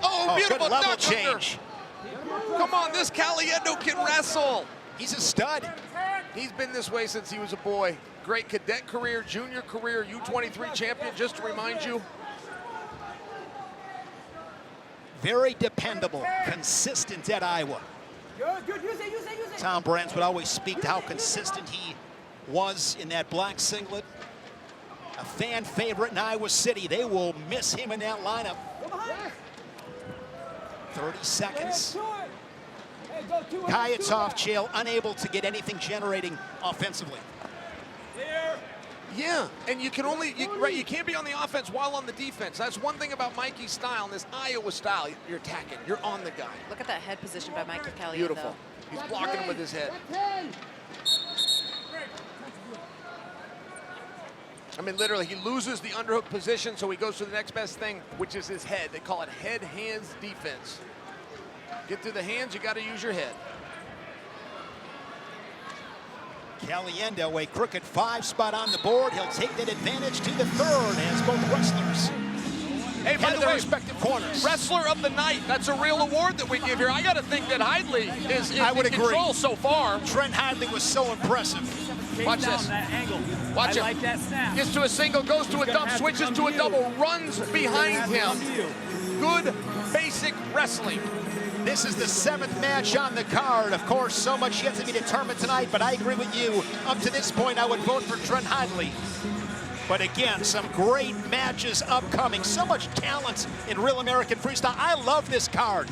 C: Oh, beautiful
A: good level
C: duck
A: change.
C: Come on, this Caliendo can wrestle.
A: He's a stud.
C: He's been this way since he was a boy. Great cadet career, junior career, U23 champion, just to remind you.
A: Very dependable, consistent at Iowa. Tom Brands would always speak to how consistent he was in that black singlet. A fan favorite in Iowa City. They will miss him in that lineup. 30 seconds. Khayitov, Chael, unable to get anything generating offensively.
C: Yeah, and you can only, you can't be on the offense while on the defense. That's one thing about Mikey's style, and this Iowa style. You're attacking, you're on the guy.
D: Look at that head position by Mikey Caliendo.
C: Beautiful. He's blocking him with his head. I mean, literally, he loses the underhook position, so he goes to the next best thing, which is his head. They call it head-hands defense. Get to the hands, you got to use your head.
A: Caliendo, a crooked 5 spot on the board. He'll take that advantage to the third as both wrestlers
C: Hey, by
A: head
C: the
A: their
C: way,
A: respective corners.
C: Wrestler of the night. That's a real award that we give here. I got to think that Hidlay is
A: I would
C: in
A: agree.
C: control so far.
A: Trent Hidlay was so impressive.
C: Watch this. Watch him. Gets to a single, goes to a dump, switches to a double, runs behind him. Good basic wrestling.
A: This is the 7th match on the card. Of course, so much yet to be determined tonight, but I agree with you. Up to this point, I would vote for Trent Hidlay. But again, some great matches upcoming. So much talent in Real American Freestyle. I love this card.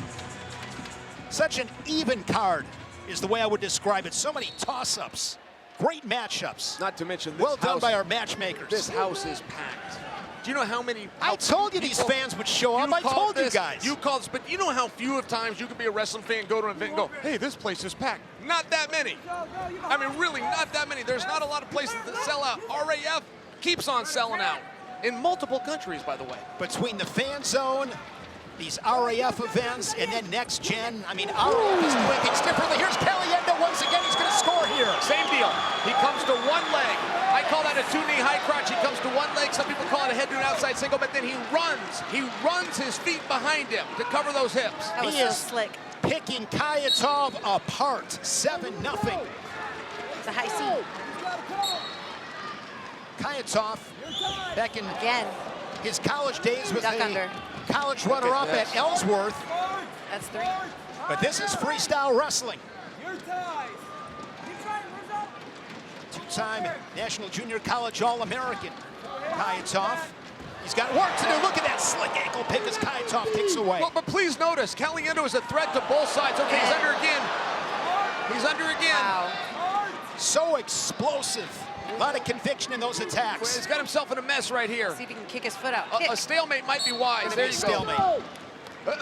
A: Such an even card is the way I would describe it. So many toss-ups. Great matchups.
C: Not to mention this
A: well done
C: house,
A: by our matchmakers.
C: This house is packed. Do you know how many?
A: I told you these fans would show up. I told you guys.
C: You called this, but you know how few of times you could be a wrestling fan, go to an event and go, hey, this place is packed. Not that many. I mean, really, not that many. There's not a lot of places that sell out. RAF keeps on selling out in multiple countries, by the way.
A: Between the fan zone, these RAF events, and then next gen, I mean, RAF is doing things differently. Here's Caliendo once again. He's going to score here.
C: Same deal. He comes to one leg. I call that a two-knee high crotch. He comes to one leg. Some people call it a head to an outside single, but then he runs. He runs his feet behind him to cover those hips.
D: That was so slick.
A: Picking Khayitov apart. 7-0.
D: It's a high C.
A: Khayitov back in his college days was
D: under.
A: College runner-up at Ellsworth.
D: That's 3.
A: But this is freestyle wrestling. Two-time National Junior College All-American. Khayitov. He's got work to do. Look at that slick ankle pick as Khayitov kicks away.
C: Well, but please notice, Caliendo is a threat to both sides. Okay, he's under again. He's under again.
D: Wow.
A: So explosive. A lot of conviction in those attacks.
C: Well, he's got himself in a mess right here.
D: See if he can kick his foot out.
C: A stalemate might be wise. There you
A: stalemate.
C: go.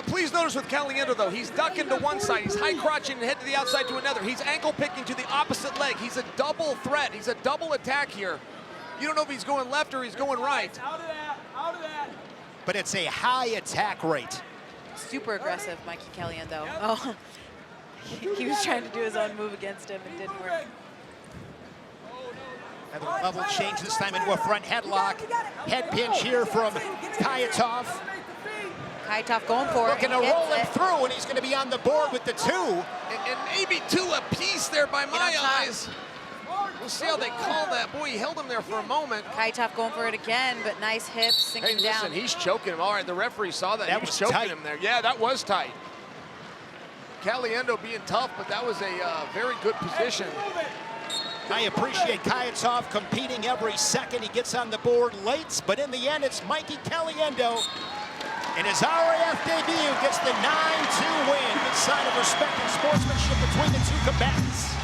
C: Please notice with Caliendo, though, he's ducking to one side. He's high crotching and head to the outside to another. He's ankle picking to the opposite leg. He's a double threat. He's a double attack here. You don't know if he's going left or he's going right.
K: Out of that, out of that.
A: But it's a high attack rate.
D: Super aggressive, Mikey Caliendo. Oh, he was trying to do his own move against him. It didn't work.
A: Another level change, this time into a front headlock. Head pinch here from Khayitov.
D: Khayitov going for it.
A: Looking to roll him through, and he's going to be on the board with the 2.
C: And maybe 2 apiece there by my eyes. We'll see how they call that. Boy, he held him there for a moment.
D: Khayitov going for it again, but nice hips, sinking
C: hey, listen,
D: down.
C: He's choking him. All right, the referee saw that. He was choking
A: tight.
C: him there. Yeah, that was tight. Caliendo being tough, but that was a very good position.
A: I appreciate Khayitov competing every second. He gets on the board late, but in the end, it's Mikey Caliendo. In his RAF debut, gets the 9-2 win. Good sign of respect and sportsmanship between the two combatants.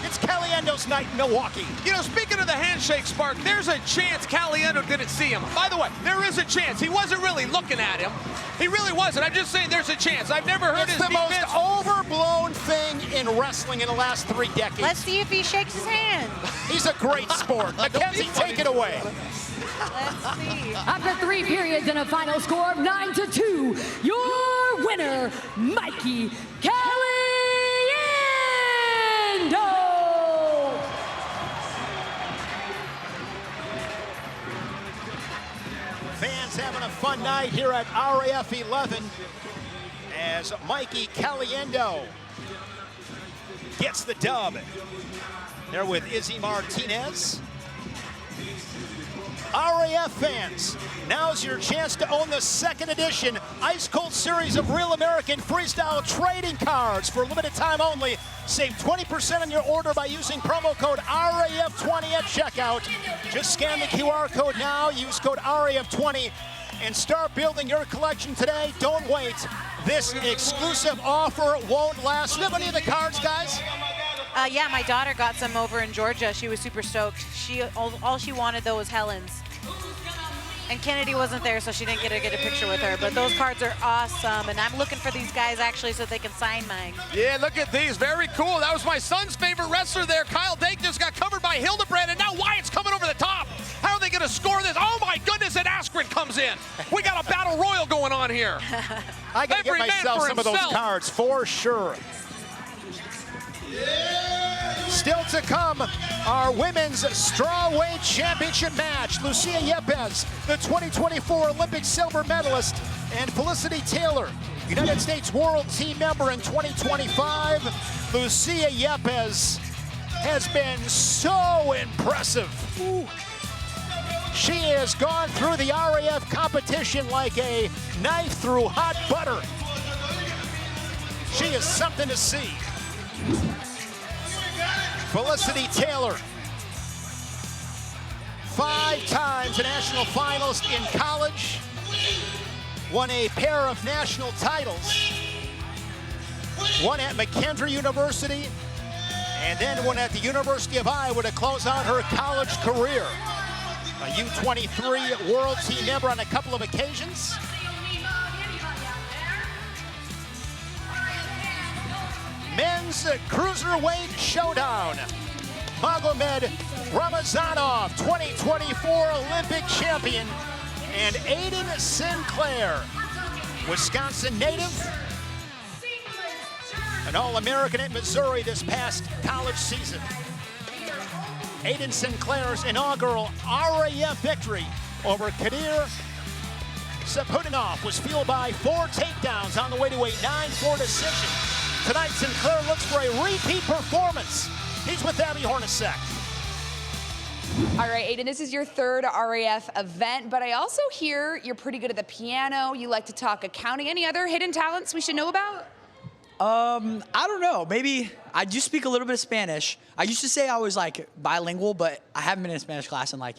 A: It's Caliendo's night in Milwaukee.
C: You know, speaking of the handshake spark, there's a chance Caliendo didn't see him. By the way, there is a chance. He wasn't really looking at him. He really wasn't. I'm just saying there's a chance. I've never heard his defense.
A: It's the most overblown thing in wrestling in the last 3 decades.
D: Let's see if he shakes his hand.
A: He's a great sport. Mackenzie, take it away.
D: Let's see.
B: After 3 periods and a final score of 9-2, your winner, Mikey Caliendo.
A: Fans having a fun night here at RAF11 as Mikey Caliendo gets the dub. There with Izzy Martinez. RAF fans, now's your chance to own the 2nd edition Ice Cold Series of Real American Freestyle Trading Cards for a limited time only. Save 20% on your order by using promo code RAF20 at checkout. Just scan the QR code now, use code RAF20, and start building your collection today. Don't wait. This exclusive offer won't last. Do you have any of the cards, guys?
D: Yeah, my daughter got some over in Georgia. She was super stoked. All she wanted, though, was Helen's. And Kennedy wasn't there, so she didn't get to get a picture with her. But those cards are awesome, and I'm looking for these guys, actually, so they can sign mine.
C: Yeah, look at these. Very cool. That was my son's favorite wrestler there. Kyle Dake just got covered by Hildebrand, and now Wyatt's coming over the top. How are they going to score this? Oh, my goodness, and Askren comes in. We got a battle royal going on here.
A: I got to get myself some of those cards for sure. Still to come, our women's strawweight championship match. Lucia Yépez, the 2024 Olympic silver medalist, and Felicity Taylor, United States World Team member in 2025. Lucia Yépez has been so impressive. She has gone through the RAF competition like a knife through hot butter. She is something to see. Felicity Taylor, 5 times a national finalist in college, won a pair of national titles, one at McKendree University, and then one at the University of Iowa to close out her college career. a U23 World Team member on a couple of occasions. Men's Cruiserweight Showdown. Magomed Ramazanov, 2024 Olympic champion, and Aiden Sinclair, Wisconsin native, an All-American at Missouri this past college season. Aiden Sinclair's inaugural RAF victory over Kadir Saputinov was fueled by 4 takedowns on the way to a 9-4 decision. Tonight, Sinclair looks for a repeat performance. He's with Abby Hornacek.
P: All right, Aiden, this is your 3rd RAF event, but I also hear you're pretty good at the piano. You like to talk accounting. Any other hidden talents we should know about?
O: I don't know. Maybe I do speak a little bit of Spanish. I used to say I was like bilingual, but I haven't been in a Spanish class in like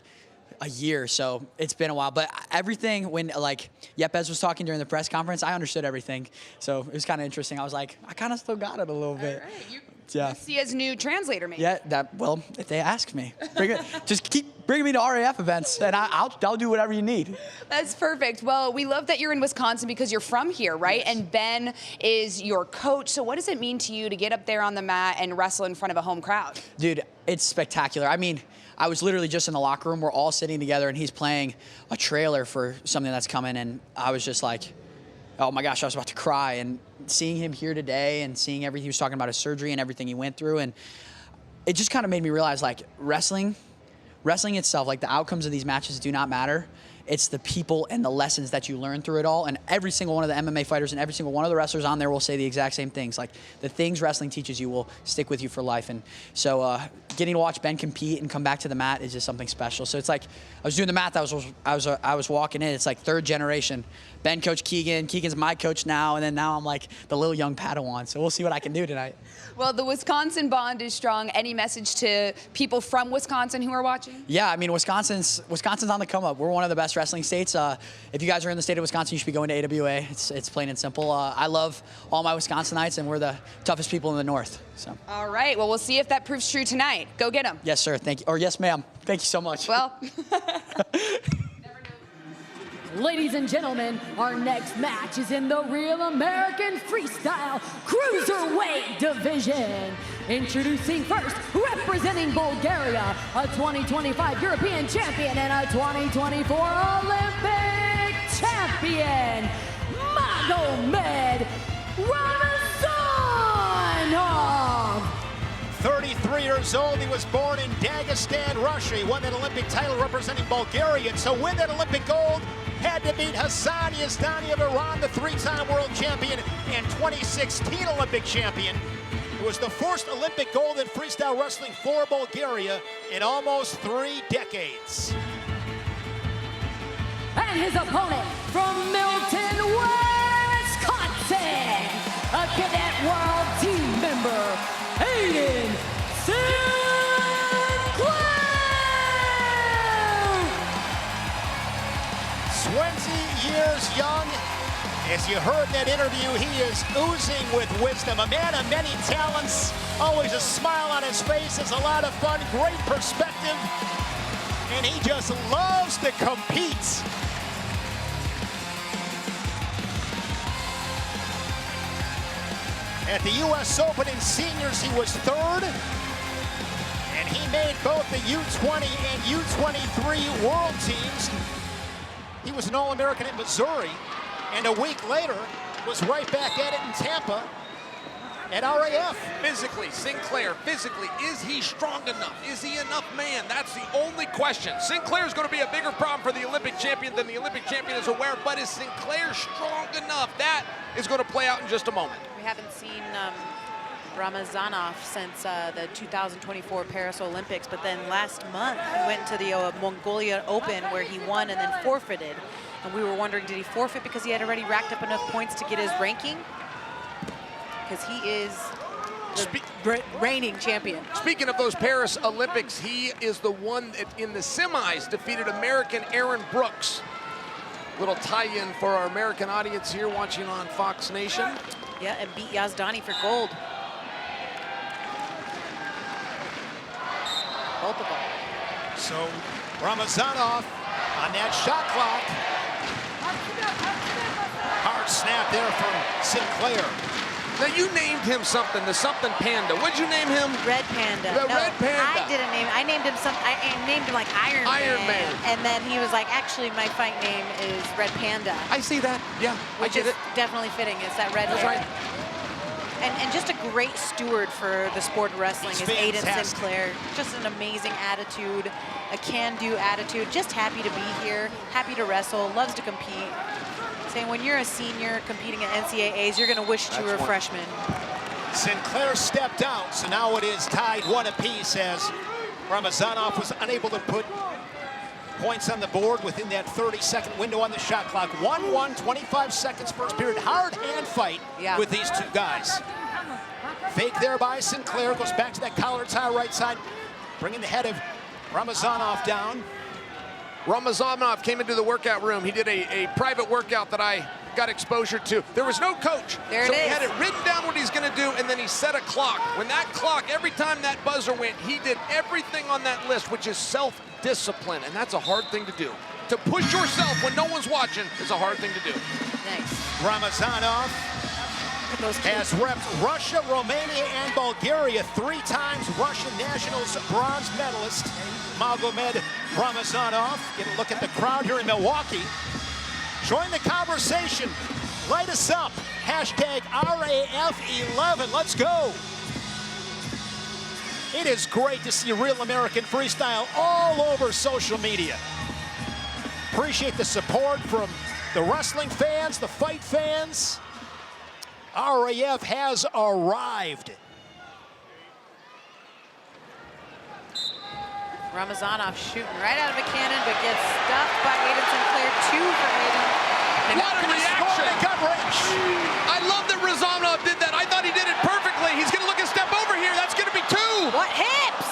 O: a year, so it's been a while. But everything, when like Yépez was talking during the press conference, I understood everything. So it was kind of interesting. I was like, I kind of still got it a little bit.
P: All right,
O: Yeah.
P: see as new translator, maybe.
O: Yeah, well, if they ask me, just keep bringing me to RAF events, and I'll do whatever you need.
P: That's perfect. Well, we love that you're in Wisconsin because you're from here, right? Yes. And Ben is your coach. So what does it mean to you to get up there on the mat and wrestle in front of a home crowd?
O: Dude, it's spectacular. I mean, I was literally just in the locker room. We're all sitting together, and he's playing a trailer for something that's coming, and I was just like, oh my gosh, I was about to cry. And seeing him here today and seeing everything, he was talking about his surgery and everything he went through, and it just kind of made me realize, like, wrestling itself, like the outcomes of these matches do not matter. It's the people and the lessons that you learn through it all. And every single one of the MMA fighters and every single one of the wrestlers on there will say the exact same things. Like, the things wrestling teaches you will stick with you for life. And so getting to watch Ben compete and come back to the mat is just something special. So it's like, I was doing the math, I was walking in, it's like 3rd generation. Ben coached Keegan, Keegan's my coach now, and then now I'm like the little young Padawan. So we'll see what I can do tonight.
P: Well, the Wisconsin bond is strong. Any message to people from Wisconsin who are watching?
O: Yeah, I mean, Wisconsin's on the come up. We're one of the best wrestling states. If you guys are in the state of Wisconsin, you should be going to AWA. It's plain and simple. I love all my Wisconsinites, and we're the toughest people in the North. So.
P: All right. Well, we'll see if that proves true tonight. Go get them.
O: Yes, sir. Thank you. Or yes, ma'am. Thank you so much.
P: Well.
B: Ladies and gentlemen, our next match is in the Real American Freestyle Cruiserweight division. Introducing first, representing Bulgaria, a 2025 European champion and a 2024 Olympic champion, Magomed Ramazanov.
A: 33 years old, he was born in Dagestan, Russia. He won that Olympic title representing Bulgaria. And to win that Olympic gold, had to beat Hassan Yazdani of Iran, the 3-time world champion and 2016 Olympic champion. It was the first Olympic gold in freestyle wrestling for Bulgaria in almost 3 decades.
B: And his opponent from Milton, Wisconsin, a Cadet World Team member, Aiden Sinclair.
A: 20 years young. As you heard in that interview, he is oozing with wisdom. A man of many talents, always a smile on his face, has a lot of fun, great perspective, and he just loves to compete. At the U.S. Open in seniors, he was 3rd, and he made both the U20 and U23 world teams. He was an All-American at Missouri, and a week later was right back at it in Tampa at RAF.
C: Physically, Sinclair, is he strong enough? Is he enough man? That's the only question. Sinclair's going to be a bigger problem for the Olympic champion than the Olympic champion is aware, but is Sinclair strong enough? That is going to play out in just a moment.
D: We haven't seen Ramazanov since the 2024 Paris Olympics, but then last month he went to the Mongolia Open where he won and then forfeited. And we were wondering, did he forfeit because he had already racked up enough points to get his ranking? Because he is the reigning champion.
C: Speaking of those Paris Olympics, he is the one that in the semis defeated American Aaron Brooks. Little tie-in for our American audience here watching on Fox Nation.
D: Yeah, and beat Yazdani for gold. Both of them.
A: So Ramazanov on that shot clock. Hard snap there from Sinclair.
C: Now you named him something, the something panda. What'd you name him?
D: Red Panda.
C: The
D: No,
C: Red Panda.
D: I didn't name. I named him some. I named him like Iron Man. And then he was like, actually, my fight name is Red Panda.
C: I see that. Yeah,
D: which
C: I get
D: is
C: it.
D: definitely fitting. It's that red
C: That's
D: hair.
C: right.
D: And just a great steward for the sport of wrestling is Aiden
A: fantastic.
D: Sinclair. Just an amazing attitude, a can-do attitude. Just happy to be here, happy to wrestle, loves to compete. Saying when you're a senior competing at NCAAs, you're going to wish you were a freshman.
A: Sinclair stepped out, so now it is tied 1 apiece as Ramazanov was unable to put points on the board within that 30-second window on the shot clock. 1-1, 25 seconds first period. Hard hand fight with these two guys. Fake there by Sinclair, goes back to that collar tie right side, bringing the head of Ramazanov down.
C: Ramazanov came into the workout room. He did a private workout that I got exposure to. There was no coach.
D: There
C: so
D: it
C: he
D: is.
C: had it written down what he's going to do, and then he set a clock. When that clock, every time that buzzer went, he did everything on that list, which is self-discipline, and that's a hard thing to do. To push yourself when no one's watching is a hard thing to do.
D: Thanks.
A: Ramazanov has repped Russia, Romania, and Bulgaria 3 times. Russian Nationals bronze medalist Magomedov Ramazanov. Get a look at the crowd here in Milwaukee. Join the conversation. Light us up. Hashtag RAF11. Let's go. It is great to see Real American Freestyle all over social media. Appreciate the support from the wrestling fans, the fight fans. RAF has arrived.
D: Ramazanov shooting right out of a cannon, but gets stuffed by Aiden Sinclair. 2 for Aiden.
C: And what a reaction! I love that Ramazanov did that. I thought he did it perfectly. He's going to look and step over here. That's going to be 2.
D: What hips?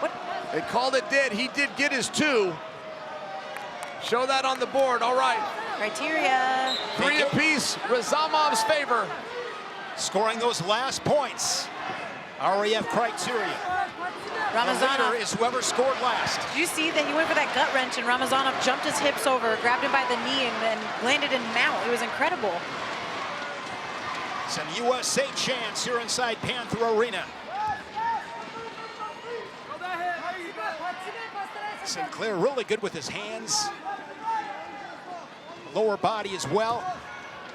D: What?
C: They called it dead. He did get his 2. Show that on the board. All right.
D: Criteria.
C: 3 apiece. Razamov's favor.
A: Scoring those last points. RAF criteria.
D: Ramazanov
A: is whoever scored last.
D: Did you see that he went for that gut wrench and Ramazanov jumped his hips over, grabbed him by the knee, and then landed in mount? It was incredible.
A: Some USA chants here inside Panther Arena. Sinclair really good with his hands. Lower body as well.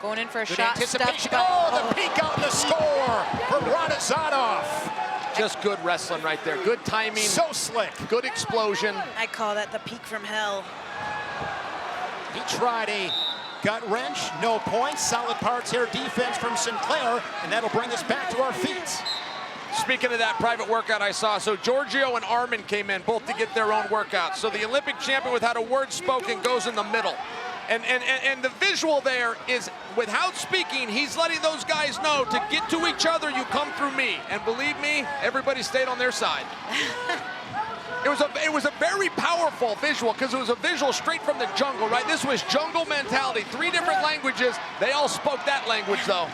D: Going in for a
A: good
D: shot.
A: Anticipation. Oh, the peek out and the score from Ramazanov.
C: Just good wrestling right there. Good timing.
A: So slick.
C: Good explosion.
D: I call that the peak from hell.
A: He tried a gut wrench, no points. Solid parts here defense from Sinclair, and that'll bring us back to our feet.
C: Speaking of that private workout I saw, so Giorgio and Arman came in both to get their own workout. So the Olympic champion without a word spoken goes in the middle. And the visual there is, without speaking, he's letting those guys know to get to each other, you come through me. And believe me, everybody stayed on their side. It was a very powerful visual because it was a visual straight from the jungle, right? This was jungle mentality. 3 different languages. They all spoke that language, though.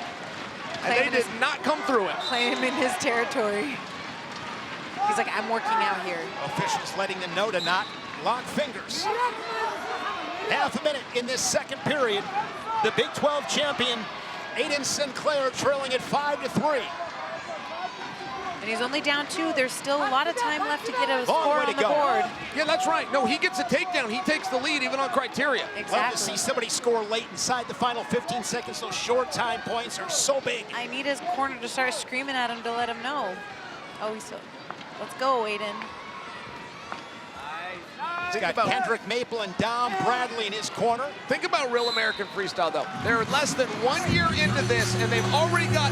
C: And they did not come through it.
D: Play him in his territory. He's like, I'm working out here.
A: Officials letting them know to not lock fingers. Half a minute in this second period. The Big 12 champion, Aiden Sinclair, trailing at 5-3.
D: And he's only down 2. There's still a lot of time left to get a score on the board.
C: Yeah, that's right. No, he gets a takedown. He takes the lead even on criteria.
D: Exactly.
A: Love to see somebody score late inside the final 15 seconds. Those short time points are so big.
D: I need his corner to start screaming at him to let him know. Oh, he's so... Let's go, Aiden.
A: He's got Kendrick Maple and Dom Bradley in his corner.
C: Think about Real American Freestyle, though. They're less than 1 year into this, and they've already got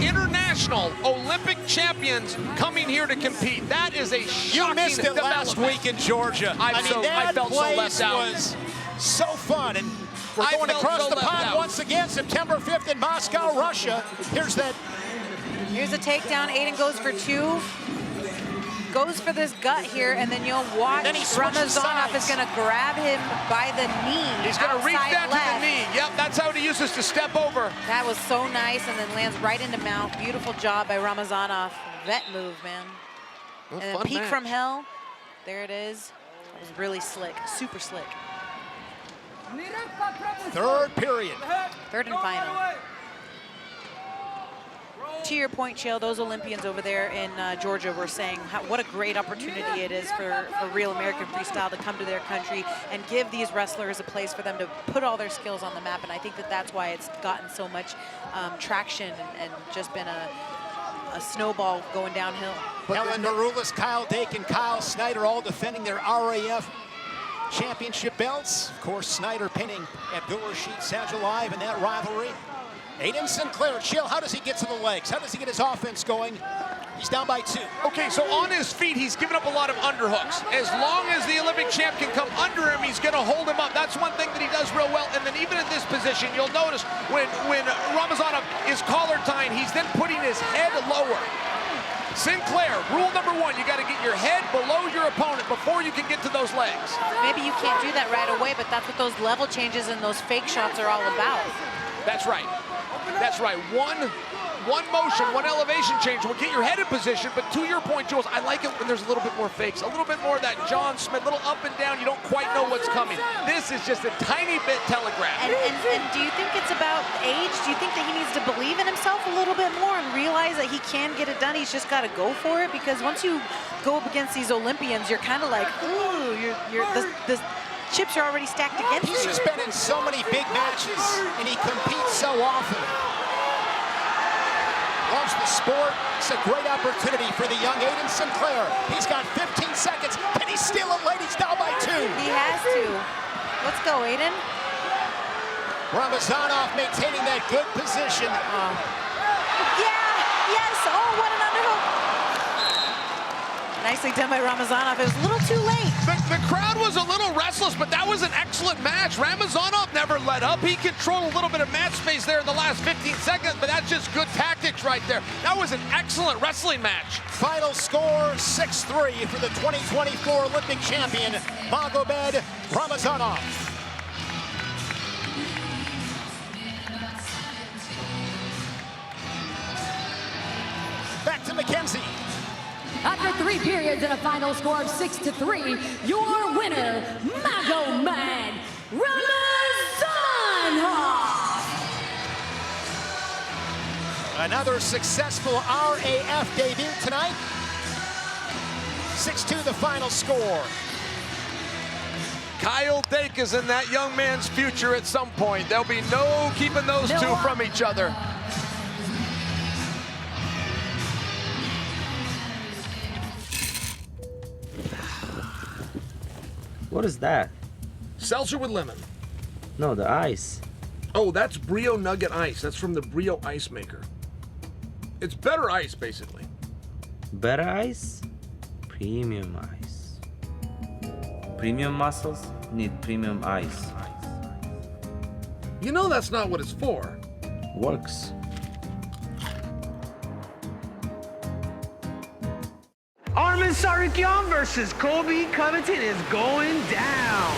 C: international Olympic champions coming here to compete. That is a shocking
A: You missed it last week in Georgia.
C: I felt so left out.
A: Was so fun, and we're going across the pond once again, September 5th in Moscow, Russia. Here's a
D: takedown. Aiden goes for 2. Goes for this gut here, and then you'll watch Ramazanov is going to grab him by the knee.
C: He's going to reach down to the knee. Yep, that's how he uses to step over.
D: That was so nice, and then lands right into mount. Beautiful job by Ramazanov. Vet move, man. And then peek from hell. There it is. That was really slick, super slick.
A: Third period.
D: Third and final. To your point, Chael, those Olympians over there in Georgia were saying what a great opportunity it is for Real American Freestyle to come to their country and give these wrestlers a place for them to put all their skills on the map. And I think that that's why it's gotten so much traction and just been a snowball going downhill.
A: Helen Maroulis, Kyle Dake, and Kyle Snyder all defending their RAF championship belts. Of course, Snyder pinning Abdul-Rashid Sajalive in that rivalry. Aiden Sinclair, Chill, how does he get to the legs? How does he get his offense going? He's down by 2.
C: Okay, so on his feet, he's given up a lot of underhooks. As long as the Olympic champ can come under him, he's gonna hold him up. That's one thing that he does real well. And then even in this position, you'll notice when Ramazanov is collar tying, he's then putting his head lower. Sinclair, rule number 1, you gotta get your head below your opponent before you can get to those legs.
D: Maybe you can't do that right away, but that's what those level changes and those fake shots are all about.
C: That's right. That's right. One motion, one elevation change will get your head in position, but to your point, Jules, I like it when there's a little bit more fakes, a little bit more of that John Smith, little up and down, you don't quite know what's coming. This is just a tiny bit telegraphed.
D: And do you think it's about age? Do you think that he needs to believe in himself a little bit more and realize that he can get it done? He's just got to go for it, because once you go up against these Olympians, you're kind of like, ooh, the chips are already stacked against you.
A: He's just been in so many big matches, and he competes so often. Loves the sport. It's a great opportunity for the young Aiden Sinclair. He's got 15 seconds. Can he steal it late? He's down by 2.
D: He has to. Let's go, Aiden.
A: Ramazanov maintaining that good position.
D: Yeah, yes. Oh, what an underhook. Nicely done by Ramazanov. It was a little too late.
C: The crowd was a little restless, but that was an excellent match. Ramazanov never let up. He controlled a little bit of match space there in the last 15 seconds, but that's just good tactics right there. That was an excellent wrestling match.
A: Final score, 6-3 for the 2024 Olympic champion, Magomed Ramazanov. Back to McKenzie.
B: After 3 periods and a final score of 6-3, your winner, Magomed Ramazanov.
A: Another successful RAF debut tonight. 6-2 the final score.
C: Kyle Dake is in that young man's future at some point. There'll be no keeping those two from each other.
Q: What is that?
C: Seltzer with lemon.
Q: No, the ice.
C: Oh, that's Brio Nugget Ice. That's from the Brio Ice Maker. It's better ice, basically.
Q: Better ice? Premium ice. Premium muscles need premium ice.
C: You know that's not what it's for.
Q: Works.
R: Arman Tsarukyan versus Colby Covington is going down.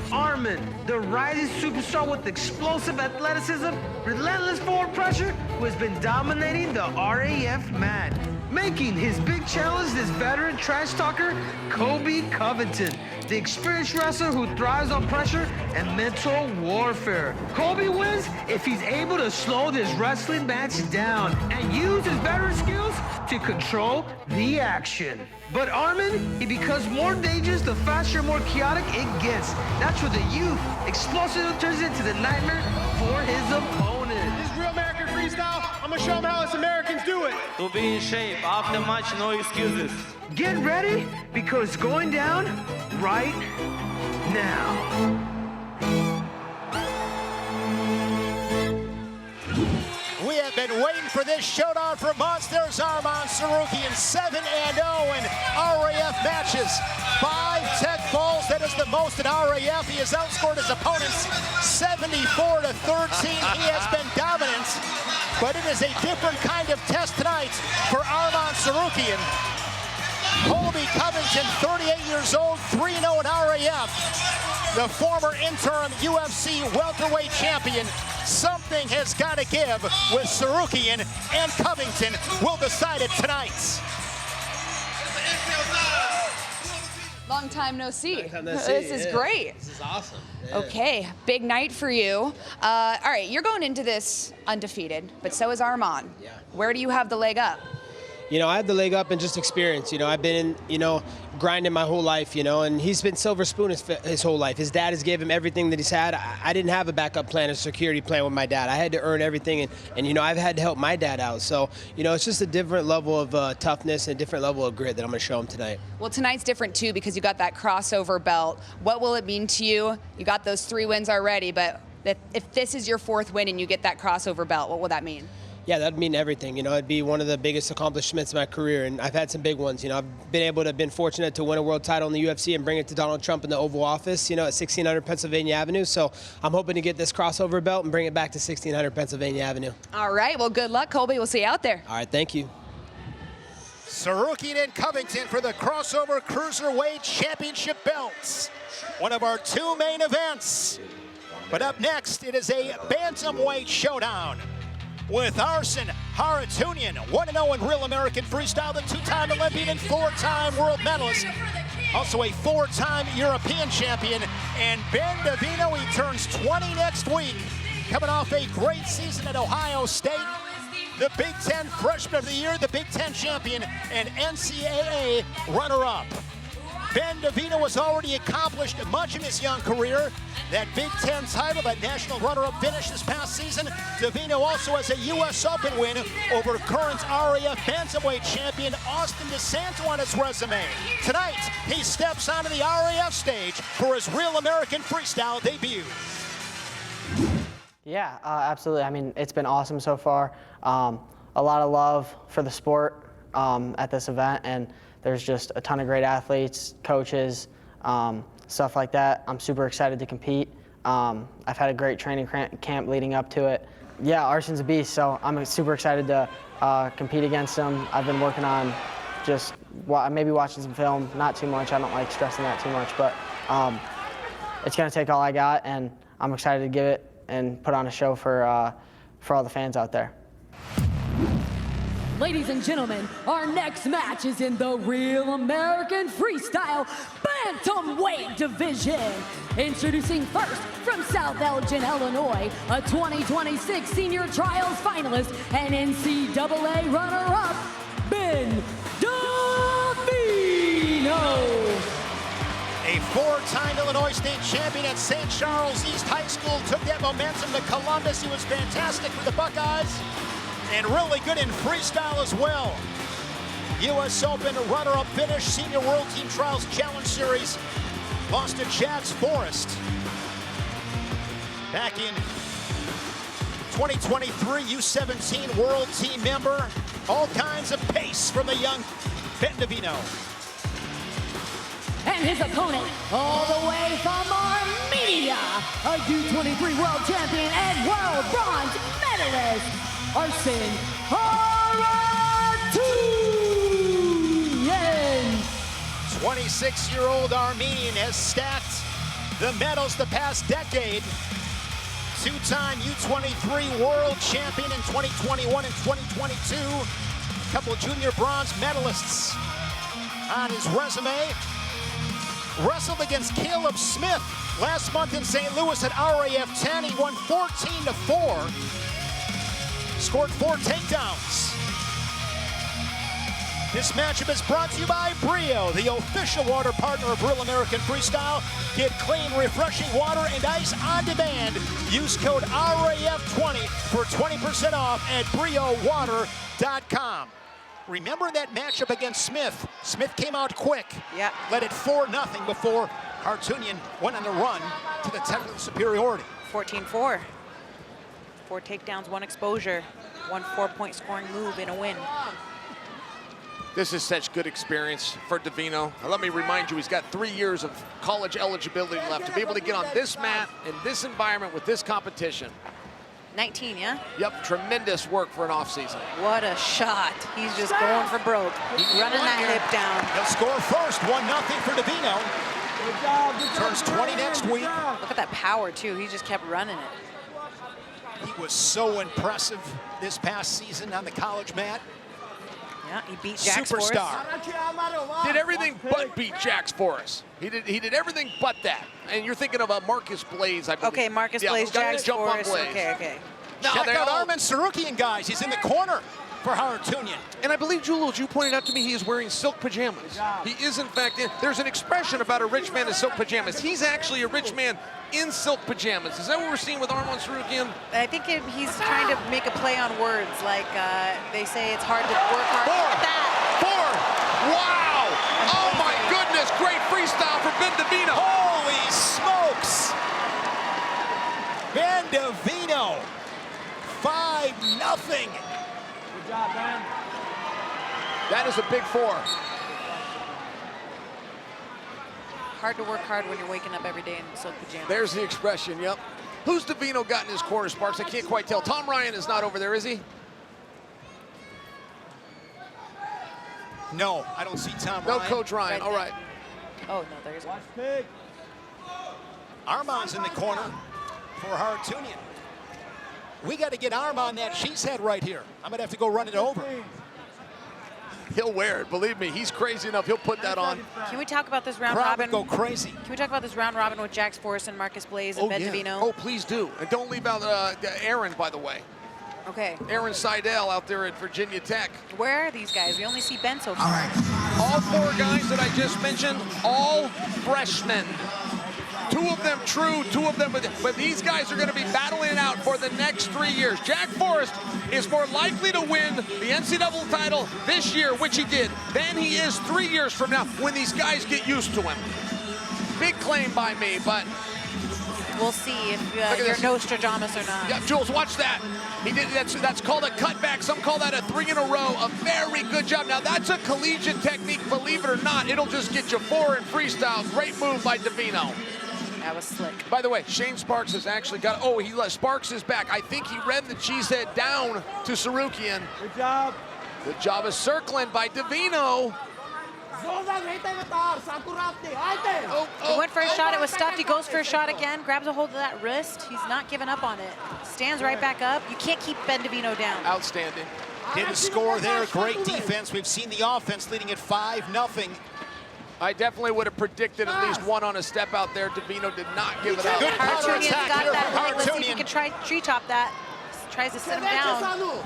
R: Arman, the rising superstar with explosive athleticism, relentless forward pressure, who has been dominating the RAF mat. Making his big challenge this veteran trash talker, Colby Covington, the experienced wrestler who thrives on pressure and mental warfare. Colby wins if he's able to slow this wrestling match down and use his veteran skills to control the action. But Arman, he becomes more dangerous the faster, more chaotic it gets. That's where the youth explosive turns into the nightmare for his opponent.
S: This is Real American Freestyle. I'm gonna show them how us Americans do it.
Q: To be in shape, after match, no excuses.
R: Get ready, because it's going down right now.
A: We have been waiting for this showdown for months. There's Arman Tsarukyan, 7-0 in RAF matches. 5 tech falls, that is the most in RAF. He has outscored his opponents 74-13. He has been dominant, but it is a different kind of test tonight for Arman Tsarukyan. Colby Covington, 38 years old, 3-0 in RAF. The former interim UFC welterweight champion. Something has got to give with Tsarukyan, and Covington will decide it tonight.
P: long time no see.
T: No see,
P: This is great.
T: This is awesome. Yeah.
P: Okay, big night for you. All right, you're going into this undefeated, but so is Arman.
T: Yeah.
P: Where do you have the leg up?
T: You know, I had the leg up and just experience. You know, I've been, grinding my whole life, and he's been silver spoon his whole life. His dad has gave him everything that he's had. I didn't have a backup plan, a security plan with my dad. I had to earn everything, and I've had to help my dad out. So, it's just a different level of toughness and a different level of grit that I'm going to show him tonight.
P: Well, tonight's different, too, because you got that crossover belt. What will it mean to you? You got those 3 wins already, but if this is your 4th win and you get that crossover belt, what will that mean?
T: Yeah, that'd mean everything. It'd be one of the biggest accomplishments of my career, and I've had some big ones. I've been fortunate to win a world title in the UFC and bring it to Donald Trump in the Oval Office, at 1600 Pennsylvania Avenue. So I'm hoping to get this crossover belt and bring it back to 1600 Pennsylvania Avenue.
P: All right, well, good luck, Colby. We'll see you out there.
T: All right, thank you.
A: Tsarukyan and Covington for the crossover cruiserweight championship belts. One of our 2 main events. But up next, it is a bantamweight showdown with Arman Tsarukyan, 1-0 in Real American Freestyle, the 2-time Olympian and 4-time world medalist. Also a 4-time European champion. And Ben Davino, he turns 20 next week, coming off a great season at Ohio State. The Big Ten Freshman of the Year, the Big Ten champion, and NCAA runner-up. Ben Davino has already accomplished much in his young career. That Big Ten title, that national runner-up finish this past season. Davino also has a U.S. Open win over current RAF bantamweight champion Austin DeSanto on his resume. Tonight, he steps onto the RAF stage for his Real American Freestyle debut.
U: Yeah, absolutely. I mean, it's been awesome so far. A lot of love for the sport at this event, and there's just a ton of great athletes, coaches, stuff like that. I'm super excited to compete. I've had a great training camp leading up to it. Yeah, Arsen's a beast, so I'm super excited to compete against him. I've been working on just maybe watching some film, not too much. I don't like stressing that too much, but it's going to take all I got, and I'm excited to give it and put on a show for all the fans out there.
B: Ladies and gentlemen, our next match is in the Real American Freestyle Bantamweight division. Introducing first from South Elgin, Illinois, a 2026 Senior Trials finalist and NCAA runner-up, Ben Davino.
A: A 4-time Illinois State champion at St. Charles East High School, took that momentum to Columbus. He was fantastic for the Buckeyes and really good in freestyle as well. U.S. Open runner-up finish, Senior World Team Trials Challenge Series, lost to Chad's Forrest. Back in 2023, U17 World Team member. All kinds of pace from the young Ben Davino.
B: And his opponent, all the way from Armenia, a U23 world champion and world bronze medalist, Arman Tsarukyan.
A: 26-year-old Armenian has stacked the medals the past decade. 2-time U23 world champion in 2021 and 2022. A couple of junior bronze medalists on his resume. Wrestled against Caleb Smith last month in St. Louis at RAF10. He won 14-4. Scored 4 takedowns. This matchup is brought to you by Brio, the official water partner of Real American Freestyle. Get clean, refreshing water and ice on demand. Use code RAF20 for 20% off at BrioWater.com. Remember that matchup against Smith? Smith came out quick.
D: Yeah.
A: Led it 4-0 before Harutyunyan went on the run to the technical superiority.
D: 14-4. 4 takedowns, 1 exposure, 1 4-point scoring move in a win.
C: This is such good experience for Davino. Let me remind you, he's got 3 years of college eligibility left to be able to get on this mat in this environment with this competition.
D: 19, yeah?
C: Yep, tremendous work for an offseason.
D: What a shot. He's just going for broke. Running that hip down.
A: He'll score first, 1-0 for Davino. Turns 20 next week.
D: Look at that power, too. He just kept running it.
A: He was so impressive this past season on the college mat.
D: Yeah, he beat Jax
A: Superstar.
C: Did everything but beat Jax for us. He did everything but that. And you're thinking of Marcus Blaze, I believe.
D: Okay, Marcus Blaze,
C: got to
D: Jax
C: jump on
D: Force.
C: Blaze.
D: Okay.
C: Now,
A: Check out Arman Tsarukyan, guys. He's in the corner for Harutyunyan.
C: And I believe, Jules, you pointed out to me he is wearing silk pajamas. He is, in fact, there's an expression about a rich man in silk pajamas. He's actually a rich man in silk pajamas. Is that what we're seeing with Arman Tsarukyan?
D: I think he's trying to make a play on words. Like they say it's hard to work hard.
C: Four. Wow. Oh, my goodness. Great freestyle for Ben Davino.
A: Holy smokes. Ben Davino. 5-0.
J: Good job, Ben.
C: That is a big 4.
D: Hard to work hard when you're waking up every day in silk pajamas.
C: There's the expression, yep. Who's Davino got in his corner, Sparks? I can't quite tell. Tom Ryan is not over there, is he?
A: No, I don't see Tom
C: No
A: Ryan.
C: Coach Ryan, all right.
D: Oh, no, there's one.
A: Arman's in the corner for Harutyunyan. We got to get Arman that cheese head right here. I'm going to have to go run it over.
C: He'll wear it, believe me. He's crazy enough. He'll put that on.
D: Can we talk about this round
A: Crowd
D: robin?
A: would go crazy.
D: Can we talk about this round robin with Jax Force and Marcus Blaze and Ben Davino?
C: Oh, please do. And don't leave out Aaron, by the way.
D: Okay.
C: Aaron Seidel out there at Virginia Tech.
D: Where are these guys? We only see Ben so far.
C: All 4 guys that I just mentioned, all freshmen. 2 of them true, 2 of them, but these guys are going to be battling it out for the next 3 years. Jack Forrest is more likely to win the NCAA title this year, which he did, than he is 3 years from now when these guys get used to him. Big claim by me, but
D: we'll see if you're Nostradamus or not.
C: Yeah, Jules, watch that. He did. That's called a cutback. Some call that a 3 in a row. A very good job. Now that's a collegiate technique. Believe it or not, it'll just get you 4 in freestyle. Great move by Davino.
D: That was slick.
C: By the way, Shane Sparks has actually got. Oh, Sparks is back. I think he read the cheesehead down to Tsarukyan.
J: Good job.
C: Good job of circling by Davino.
D: He went for a shot, it was stuffed. He goes for a shot again, grabs a hold of that wrist. He's not giving up on it. Stands right back up. You can't keep Ben Davino down.
C: Outstanding.
A: Didn't score there. Great defense. We've seen the offense leading at 5-0.
C: I definitely would have predicted at least 1 on a step out there. Davino did not give it up.
A: Good
D: Harutyunyan's got
A: here
D: that.
A: for
D: Let's see if he
A: Harutyunyan.
D: can try treetop that. Tries to sit him down.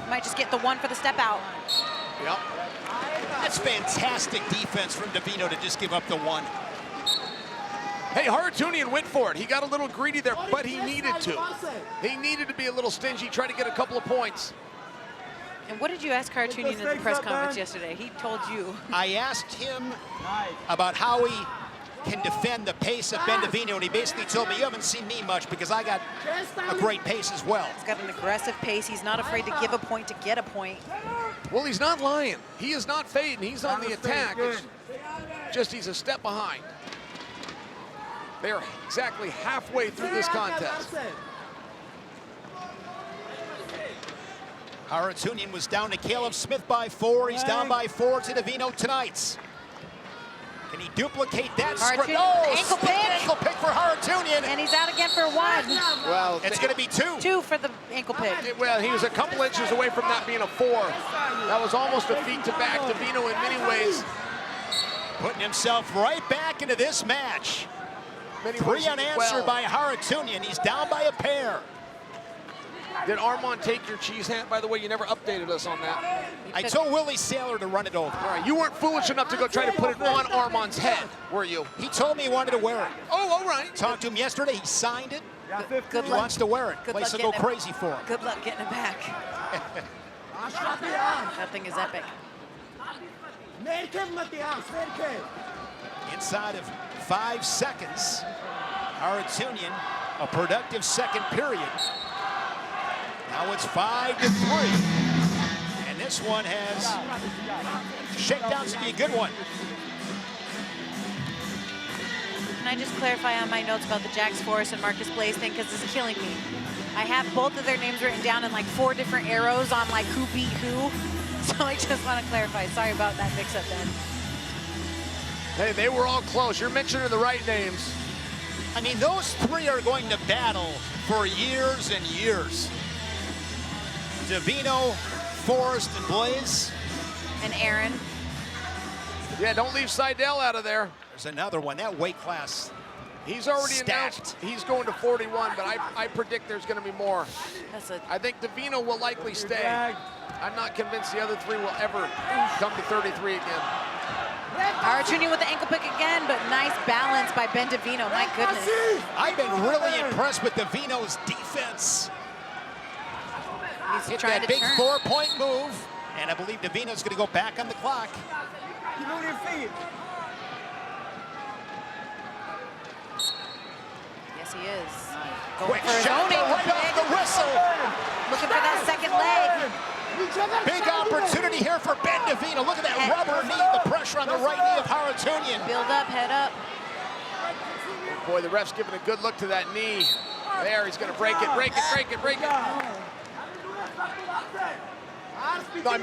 D: Might just get the 1 for the step out.
C: Yep.
A: That's fantastic defense from Davino to just give up the 1.
C: Hey, Harutyunyan went for it. He got a little greedy there, but he needed to. He needed to be a little stingy, try to get a couple of points.
D: And what did you ask Harutyunyan at the press conference yesterday? He told you.
A: I asked him about how he can defend the pace of Ben Davino, and he basically told me, you haven't seen me much because I got a great pace as well.
D: He's got an aggressive pace. He's not afraid to give a point to get a point.
C: Well, he's not lying. He is not fading. He's on the attack. It's just he's a step behind. They're exactly halfway through this contest.
A: Harutyunyan was down to Caleb Smith by 4. He's down by 4 to Davino tonight. Can he duplicate that script?
D: Ankle pick.
A: Ankle pick for Harutyunyan.
D: And he's out again for 1.
C: Well,
A: it's going to be 2.
D: 2 for the ankle pick.
C: Well, he was a couple inches away from that being a 4. That was almost a feet to back. Davino in many ways.
A: Putting himself right back into this match. 3 unanswered by Harutyunyan. He's down by a pair.
C: Did Arman take your cheese hat, by the way? You never updated us on that.
A: I told Willie Saylor to run it over.
C: All right, you weren't foolish enough to go try to put it on Arman's head, were you?
A: He told me he wanted to wear it.
C: Oh, all right.
A: Talked to him yesterday. He signed it.
D: Good
A: He
D: luck.
A: wants to wear it.
D: Good
A: Place will
D: luck
A: go
D: getting
A: crazy for him.
D: Good luck getting it back. That thing is epic.
A: Inside of 5 seconds, Harutyunyan, a productive second period. Now it's 5-3. And this one has shaped out to be a good one.
D: Can I just clarify on my notes about the Jax Force and Marcus Blaze thing, because this is killing me. I have both of their names written down in like 4 different arrows on like who beat who. So I just want to clarify. Sorry about that mix-up, Ben.
C: Hey, they were all close. You're mentioning the right names.
A: I mean, those 3 are going to battle for years and years. Davino, Forrest, and Blaze.
D: and Aaron.
C: Yeah, don't leave Seidel out of there.
A: There's another one. That weight class.
C: He's already
A: stacked.
C: announced he's going to 41, but I predict there's going to be more. I think Davino will likely stay. I'm not convinced the other three will ever come to 33 again.
D: Harutyunyan with the ankle pick again, but nice balance by Ben Davino. My goodness.
A: I've been really impressed with Davino's defense.
D: He's
A: Hit
D: trying
A: that
D: to
A: big
D: turn.
A: 4-point move, and I believe Davino's going to go back on the clock.
R: You move your feet.
D: Yes, he is. Going
A: Quick
D: for his
A: shot
D: own ankle
A: right off
D: pick.
A: the whistle.
D: Looking for that second leg.
A: Big opportunity here for Ben Davino. Look at that rubber knee, the pressure on the right knee of Harutyunyan.
D: Build up, head up.
C: Oh boy, the ref's giving a good look to that knee. There, he's going to break it, break it, break it, break it. No, I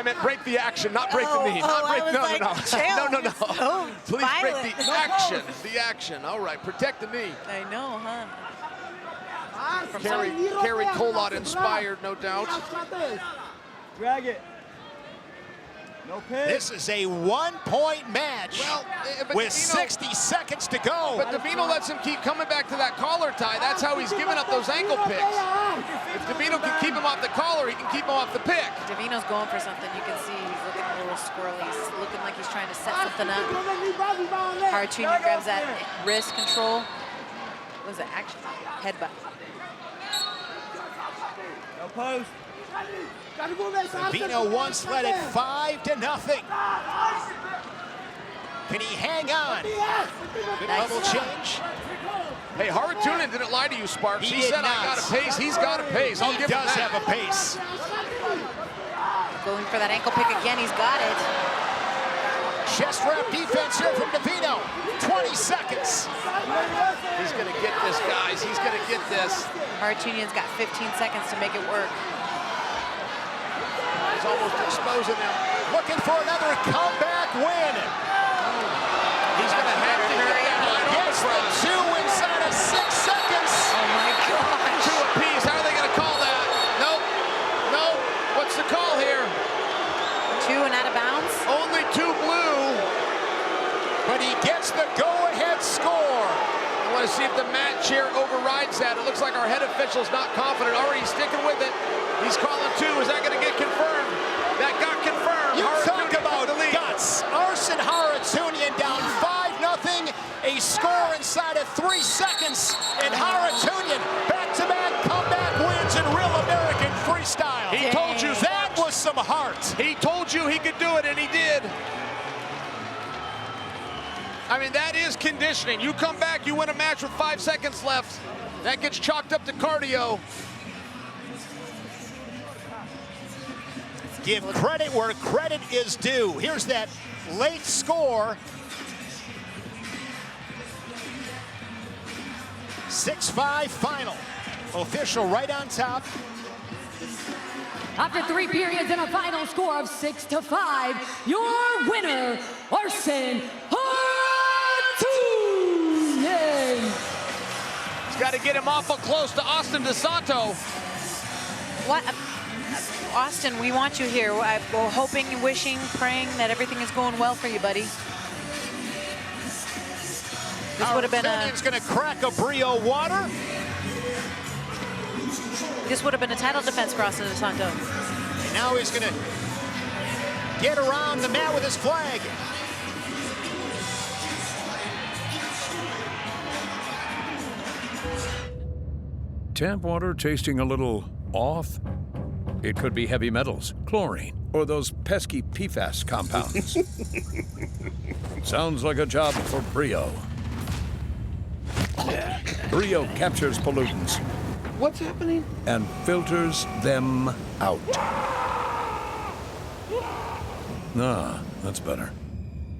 C: meant break the action, not break the knee. Not break, no. Please
D: violent.
C: break the action. The action. All right, protect the knee.
D: I know, huh?
C: Kerry Colot inspired, no doubt.
R: Drag it. No pin.
A: This is a 1-point match with 60 seconds to go.
C: But Davino lets him keep coming back to that collar tie. That's how he's giving up those ankle picks. If Davino can keep him off the collar, he can keep him off the pick.
D: Davino's going for something. You can see he's looking a little squirrely. He's looking like he's trying to set something up. Harutyunyan grabs that wrist control. What was it? Action. Headbutt.
R: No post.
A: Davino once led it 5-0. Can he hang on? Good level change.
C: Hey, Harutyunyan didn't lie to you, Sparks. He said, I got a pace. He's got a pace. I'll give him that.
A: He does have a pace.
D: Going for that ankle pick again. He's got it.
A: Chest wrap defense here from Davino. 20 seconds.
C: He's going to get this, guys. He's going to get this.
D: Harutyunyan's got 15 seconds to make it work.
C: He's almost exposing him.
A: Looking for another comeback win.
C: He's going to have to hurry up.
A: Gets the 2 inside of 6 seconds.
D: Oh my gosh.
C: 2 apiece. How are they going to call that? Nope. Nope. What's the call here?
D: 2 and out of bounds.
C: Only 2 blue.
A: But he gets the go-ahead score.
C: I want to see if the mat chair overrides that. It looks like our head official's not confident. Already sticking with it. He's calling 2. Is that going to get confirmed? That got confirmed.
A: You talk about guts. Arman Tsarukyan down 5-0. A score inside of 3 seconds. And Harutyunyan back-to-back comeback wins in Real American Freestyle.
C: He told you
A: that was some heart.
C: He told you he could do it, and he did. I mean, that is conditioning. You come back, you win a match with 5 seconds left. That gets chalked up to cardio.
A: Give credit where credit is due. Here's that late score. 6-5 final. Official right on top.
B: After 3 periods and a final score of 6-5, your winner, Arman Tsarukyan.
C: He's got to get him awful close to Austin DeSanto.
D: What? Austin, we want you here. We're hoping, wishing, praying that everything is going well for you, buddy. This would have been
A: Harutyunyan's going to crack a Brio water.
D: This would have been a title defense for Austin DeSanto.
A: And now he's going to get around the mat with his flag.
I: Tap water tasting a little off? It could be heavy metals, chlorine, or those pesky PFAS compounds. Sounds like a job for Brio. Brio captures pollutants.
R: What's happening?
I: And filters them out. Ah, that's better.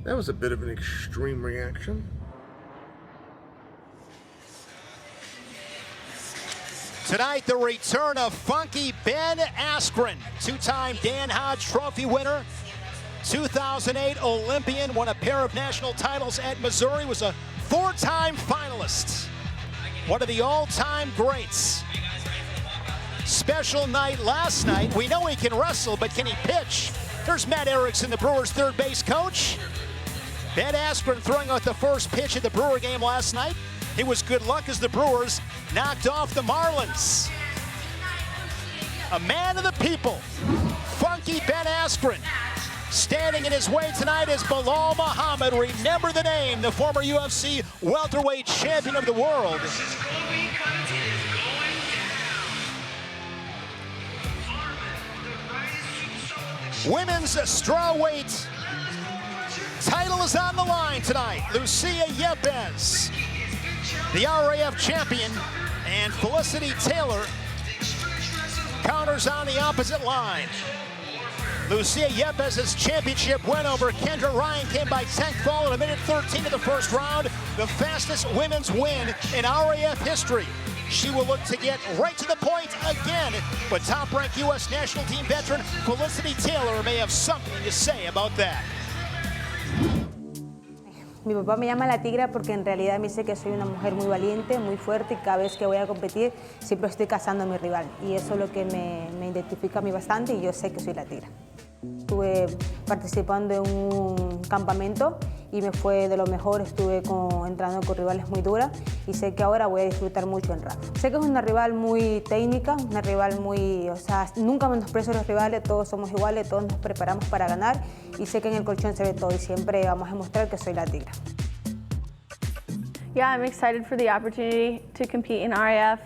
E: That was a bit of an extreme reaction.
A: Tonight, the return of funky Ben Askren, 2-time Dan Hodge Trophy winner, 2008 Olympian, won a pair of national titles at Missouri, was a 4-time finalist. One of the all-time greats. Special night last night. We know he can wrestle, but can he pitch? There's Matt Erickson, the Brewers' third base coach. Ben Askren throwing out the first pitch of the Brewer game last night. It was good luck as the Brewers knocked off the Marlins. A man of the people, funky Ben Askren. Standing in his way tonight is Belal Muhammad. Remember the name, the former UFC welterweight champion of the world. Women's strawweight title is on the line tonight. Lucia Yépez, the RAF champion, and Felicity Taylor counters on the opposite line. Lucia Yépez's championship win over Kendra Ryan came by 10th fall in a minute 13 of the first round, the fastest women's win in RAF history. She will look to get right to the point again, but top-ranked U.S. national team veteran Felicity Taylor may have something to say about that.
L: Mi papá me llama la tigra porque en realidad me dice que soy una mujer muy valiente, muy fuerte, y cada vez que voy a competir siempre estoy cazando a mi rival. Y eso es lo que me identifica a mí bastante, y yo sé que soy la tigra. Estuve participando en un campamento y me fue de lo mejor. Estuve entrando con rivales muy duras y sé que ahora voy a disfrutar mucho en RAF. Sé que es una rival muy técnica, una rival muy... O sea, nunca menosprecio a los rivales, todos somos iguales, todos nos preparamos para ganar, y sé que en el colchón se ve todo y siempre vamos a demostrar que soy la tigra.
V: Yeah, I'm excited for the opportunity to compete in RAF.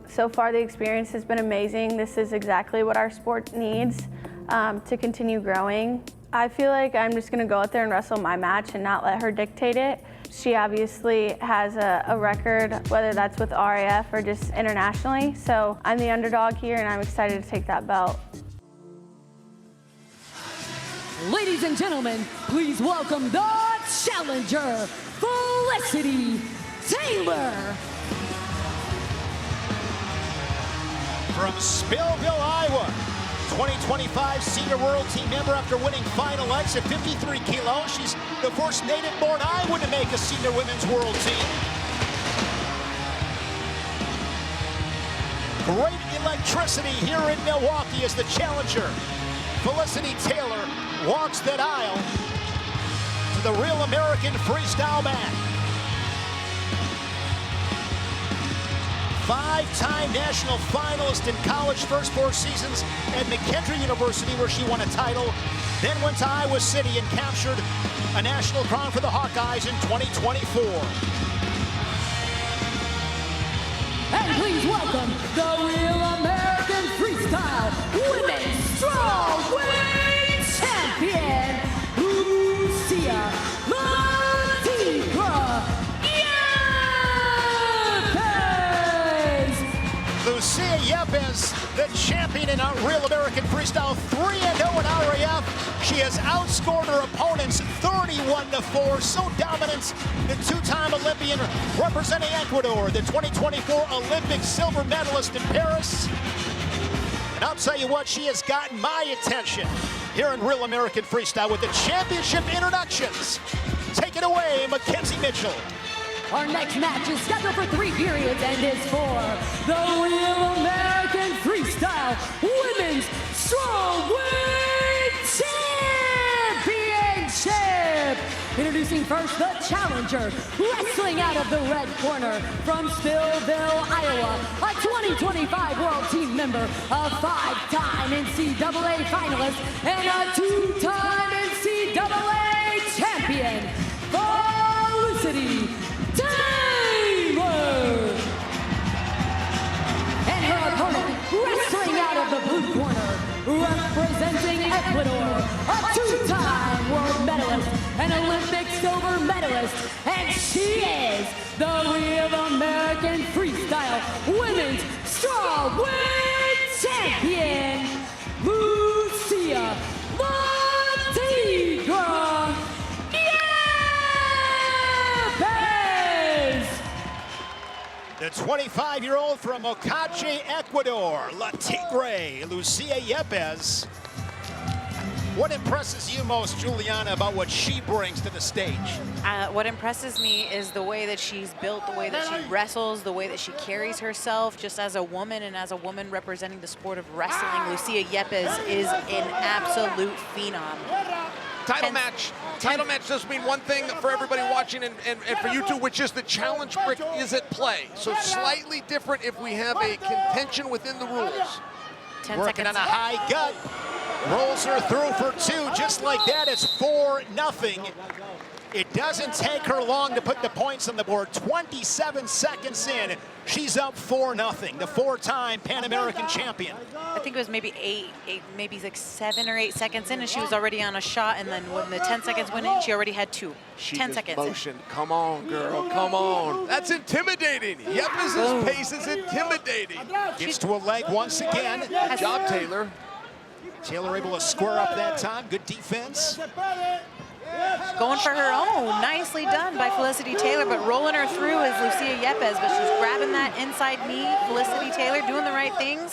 V: So far the experience has been amazing. This is exactly what our sport needs to continue growing. I feel like I'm just going to go out there and wrestle my match and not let her dictate it. She obviously has a record, whether that's with RAF or just internationally. So I'm the underdog here, and I'm excited to take that belt.
B: Ladies and gentlemen, please welcome the challenger, Felicity Taylor.
A: From Spillville, Iowa, 2025 Senior World Team member after winning Final X at 53 kilos. She's the first native-born Iowa to make a Senior Women's World Team. Great electricity here in Milwaukee as the challenger. Felicity Taylor walks that aisle to the Real American Freestyle mat. Five-time national finalist in college, first 4 seasons at McKendree University, where she won a title, then went to Iowa City and captured a national crown for the Hawkeyes in 2024.
B: And please welcome the Real American Freestyle Women's Strawweight Champion, Lucia
A: Lucia Yépez, the champion in Real American Freestyle, 3-0 in RAF. She has outscored her opponents 31-4. So dominant, the 2-time Olympian representing Ecuador, the 2024 Olympic silver medalist in Paris. And I'll tell you what, she has gotten my attention here in Real American Freestyle with the championship introductions. Take it away, Mackenzie Mitchell.
B: Our next match is scheduled for 3 periods and is for the Real American Freestyle Women's Strawweight Championship. Introducing first the challenger, wrestling out of the red corner from Spillville, Iowa, a 2025 World Team member, a 5-time NCAA finalist, and a 2-time NCAA champion, Felicity Taylor. And her opponent, wrestling out of the blue corner, representing Ecuador, a 2-time world medalist, an Olympic silver medalist, and she is the Real American Freestyle Women's Strawweight Champion, Lucia
A: The 25-year-old from Mocache, Ecuador, La Tigre, Lucia Yépez. What impresses you most, Juliana, about what she brings to the stage?
D: What impresses me is the way that she's built, the way that she wrestles, the way that she carries herself just as a woman, and as a woman representing the sport of wrestling. Lucia Yépez is an absolute phenom.
C: Title match. Title match does mean one thing for everybody watching and for you two, which is the challenge brick is at play. So slightly different if we have a contention within the rules.
D: 10
A: Working
D: seconds.
A: on a high gut. Rolls her through for 2. Just like that, it's 4-0. It doesn't take her long to put the points on the board. 27 seconds in, she's up 4-0. The 4-time Pan American champion.
D: I think it was maybe maybe like 7 or 8 seconds in, and she was already on a shot. And then when the 10 seconds went in, she already had 2. 10 seconds.
C: Motion. Come on, girl. Come on. That's intimidating. Yépez's pace is intimidating.
A: Gets to a leg once again.
C: Good job, Taylor.
A: Taylor able to square up that time. Good defense.
D: Going for her own. Nicely done by Felicity Taylor, but rolling her through is Lucia Yépez, but she's grabbing that inside knee. Felicity Taylor doing the right things.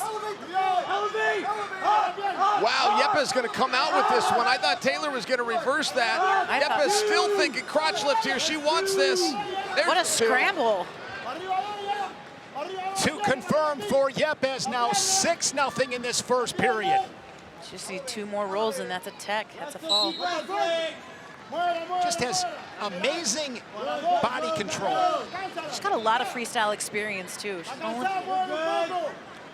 C: Wow, Yépez going to come out with this one. I thought Taylor was going to reverse that. Yépez still thinking crotch lift here. She wants this.
D: What a scramble.
A: 2 confirmed for Yépez, now 6-0 in this first period.
D: Just need 2 more rolls, and that's a tech. That's a fall.
A: Just has amazing body control.
D: She's got a lot of freestyle experience, too.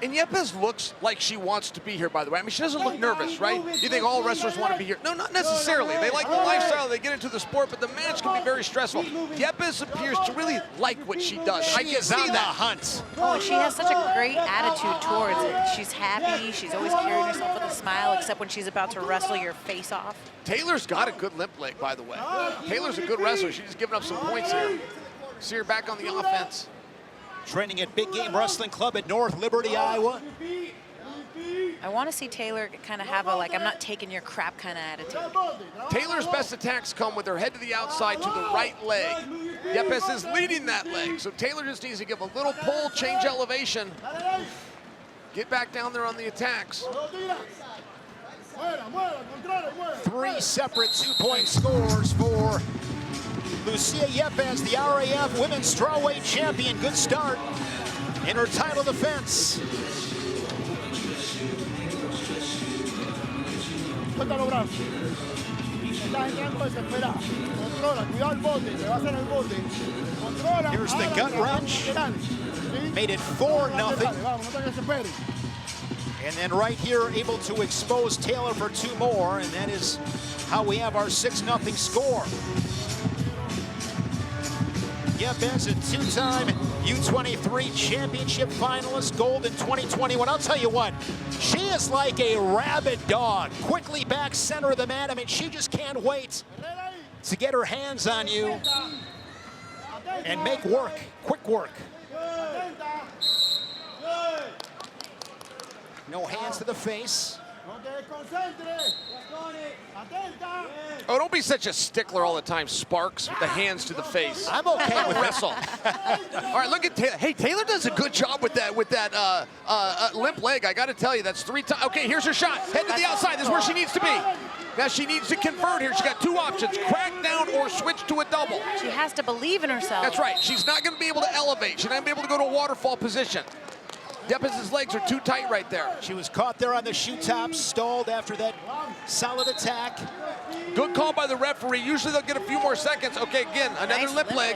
C: And Yépez looks like she wants to be here, by the way. I mean, she doesn't look nervous, right? You think all wrestlers want to be here? No, not necessarily. They like the lifestyle, they get into the sport, but the match can be very stressful. Yépez appears to really like what she does.
A: She is on the hunt.
D: Oh, and she has such a great attitude towards it. She's happy. She's always carrying herself with a smile, except when she's about to wrestle your face off.
C: Taylor's got a good limp leg, by the way. Taylor's a good wrestler. She's just giving up some points here. See her back on the offense.
A: Training at Big Game Wrestling Club at North Liberty, Iowa.
D: I want to see Taylor kind of have a, like, I'm not taking your crap kind of attitude.
C: Taylor's best attacks come with her head to the outside to the right leg. Yépez is leading that leg, so Taylor just needs to give a little pull, change elevation, get back down there on the attacks.
A: 3 separate 2-point scores for Lucia Yépez, the RAF Women's Strawweight Champion. Good start in her title defense. Here's the gut wrench. Made it 4-0. And then right here, able to expose Taylor for 2 more, and that is how we have our 6-0 score. Yépez, a 2-time U23 championship finalist, gold in 2021. I'll tell you what, she is like a rabid dog, quickly back center of the mat. I mean, she just can't wait to get her hands on you and make work, quick work. No hands to the face.
C: Oh, don't be such a stickler all the time, Sparks, with the hands to the face.
A: I'm okay with
C: wrestle. All right, look at Taylor. Hey, Taylor does a good job with that limp leg. I got to tell you, that's 3 times. Okay, here's her shot. Head to the outside. This is where she needs to be. Now she needs to convert here. She's got 2 options: crack down or switch to a double.
D: She has to believe in herself.
C: That's right. She's not going to be able to elevate. She's not going to be able to go to a waterfall position. Yépez's legs are too tight right there.
A: She was caught there on the shoe top, stalled after that solid attack.
C: Good call by the referee. Usually they'll get a few more seconds. Okay, again, another
D: Nice
C: limp leg.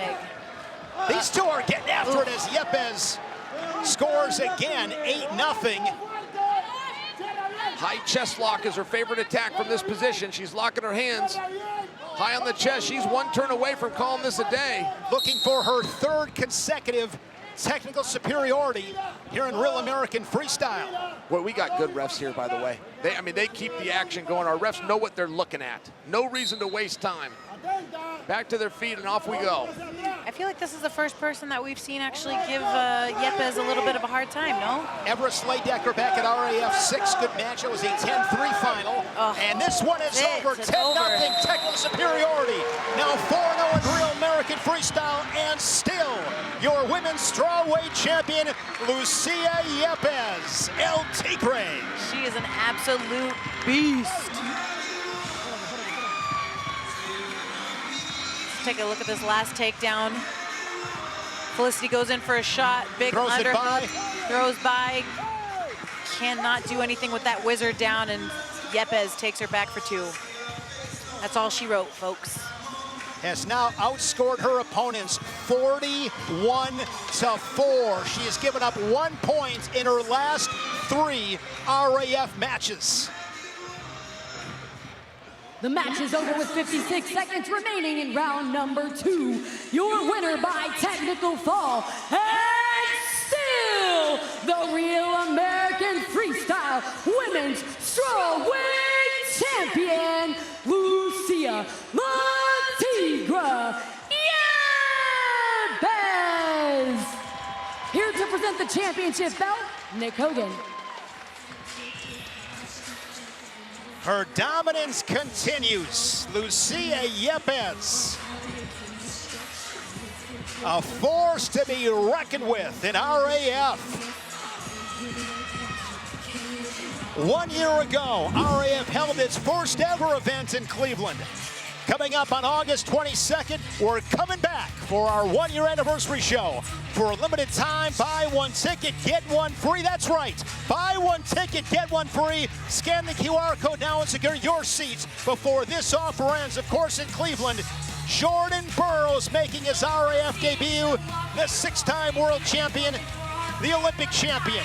A: These two are getting after it as Yépez scores again, 8-0.
C: High chest lock is her favorite attack from this position. She's locking her hands high on the chest. She's 1 turn away from calling this a day.
A: Looking for her 3rd consecutive technical superiority here in Real American Freestyle.
C: Boy, we got good refs here, by the way. They keep the action going. Our refs know what they're looking at. No reason to waste time. Back to their feet and off we go.
D: I feel like this is the first person that we've seen actually give Yépez a little bit of a hard time, no?
A: Everest Slaydecker back at RAF6. Good match. It was a 10-3 final. And this one is over. 10-0 technical superiority. Now 4-0 in Real American Freestyle. And still your women's strawweight champion, Lucia Yépez, El Tigre.
D: She is an absolute beast. Take a look at this last takedown. Felicity goes in for a shot. Big
A: Throws it
D: underhook.
A: by.
D: Throws by. Cannot do anything with that wizard down, and Yépez takes her back for 2. That's all she wrote, folks.
A: Has now outscored her opponents 41-4. She has given up 1 point in her last 3 RAF matches.
B: The match is over with 56 seconds remaining in round number 2. Your winner by technical fall, and still the Real American Freestyle Women's Strawweight Champion, Lucia Tigra Yépez. Here to present the championship belt, Nick Hogan.
A: Her dominance continues. Lucia Yépez, a force to be reckoned with in RAF. 1 year ago, RAF held its first ever event in Cleveland. Coming up on August 22nd, we're coming back for our 1-year anniversary show. For a limited time, buy 1 ticket, get 1 free. That's right, buy 1 ticket, get 1 free. Scan the QR code now and secure your seats before this offer ends. Of course, in Cleveland, Jordan Burroughs making his RAF debut, the 6-time world champion, the Olympic champion.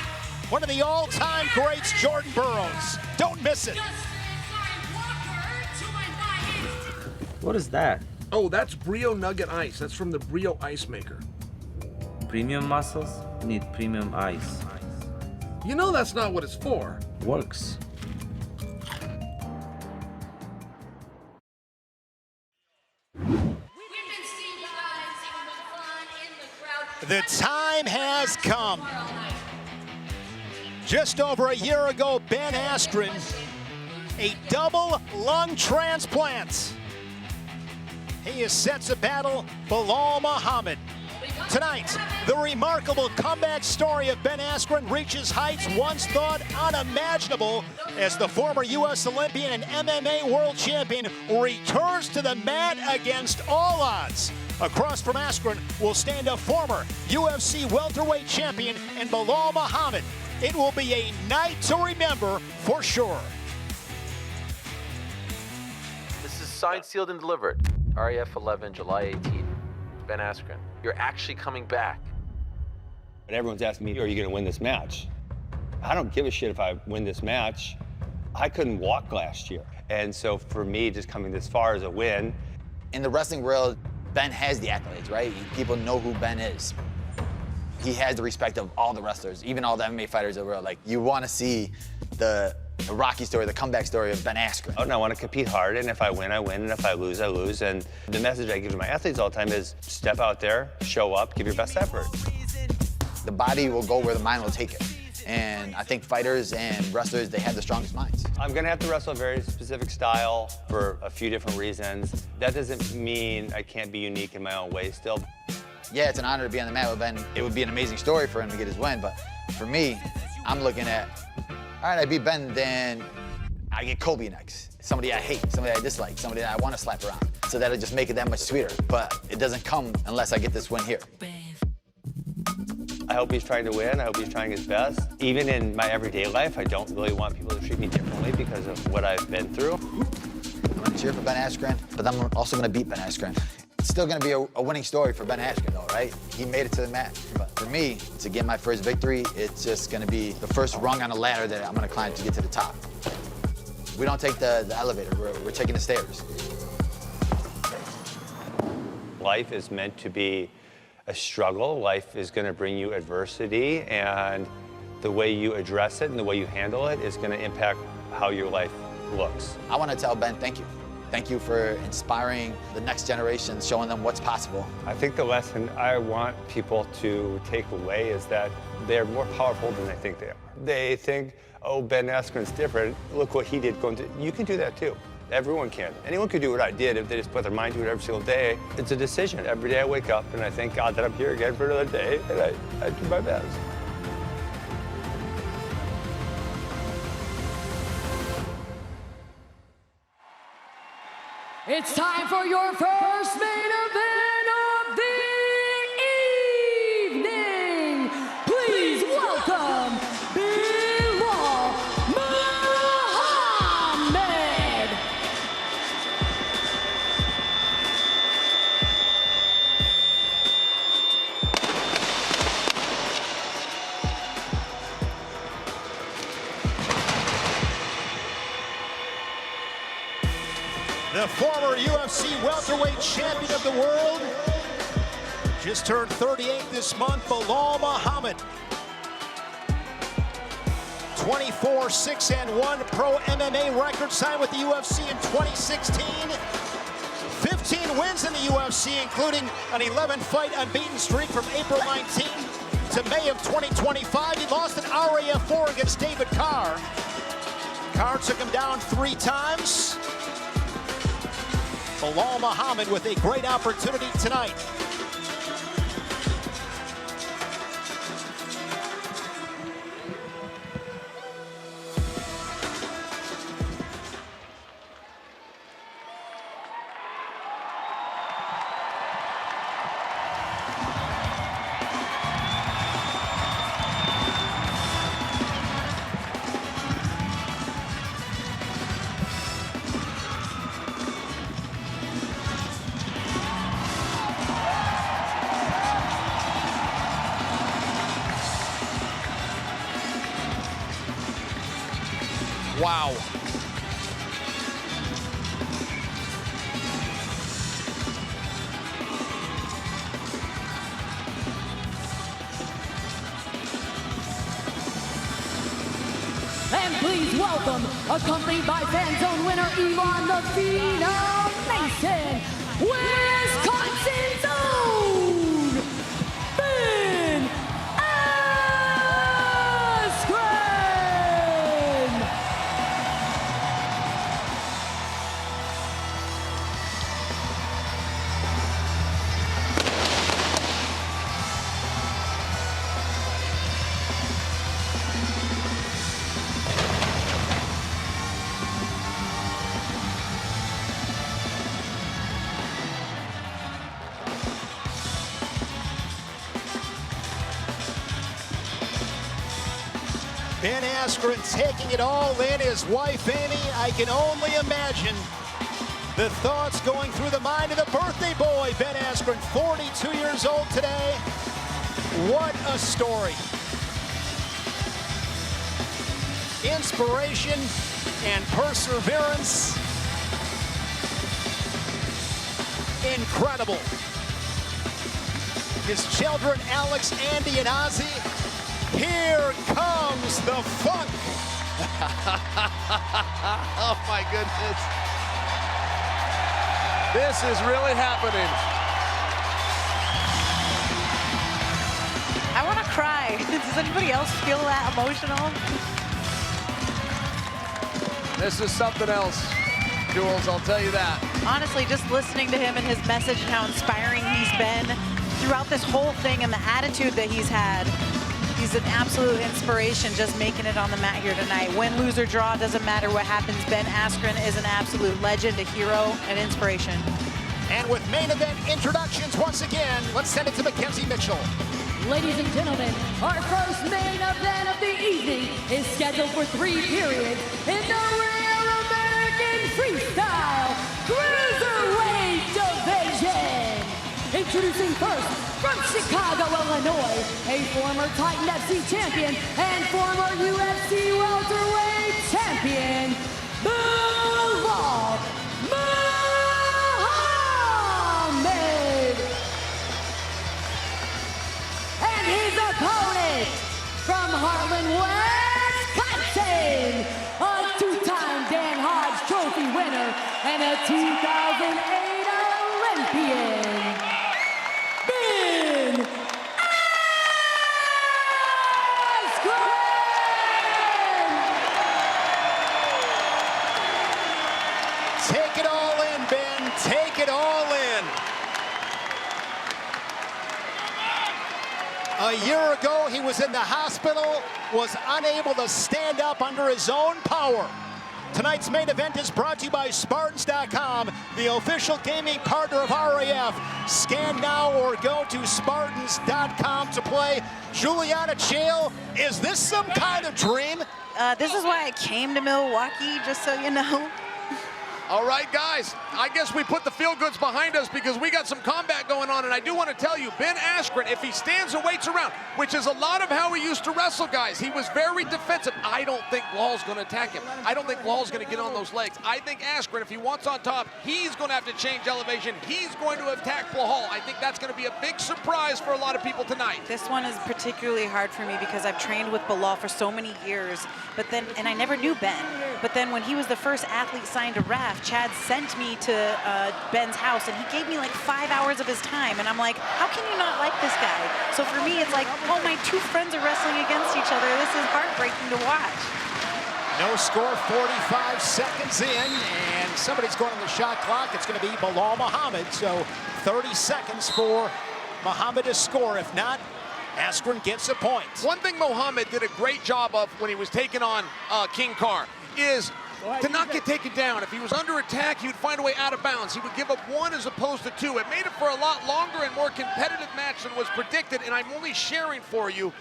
A: One of the all-time greats, Jordan Burroughs. Don't miss it.
Q: What is that?
E: Oh, that's Brio Nugget Ice. That's from the Brio Ice Maker.
Q: Premium muscles need premium ice.
E: You know that's not what it's for.
Q: Works.
A: The time has come. Just over a year ago, Ben Askren, a double lung transplant. He is set to battle Belal Muhammad. Tonight, the remarkable comeback story of Ben Askren reaches heights once thought unimaginable as the former U.S. Olympian and MMA world champion returns to the mat against all odds. Across from Askren will stand a former UFC welterweight champion and Belal Muhammad. It will be a night to remember for sure.
F: This is signed, sealed, and delivered. RAF11, July 18th. Ben Askren, you're actually coming back.
G: And everyone's asking me, are you gonna win this match? I don't give a shit if I win this match. I couldn't walk last year. And so for me, just coming this far is a win.
W: In the wrestling world, Ben has the accolades, right? People know who Ben is. He has the respect of all the wrestlers, even all the MMA fighters in the world. Like, you wanna see the Rocky story, the comeback story of Ben Askren.
G: Oh, and I want to compete hard, and if I win, I win, and if I lose, I lose. And the message I give to my athletes all the time is step out there, show up, give your best effort.
W: The body will go where the mind will take it. And I think fighters and wrestlers, they have the strongest minds.
G: I'm gonna have to wrestle a very specific style for a few different reasons. That doesn't mean I can't be unique in my own way still.
W: Yeah, it's an honor to be on the mat with Ben. It would be an amazing story for him to get his win, but for me, I'm looking at, all right, I beat Ben, then I get Colby next. Somebody I hate, somebody I dislike, somebody that I want to slap around. So that'll just make it that much sweeter. But it doesn't come unless I get this win here.
G: I hope he's trying to win. I hope he's trying his best. Even in my everyday life, I don't really want people to treat me differently because of what I've been through.
W: I'm gonna cheer for Ben Askren, but I'm also gonna beat Ben Askren. It's still gonna be a winning story for Ben Askren though, right? He made it to the mat. But for me, to get my first victory, it's just gonna be the first rung on a ladder that I'm gonna climb to get to the top. We don't take the elevator, we're taking the stairs.
G: Life is meant to be a struggle. Life is gonna bring you adversity, and the way you address it and the way you handle it is gonna impact how your life looks.
W: I wanna tell Ben, thank you. Thank you for inspiring the next generation, showing them what's possible.
G: I think the lesson I want people to take away is that they're more powerful than they think they are. They think, oh, Ben Askren's different. Look what he did. You can do that too. Everyone can. Anyone could do what I did if they just put their mind to it every single day. It's a decision. Every day I wake up and I thank God that I'm here again for another day, and I do my best.
B: It's time for your first main event.
A: UFC welterweight champion of the world. Just turned 38 this month, Belal Muhammad. 24-6-1 pro MMA record, signed with the UFC in 2016. 15 wins in the UFC, including an 11-fight unbeaten streak from April 19 to May of 2025. He lost an RAF4 against David Carr. Carr took him down 3 times. Belal Muhammad with a great opportunity tonight.
C: Wow.
B: And please welcome, accompanied by fan zone winner Davino Mason, Wisconsin Zone, Ben Askren.
A: Ben Askren taking it all in. His wife, Amy, I can only imagine the thoughts going through the mind of the birthday boy, Ben Askren, 42 years old today. What a story. Inspiration and perseverance. Incredible. His children, Alex, Andy, and Ozzy. Here comes the funk.
C: Oh my goodness. This is really happening.
D: I want to cry. Does anybody else feel that emotional?
C: This is something else, Jules, I'll tell you that.
D: Honestly, just listening to him and his message and how inspiring he's been throughout this whole thing and the attitude that he's had. He's an absolute inspiration just making it on the mat here tonight. Win, lose, or draw, doesn't matter what happens. Ben Askren is an absolute legend, a hero, an inspiration.
A: And with main event introductions once again, let's send it to Mackenzie Mitchell.
B: Ladies and gentlemen, our first main event of the evening is scheduled for 3 periods in the Real American Freestyle Cruiserweight Division. Introducing first, from Chicago, Illinois, a former Titan FC champion and former UFC welterweight champion, Belal Muhammad. And his opponent, from Harlan, Wisconsin, a 2-time Dan Hodge Trophy winner and a 2008 Olympian, Ben Askren!
A: Take it all in, Ben. Take it all in. A year ago, he was in the hospital, was unable to stand up under his own power. Tonight's main event is brought to you by Spartans.com, the official gaming partner of RAF. Scan now or go to Spartans.com to play. Juliana Chael, is this some kind of dream?
D: This is why I came to Milwaukee, just so you know.
C: All right, guys, I guess we put the feel-goods behind us because we got some combat going on, and I do want to tell you, Ben Askren, if he stands and waits around, which is a lot of how he used to wrestle, guys, he was very defensive. I don't think Blal's going to attack him. I don't think Blal's going to get on those legs. I think Askren, if he wants on top, he's going to have to change elevation. He's going to attack Blahal. I think that's going to be a big surprise for a lot of people tonight.
D: This one is particularly hard for me because I've trained with Belal for so many years, and I never knew Ben. But then when he was the first athlete signed to RAF, Chad sent me to Ben's house, and he gave me like 5 hours of his time, and I'm like, how can you not like this guy? So for me, it's like, oh, my two friends are wrestling against each other. This is heartbreaking to watch.
A: No score, 45 seconds in, and somebody's going on the shot clock. It's going to be Belal Muhammad, so 30 seconds for Muhammad to score. If not, Askren gets a point.
C: One thing Muhammad did a great job of when he was taking on King Carr is to not get taken down. If he was under attack, he would find a way out of bounds. He would give up 1 as opposed to 2. It made it for a lot longer and more competitive match than was predicted, and I'm only sharing for you,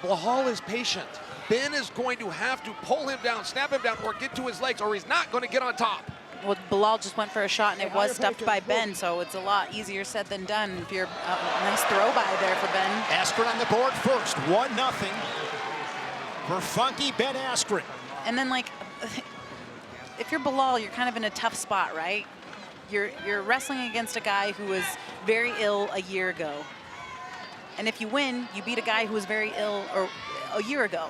C: Belal is patient. Ben is going to have to pull him down, snap him down, or get to his legs, or he's not going to get on top.
D: Well, Belal just went for a shot, and it was stuffed by Ben, so it's a lot easier said than done. If you're nice throw by there for Ben.
A: Askren on the board first, 1-0 for funky Ben Askren.
D: And then, like, if you're Belal, you're kind of in a tough spot, right? You're wrestling against a guy who was very ill a year ago. And if you win, you beat a guy who was very ill a year ago.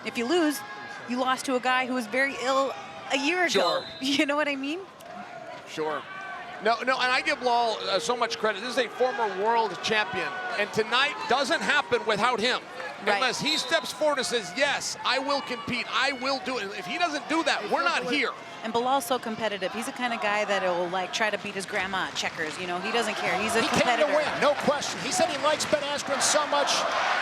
D: If you lose, you lost to a guy who was very ill a year ago.
C: Sure.
D: You know what I mean?
C: Sure. No, and I give Belal so much credit. This is a former world champion, and tonight doesn't happen without him. Right. Unless he steps forward and says, yes, I will compete, I will do it. If he doesn't do that, we're not here.
D: And Belal's so competitive. He's the kind of guy that will like try to beat his grandma at checkers. You know, he doesn't care. He's a competitor.
A: He came to win, no question. He said he likes Ben Askren so much.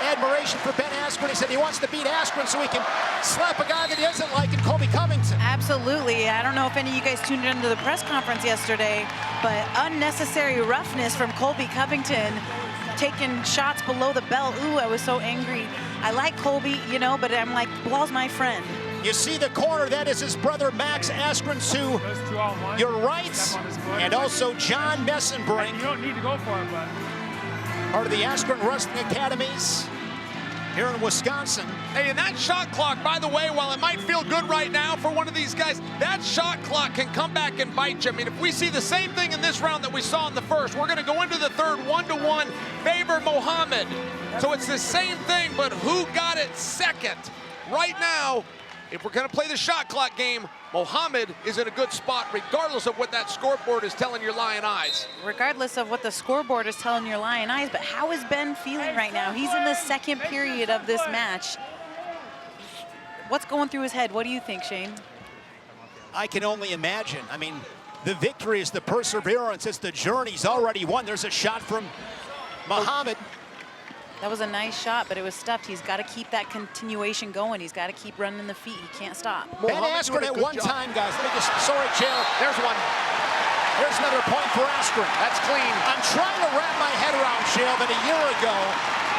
A: Admiration for Ben Askren. He said he wants to beat Askren so he can slap a guy that he doesn't like in Colby Covington.
D: Absolutely. I don't know if any of you guys tuned into the press conference yesterday, but unnecessary roughness from Colby Covington, taking shots below the belt. Ooh, I was so angry. I like Colby, you know, but I'm like, Belal's my friend.
A: You see the corner, that is his brother Max Askren to your right, and also John Messenbrink.
J: You don't need to go for it, but
A: part of the Askren Wrestling Academies here in Wisconsin.
C: Hey, and that shot clock, by the way, while it might feel good right now for one of these guys, that shot clock can come back and bite you. I mean, if we see the same thing in this round that we saw in the first, we're going to go into the third 1-1 favor Muhammad. So it's the same thing, but who got it second? Right now, if we're going to play the shot clock game, Muhammad is in a good spot regardless of what that scoreboard is telling your lion eyes.
D: Regardless of what the scoreboard is telling your lion eyes, but how is Ben feeling right now? He's in the second period of this match. What's going through his head? What do you think, Shane?
A: I can only imagine. I mean, the victory is the perseverance. It's the journey. He's already won. There's a shot from Muhammad.
D: That was a nice shot, but it was stuffed. He's got to keep that continuation going. He's got to keep running the feet. He can't stop.
A: Ben Askren at one time, guys. Let me just, sorry, Chair.
C: There's one.
A: There's another point for Askren.
C: That's clean.
A: I'm trying to wrap my head around, Chair, that a year ago,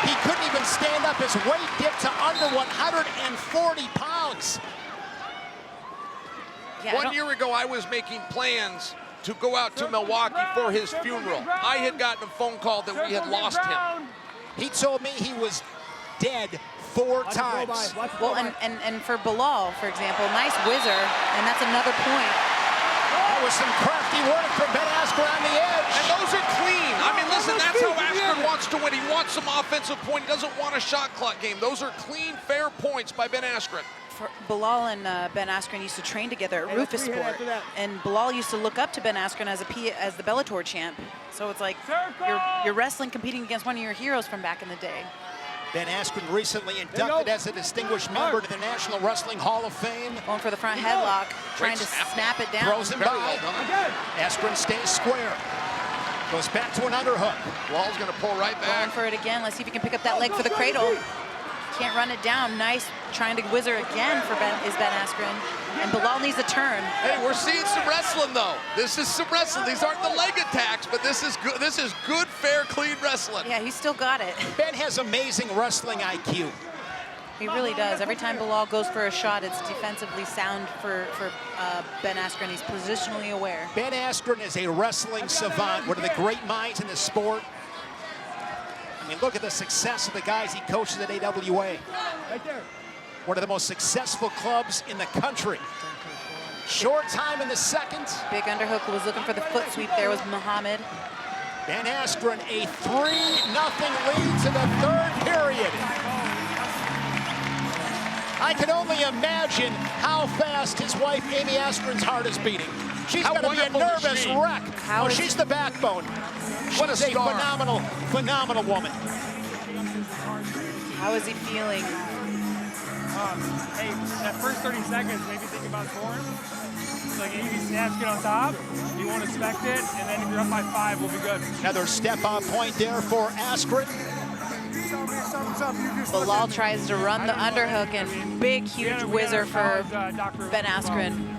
A: he couldn't even stand up. His weight dipped to under 140 pounds.
C: Yeah, 1 year ago, I was making plans to go out to Milwaukee for his funeral. I had gotten a phone call that we had lost him.
A: He told me he was dead 4 times.
D: Well, and for Belal, for example, nice whizzer, and that's another point.
A: That was some crafty work from Ben Askren on the edge.
C: And those are clean. I mean, listen, that's how Askren wants to win. He wants some offensive point. He doesn't want a shot clock game. Those are clean, fair points by Ben Askren.
D: Belal and Ben Askren used to train together at Rufus Sport, and Belal used to look up to Ben Askren as the Bellator champ. So it's like you're wrestling, competing against one of your heroes from back in the day.
A: Ben Askren recently inducted as a distinguished member to the National Wrestling Hall of Fame.
D: Going for the front headlock, trying to snap it down.
A: Throws him by. Askren stays square. Goes back to an underhook.
C: Wall's going to pull right back.
D: Going for it again. Let's see if he can pick up that leg for the cradle. Can't run it down. Nice trying to whizzer again for Ben Askren. And Belal needs a turn.
C: Hey, we're seeing some wrestling though. This is some wrestling. These aren't the leg attacks, but this is good. This is good, fair, clean wrestling.
D: Yeah, he's still got it.
A: Ben has amazing wrestling IQ.
D: He really does. Every time Belal goes for a shot, it's defensively sound for Ben Askren. He's positionally aware.
A: Ben Askren is a wrestling savant, one of the great minds in the sport. I mean, look at the success of the guys he coaches at AWA.
S: Right there.
A: One of the most successful clubs in the country. Short time in the second.
D: Big underhook was looking for the foot sweep there was Muhammad.
A: Ben Askren, a 3-0 lead to the third period. I can only imagine how fast his wife, Amy Askren's heart is beating. She's going to be a nervous wreck. Oh, she's the backbone.
C: What a
A: She's a
C: star.
A: phenomenal, phenomenal woman.
D: How is he feeling?
H: Hey, that first 30 seconds, maybe think about scoring. It's like easy snaps, get on top. You won't expect it, and then if you're up by 5, we'll be good.
A: Another step-up point there for Askren.
D: Belal tries to run the underhook, and big, huge whizzer for Ben Askren.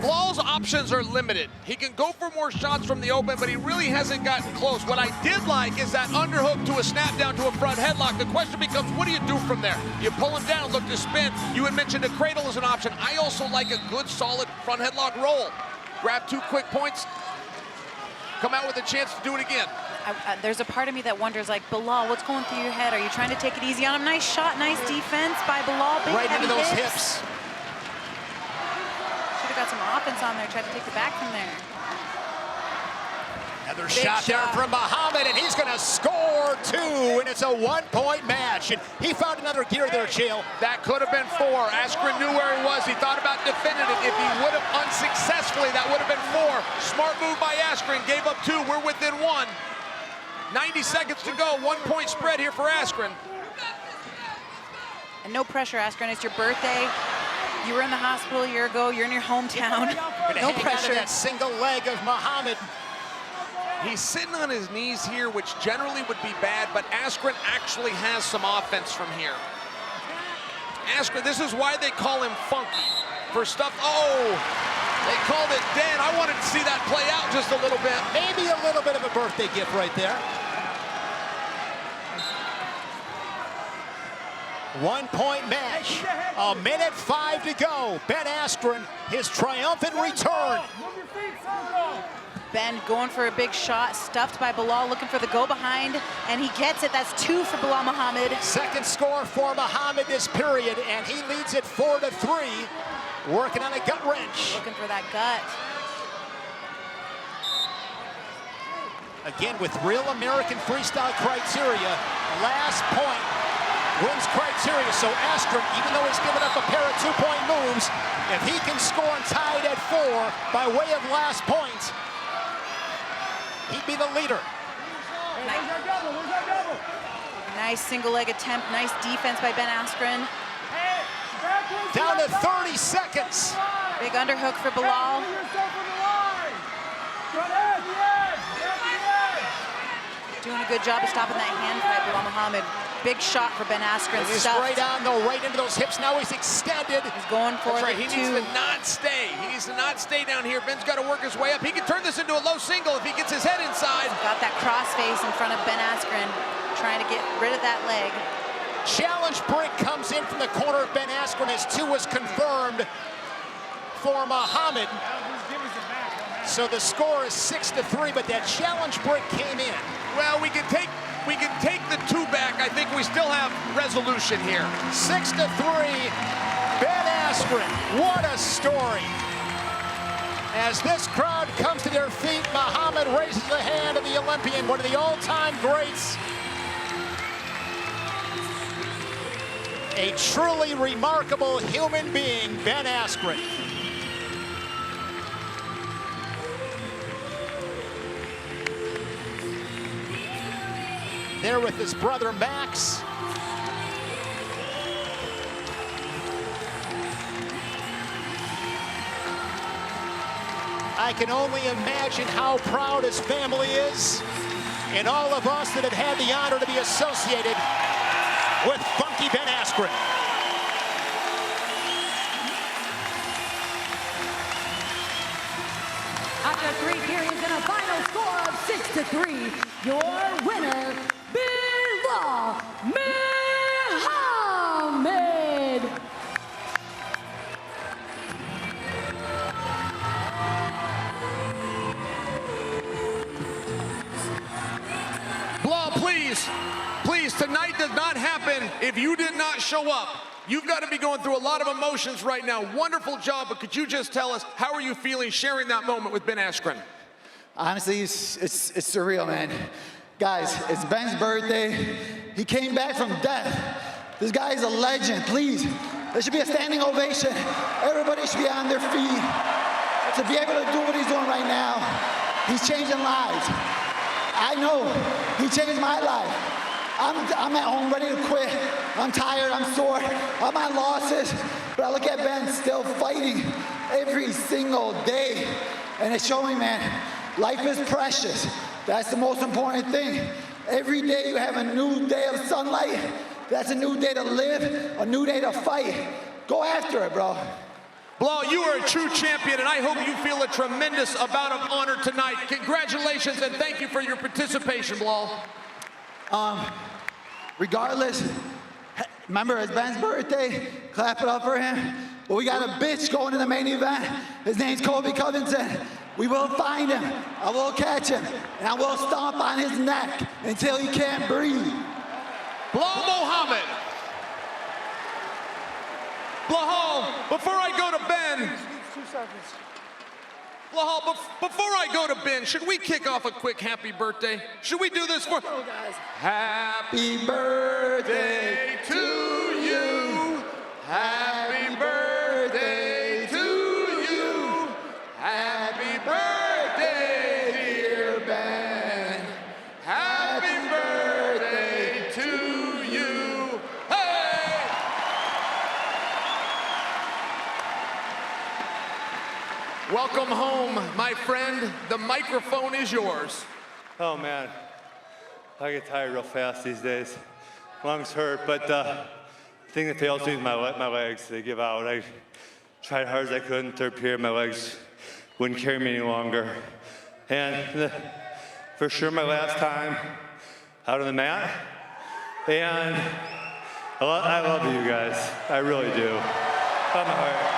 C: Belal's options are limited. He can go for more shots from the open, but he really hasn't gotten close. What I did like is that underhook to a snap down to a front headlock. The question becomes, what do you do from there? You pull him down, look to spin. You had mentioned a cradle as an option. I also like a good, solid front headlock roll. Grab 2 quick points, come out with a chance to do it again.
D: There's a part of me that wonders, like, Belal, what's going through your head? Are you trying to take it easy on him? Nice shot, nice defense by Belal. Big,
A: right into those hips.
D: Should have got some offense on there, tried to take the back from there.
A: Another shot there from Muhammad, and he's going to score 2, and it's a 1-point match. And he found another gear there, Chael.
C: That could have been 4. Askren knew where he was. He thought about defending it. If he would have unsuccessfully, that would have been 4. Smart move by Askren. Gave up 2. We're within 1. 90 seconds to go. 1-point spread here for Askren.
D: And no pressure, Askren. It's your birthday. You were in the hospital a year ago. You're in your hometown. No pressure.
A: That single leg of Muhammad.
C: He's sitting on his knees here, which generally would be bad, but Askren actually has some offense from here. Askren, this is why they call him funky. For stuff, they called it dead. I wanted to see that play out just a little bit.
A: Maybe a little bit of a birthday gift right there. 1-point match. 1:05 to go. Ben Askren, his triumphant return.
D: Ben going for a big shot, stuffed by Belal, looking for the go-behind, and he gets it. That's 2 for Belal Muhammad.
A: Second score for Muhammad this period, and he leads it 4-3, working on a gut wrench.
D: Looking for that gut.
A: Again, with real American freestyle criteria, last point wins criteria. So Askren, even though he's given up a pair of 2-point moves, if he can score and tie it at 4 by way of last point, he'd be the leader.
D: Nice single leg attempt, nice defense by Ben Askren.
A: Down to 30 seconds.
D: Big underhook for Belal. Doing a good job of stopping that hand fight, Belal Muhammad. Big shot for Ben Askren.
A: He's right on, though, right into those hips. Now he's extended.
D: He's going for
C: That's right.
D: the
C: He
D: 2.
C: needs to not stay. He needs to not stay down here. Ben's got to work his way up. He can turn this into a low single if he gets his head inside.
D: Got that crossface in front of Ben Askren, trying to get rid of that leg.
A: Challenge break comes in from the corner of Ben Askren as 2 was confirmed for Muhammad. So the score is 6-3, but that challenge break came in.
C: Well, we can take the 2 back. I think we still have resolution here.
A: 6-3, Ben Askren. What a story. As this crowd comes to their feet, Muhammad raises the hand of the Olympian, one of the all-time greats. A truly remarkable human being, Ben Askren. There with his brother Max. I can only imagine how proud his family is, and all of us that have had the honor to be associated with Funky Ben Askren.
B: After 3 periods and a final score of 6-3, your winner, Belal Muhammad.
C: please, please, tonight does not happen if you did not show up. You've got to be going through a lot of emotions right now. Wonderful job, but could you just tell us, how are you feeling sharing that moment with Ben Askren?
W: Honestly, it's surreal, man. Guys, it's Ben's birthday. He came back from death. This guy is a legend, please. There should be a standing ovation. Everybody should be on their feet. To be able to do what he's doing right now, he's changing lives. I know, he changed my life. I'm at home ready to quit. I'm tired, I'm sore, I'm on losses. But I look at Ben still fighting every single day. And it's showing, man, life is precious. That's the most important thing. Every day you have a new day of sunlight. That's a new day to live, a new day to fight. Go after it, bro.
C: Blah, you are a true champion, and I hope you feel a tremendous amount of honor tonight. Congratulations, and thank you for your participation, Blah.
W: Regardless, remember, it's Ben's birthday. Clap it up for him. But we got a bitch going to the main event. His name's Colby Covington. We will find him. I will catch him. And I will stomp on his neck until he can't breathe.
C: Belal Muhammad. Belal, before I go to Ben.
S: 2 seconds.
C: Belal, before I go to Ben, should we kick off a quick happy birthday? Should we do this for?
W: Oh, guys.
C: Happy birthday to you. Happy birthday to you. Happy birthday, dear Ben. Happy birthday to you. Hey! Welcome home, my friend. The microphone is yours.
G: Oh man, I get tired real fast these days. Lungs hurt, but the thing that fails me is my legs. They give out. I tried hard as I could in third period. My legs wouldn't carry me any longer. And for sure my last time out on the mat. And I love you guys. I really do. From my heart.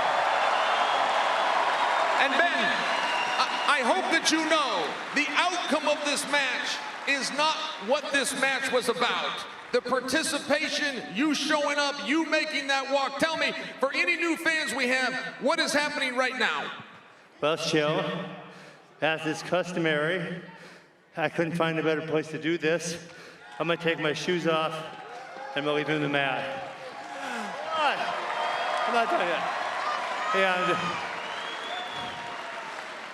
C: And Ben, I hope that you know the outcome of this match is not what this match was about. The participation, you showing up, you making that walk. Tell me, for any new fans we have, what is happening right now?
G: Well, chill. As is customary, I couldn't find a better place to do this. I'm gonna take my shoes off and I'm gonna leave them in the mat. I'm not done yet. And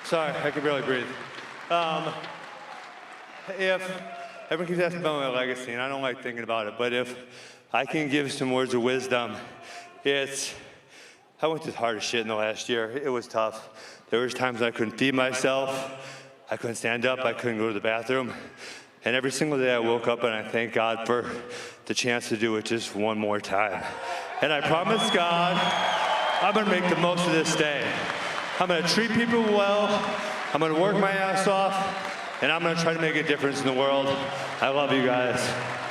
G: sorry, I can barely breathe. If everyone keeps asking about my legacy, and I don't like thinking about it, but if I can give some words of wisdom, I went through the hardest shit in the last year. It was tough. There was times I couldn't feed myself, I couldn't stand up, I couldn't go to the bathroom. And every single day I woke up and I thank God for the chance to do it just one more time. And I promise God, I'm gonna make the most of this day. I'm gonna treat people well, I'm gonna work my ass off, and I'm gonna try to make a difference in the world. I love you guys.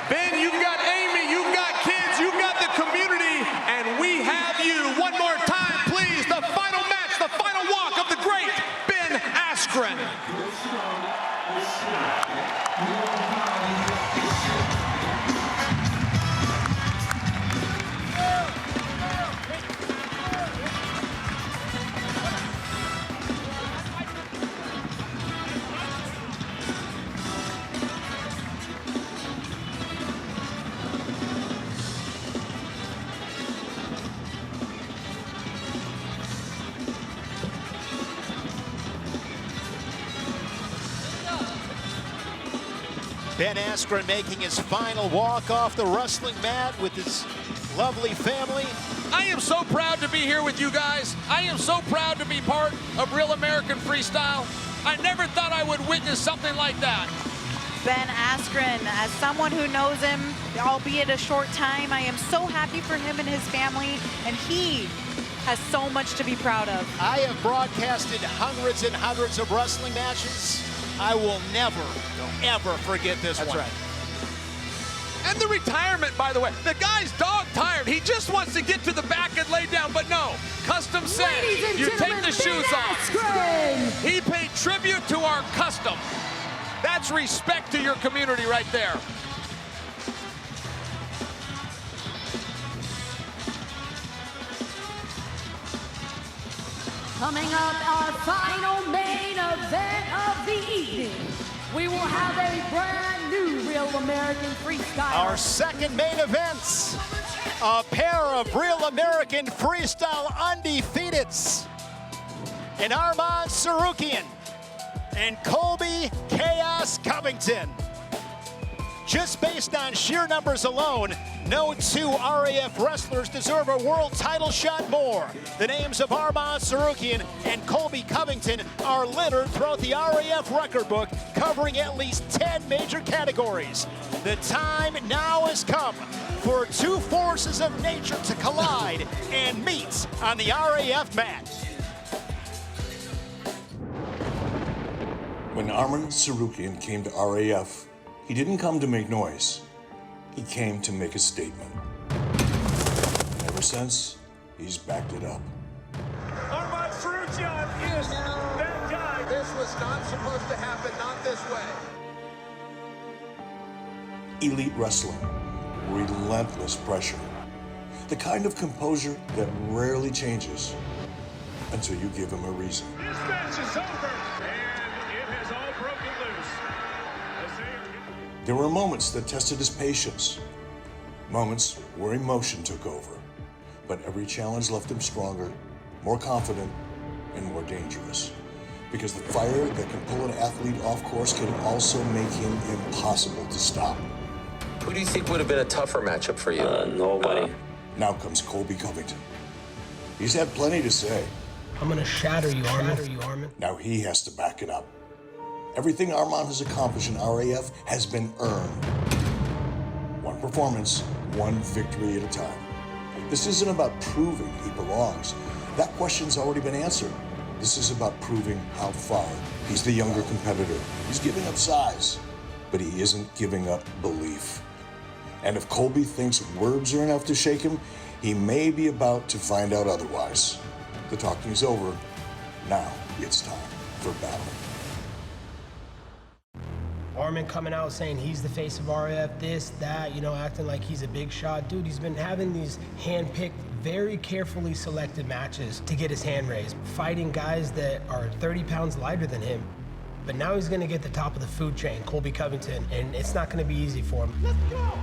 C: Ben, you've got Amy, you've got kids, you've got the community, and we have you. One more time, please. The final match, the final walk of the great Ben Askren.
A: Ben Askren making his final walk off the wrestling mat with his lovely family.
C: I am so proud to be here with you guys. I am so proud to be part of Real American Freestyle. I never thought I would witness something like that.
D: Ben Askren, as someone who knows him, albeit a short time, I am so happy for him and his family, and he has so much to be proud of.
A: I have broadcasted hundreds and hundreds of wrestling matches. I will never, ever forget this one.
C: That's right. And the retirement, by the way. The guy's dog tired. He just wants to get to the back and lay down, but no. Custom said, you take the shoes off. He paid tribute to our custom. That's respect to your community right there.
B: Coming up, our final main event of the evening, we will have a brand new Real American Freestyle.
A: Our second main event, a pair of Real American Freestyle undefeateds in Arman Tsarukyan and Colby Covington. Just based on sheer numbers alone, no two RAF wrestlers deserve a world title shot more. The names of Arman Tsarukyan and Colby Covington are littered throughout the RAF record book, covering at least 10 major categories. The time now has come for two forces of nature to collide and meet on the RAF mat.
K: When Arman Tsarukyan came to RAF, he didn't come to make noise. He came to make a statement. And ever since, he's backed it up.
C: Arman Tsarukyan is that guy. This was not supposed to happen, not this way.
K: Elite wrestling, relentless pressure. The kind of composure that rarely changes until you give him a reason.
C: This match is over, and it has all broken loose.
K: There were moments that tested his patience, moments where emotion took over, but every challenge left him stronger, more confident, and more dangerous. Because the fire that can pull an athlete off course can also make him impossible to stop.
F: Who do you think would have been a tougher matchup for you?
Q: Nobody.
K: Now comes Colby Covington. He's had plenty to say.
T: I'm gonna shatter you, Arman.
K: Now he has to back it up. Everything Arman has accomplished in RAF has been earned. One performance, one victory at a time. This isn't about proving he belongs. That question's already been answered. This is about proving how far. He's the younger competitor. He's giving up size, but he isn't giving up belief. And if Colby thinks words are enough to shake him, he may be about to find out otherwise. The talking's over. Now it's time for battle.
T: Arman coming out saying he's the face of RAF, this, that, acting like he's a big shot. Dude, he's been having these hand-picked, very carefully selected matches to get his hand raised, fighting guys that are 30 pounds lighter than him. But now he's gonna get the top of the food chain, Colby Covington, and it's not gonna be easy for him. Let's go!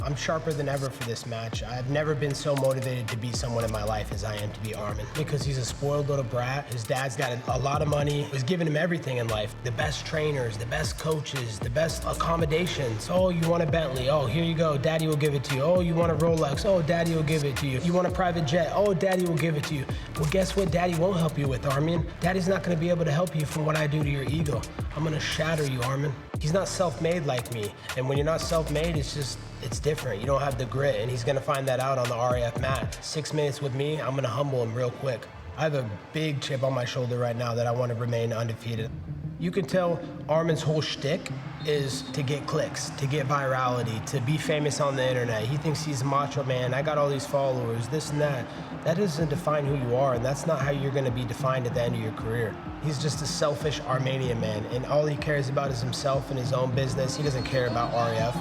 T: I'm sharper than ever for this match. I've never been so motivated to be someone in my life as I am to be Arman. Because he's a spoiled little brat. His dad's got a lot of money. He's giving him everything in life. The best trainers, the best coaches, the best accommodations. Oh, you want a Bentley? Oh, here you go. Daddy will give it to you. Oh, you want a Rolex? Oh, Daddy will give it to you. You want a private jet? Oh, Daddy will give it to you. Well, guess what Daddy won't help you with, Arman? Daddy's not gonna be able to help you from what I do to your ego. I'm gonna shatter you, Arman. He's not self-made like me. And when you're not self-made, it's different. You don't have the grit, and he's gonna find that out on the RAF mat. 6 minutes with me, I'm gonna humble him real quick. I have a big chip on my shoulder right now that I want to remain undefeated. You can tell Arman's whole shtick is to get clicks, to get virality, to be famous on the internet. He thinks he's a macho man. I got all these followers, this and that. That doesn't define who you are, and that's not how you're gonna be defined at the end of your career. He's just a selfish Armenian man, and all he cares about is himself and his own business. He doesn't care about RAF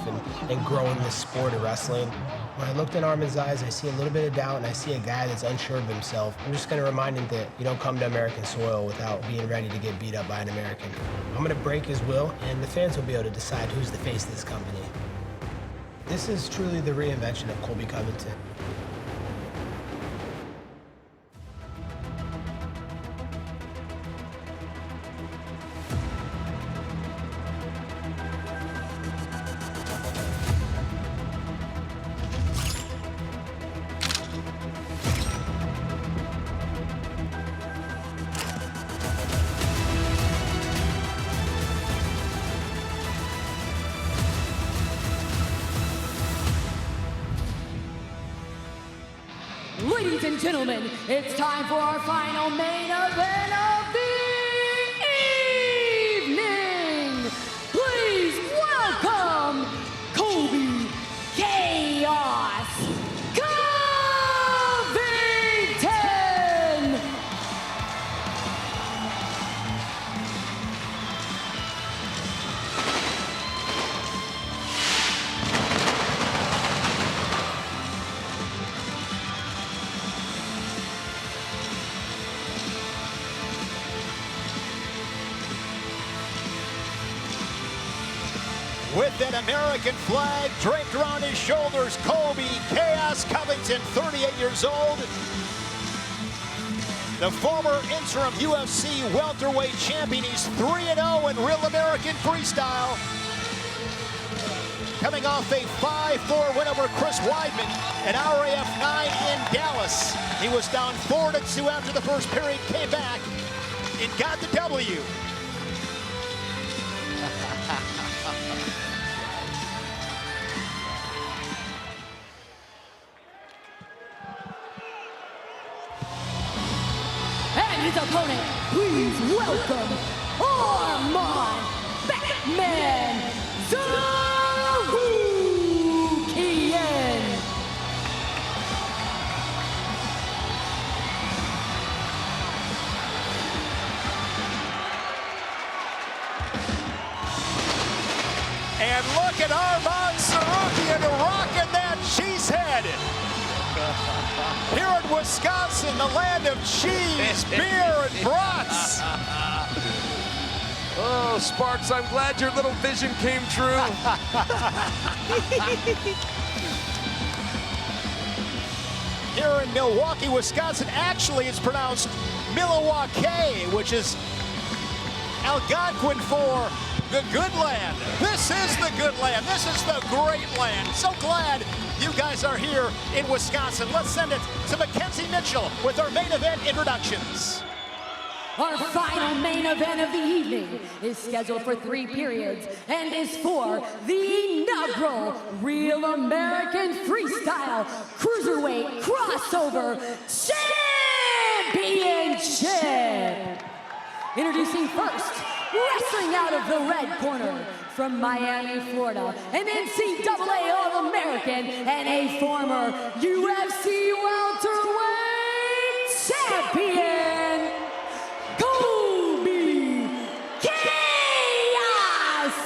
T: and growing this sport of wrestling. When I looked in Arman's eyes, I see a little bit of doubt, and I see a guy that's unsure of himself. I'm just gonna remind him that you don't come to American soil without being ready to get beat up by an American. I'm gonna break his will, and the fans will be able to decide who's the face of this company. This is truly the reinvention of Colby Covington.
B: Ladies and gentlemen, it's time for our final main event of the evening. Please welcome Colby Chaos Covington.
A: With an American flag draped around his shoulders, Colby Chaos Covington, 38 years old. The former interim UFC welterweight champion. He's 3-0 in Real American Freestyle. Coming off a 5-4 win over Chris Weidman at RAF9 in Dallas. He was down 4-2 after the first period, came back and got the W.
B: And his opponent, please welcome Arman Tsarukyan.
A: And look at Arman Tsarukyan rocking that cheesehead. Here in Wisconsin, the land of cheese, beer, and brats.
C: Oh, Sparks, I'm glad your little vision came true.
A: Here in Milwaukee, Wisconsin, actually it's pronounced Milwaukee, which is Algonquin for the good land. This is the good land. This is the great land. So glad you guys are here in Wisconsin. Let's send it to Mackenzie Mitchell with our main event introductions.
B: Our final main event of the evening is scheduled for 3 periods and is for the inaugural Real American Freestyle Cruiserweight Crossover Championship. Introducing first, wrestling out of the red corner from Miami, Florida, an NCAA All-American and a former UFC welterweight champion, Colby Chaos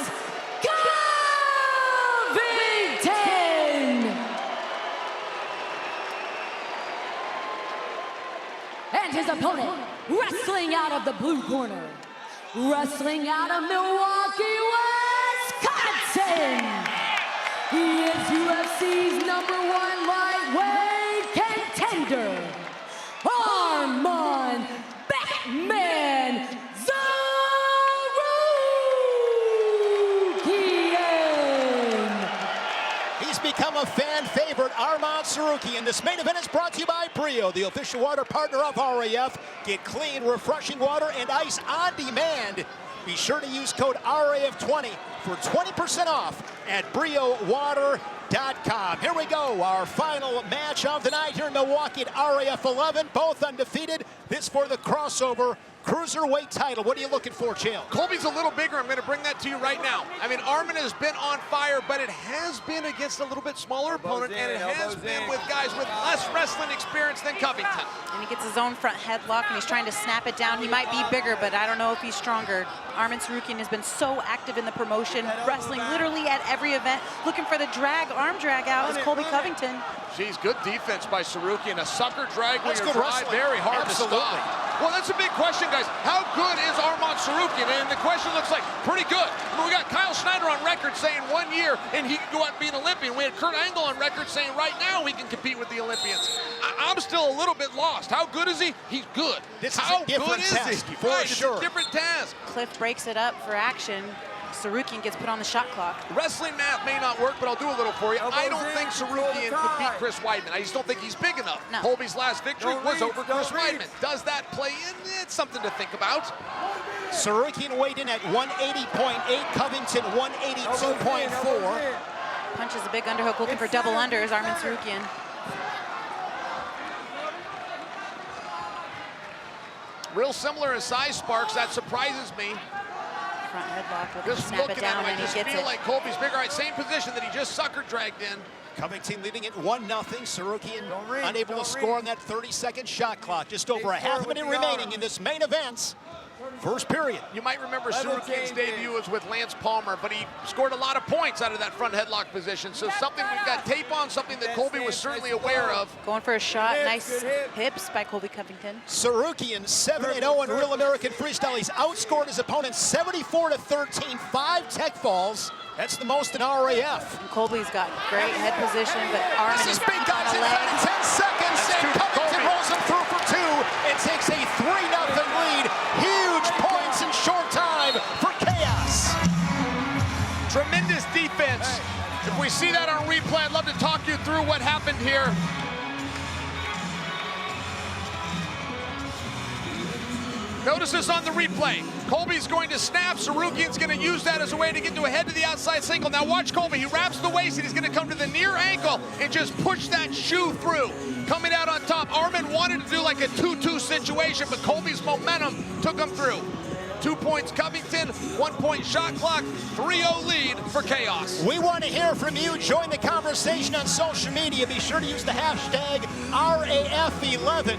B: Covington. And his opponent, wrestling out of the blue corner, wrestling out of Milwaukee, Wisconsin, he is UFC's #1 lightweight contender, Arman Tsarukyan.
A: He's become a fan favorite, Arman Tsarukyan. This main event is brought to you by Brio, the official water partner of RAF. Get clean, refreshing water and ice on demand. Be sure to use code RAF20 for 20% off at BrioWater.com. Here we go, our final match of the night here in Milwaukee at RAF11, both undefeated. This for the crossover cruiserweight title. What are you looking for, Chael?
C: Colby's a little bigger. I'm going to bring that to you right now. I mean, Arman has been on fire, but it has been against a little bit smaller opponent, and it has been with guys with less wrestling experience than Covington.
D: And he gets his own front headlock, and he's trying to snap it down. He might be bigger, but I don't know if he's stronger. Arman Tsarukyan has been so active in the promotion, wrestling literally at every event, looking for the arm drag out is Colby Covington.
C: Geez, good defense by Tsarukyan. A sucker drag where you
A: drive
C: very hard
A: Absolutely.
C: to stop. Well, that's a big question, guys. How good is Arman Tsarukyan? And the question looks like pretty good. I mean, we got Kyle Schneider on record saying 1 year and he can go out and be an Olympian. We had Kurt Angle on record saying right now he can compete with the Olympians. I'm still a little bit lost. How good is he? He's good. How good is he?
A: For sure.
C: It's a different task.
D: Cliff breaks it up for action. Tsarukyan gets put on the shot clock.
C: Wrestling math may not work, but I'll do a little for you. I don't think Tsarukyan could beat Chris Weidman. I just don't think he's big enough.
D: No.
C: Colby's last victory was over Chris Weidman. Does that play in? It's something to think about.
A: Tsarukyan weighed in at 180.8, Covington 182.4.
D: Punches a big underhook, looking for double unders, Arman Tsarukyan.
C: Real similar in size, Sparks. That surprises me.
D: Front headlock, looking to
C: Just
D: snap it
C: looking
D: down,
C: at him,
D: and
C: I
D: he
C: just
D: gets
C: feel
D: it.
C: like Colby's bigger. All right, same position that he just sucker dragged in.
A: Covington leading at 1-0. Tsarukyan unable to score on that 30-second shot clock. Just over a half minute remaining in this main event. First period.
C: You might remember Tsarukyan's debut was with Lance Palmer, but he scored a lot of points out of that front headlock position. So something we've got tape on, something that Colby was certainly aware of.
D: Going for a shot, nice hips by Colby Covington.
A: Tsarukyan 7-0 in Real American Freestyle. He's outscored his opponent 74-13, 5 tech falls. That's the most in RAF.
D: And Colby's got great head position, but Arman
A: This is
D: is
A: big guys inside of 10 seconds. And Covington rolls him through for 2 and takes a 3-0 lead. Huge points in short time for Chaos.
C: Tremendous defense. If we see that on replay, I'd love to talk you through what happened here. Notice this on the replay. Colby's going to snap. Tsarukyan's going to use that as a way to get to a head to the outside single. Now watch Colby. He wraps the waist and he's going to come to the near ankle and just push that shoe through. Coming out on top. Arman wanted to do like a 2-2 situation, but Colby's momentum took him through. 2 points Covington, 1 point shot clock, 3-0 lead for Chaos.
A: We want to hear from you. Join the conversation on social media. Be sure to use the hashtag RAF11.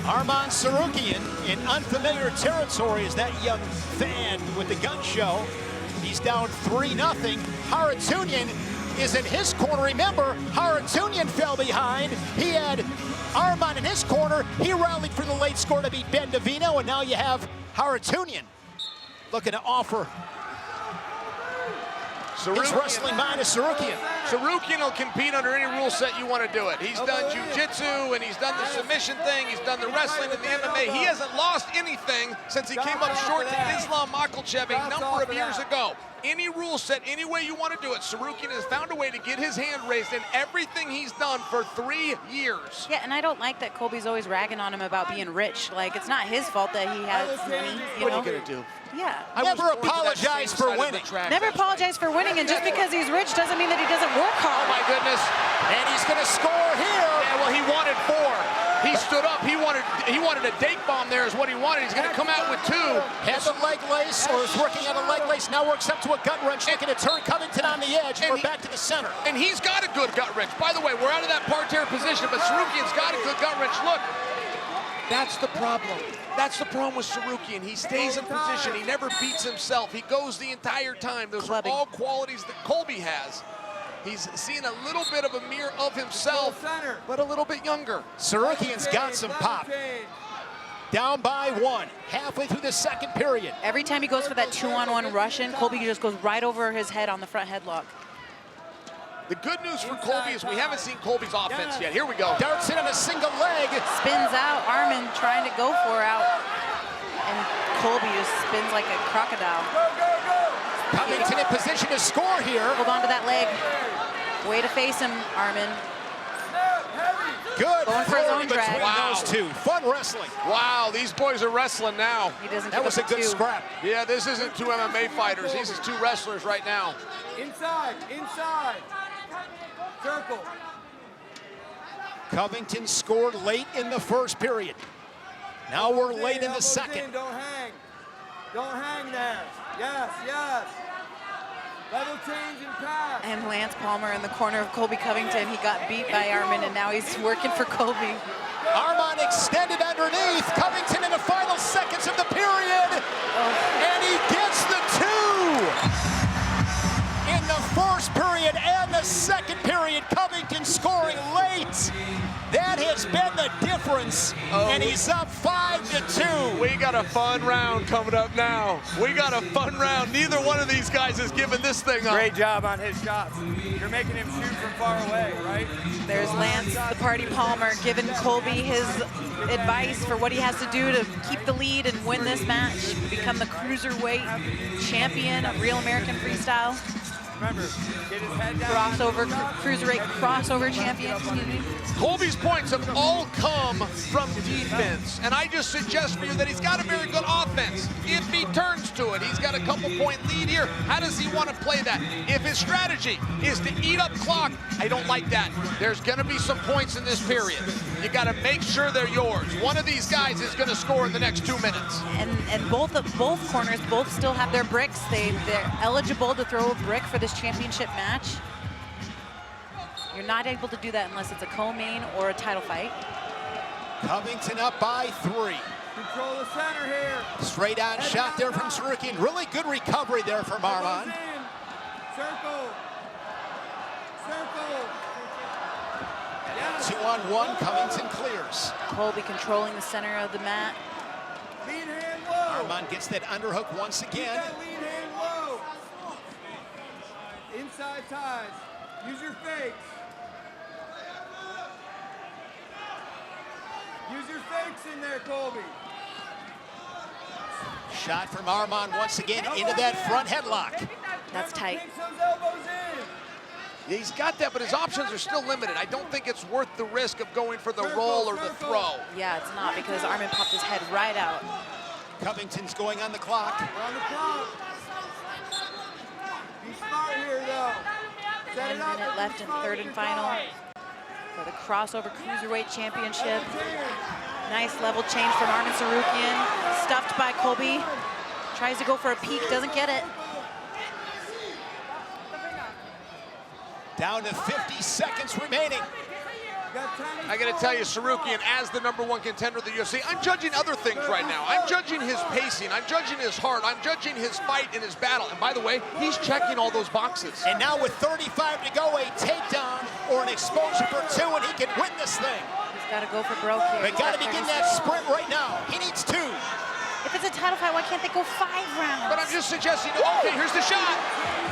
A: Arman Tsarukyan in unfamiliar territory is that young fan with the gun show. He's down 3-0. Harutyunyan is in his corner. Remember, Harutyunyan fell behind. He had Arman in his corner. He rallied for the late score to beat Ben Davino, and now you have Harutyunyan looking to offer his wrestling mind to Tsarukyan.
C: Tsarukyan will compete under any rule set you want to do it. He's done jiu-jitsu, and he's done the submission thing. He's done the wrestling and the MMA. He hasn't lost anything since he came up short to Islam Makhachev a number of years ago. Any rule set, any way you want to do it, Tsarukyan has found a way to get his hand raised in everything he's done for 3 years.
D: Yeah, and I don't like that Colby's always ragging on him about being rich. Like, it's not his fault that he has money, you know?
C: What are you going to do?
D: Yeah.
A: Never apologize for winning.
D: Never apologize for winning, and just because he's rich doesn't mean that he doesn't work hard.
C: Oh my goodness.
A: And he's gonna score here.
C: Yeah, well, he wanted 4. He stood up, he wanted a dake bomb there is what he wanted. He's gonna come out with 2.
A: Has a leg lace, or is working on a leg lace, now works up to a gut wrench, looking to turn Covington on the edge, and we're back to the center.
C: And he's got a good gut wrench. By the way, we're out of that parterre position, but Tsarukyan's got a good gut wrench. Look, that's the problem. That's the problem with Tsarukyan. He stays in position. He never beats himself. He goes the entire time. Those are all qualities that Colby has. He's seen a little bit of a mirror of himself, but a little bit younger.
A: Tsarukyan's got some pop. Down by 1, halfway through the second period.
D: Every time he goes for that 2-on-1 Russian, Colby just goes right over his head on the front headlock.
C: The good news for Colby is we haven't seen Colby's offense yet. Here we go.
A: Darts in on a single leg.
D: Spins out, Arman trying to go for out. And Colby just spins like a crocodile.
A: Covington in position to score here.
D: Hold on to that leg. Way to face him, Arman.
A: Good
D: going for his own
A: between
D: drag.
A: those two. Fun wrestling.
C: Wow, these boys are wrestling now.
D: He doesn't.
A: That was a good scrap.
C: Yeah, this isn't 2 MMA fighters. These are 2 wrestlers right now.
M: Inside, inside. Circle.
A: Covington scored late in the first period. Now we're late in the second.
M: Don't hang. Don't hang there. Yes, yes. Level change and pass.
D: And Lance Palmer in the corner of Colby Covington. He got beat by Arman, and now he's working for Colby.
A: Arman extended underneath. Covington in the final seconds of the period. And he gets the 2. In the first period and the second period, Covington scoring late. That has been the difference, and he's up 5-2.
C: We got a fun round coming up now. We got a fun round. Neither one of these guys has given this thing up.
M: Great job on his shots. You're making him shoot from far away, right?
D: There's Lance, the Party Palmer, giving Colby his advice for what he has to do to keep the lead and win this match, become the cruiserweight champion of Real American Freestyle.
M: Remember, get his head down.
D: Crossover, cruiserweight crossover champion, excuse me.
C: Colby's points have all come from defense, and I just suggest for you that he's got a very good offense. If he turns to it, he's got a couple-point lead here. How does he want to play that? If his strategy is to eat up clock, I don't like that. There's going to be some points in this period. You got to make sure they're yours. One of these guys is going to score in the next 2 minutes.
D: And both corners still have their bricks. They're eligible to throw a brick for this championship match. You're not able to do that unless it's a co-main or a title fight.
A: Covington up by 3.
M: Control the center here.
A: Straight on shot there from Tsarukyan. Really good recovery there from Arman.
M: Circle. Circle.
A: 2-on-1, Covington clears.
D: Colby controlling the center of the mat.
M: Lead hand low.
A: Arman gets that underhook once again.
M: Lead hand low. inside ties. Use your fakes. Use your fakes in there, Colby.
A: Shot from Arman once again into that front headlock.
D: That's tight.
C: Yeah, he's got that, but his options are still limited. I don't think it's worth the risk of going for the roll or the throw.
D: Yeah, it's not, because Arman popped his head right out.
A: Covington's going on the clock.
M: We're on the clock. Be smart here, though.
D: 1 minute left in third and final for the crossover cruiserweight championship. Nice level change from Arman Tsarukyan. Stuffed by Colby. Tries to go for a peek, doesn't get it.
A: Down to 50 seconds remaining.
C: I got to tell you, Tsarukyan, as the #1 contender of the UFC, I'm judging other things right now. I'm judging his pacing. I'm judging his heart. I'm judging his fight and his battle. And by the way, he's checking all those boxes.
A: And now with 35 to go, a takedown or an exposure for 2, and he can win this thing.
D: He's got to go for broke here.
A: They got to begin that sprint right now. He needs 2.
D: If it's a title fight, why can't they go 5 rounds?
C: But I'm just suggesting, okay, here's the shot.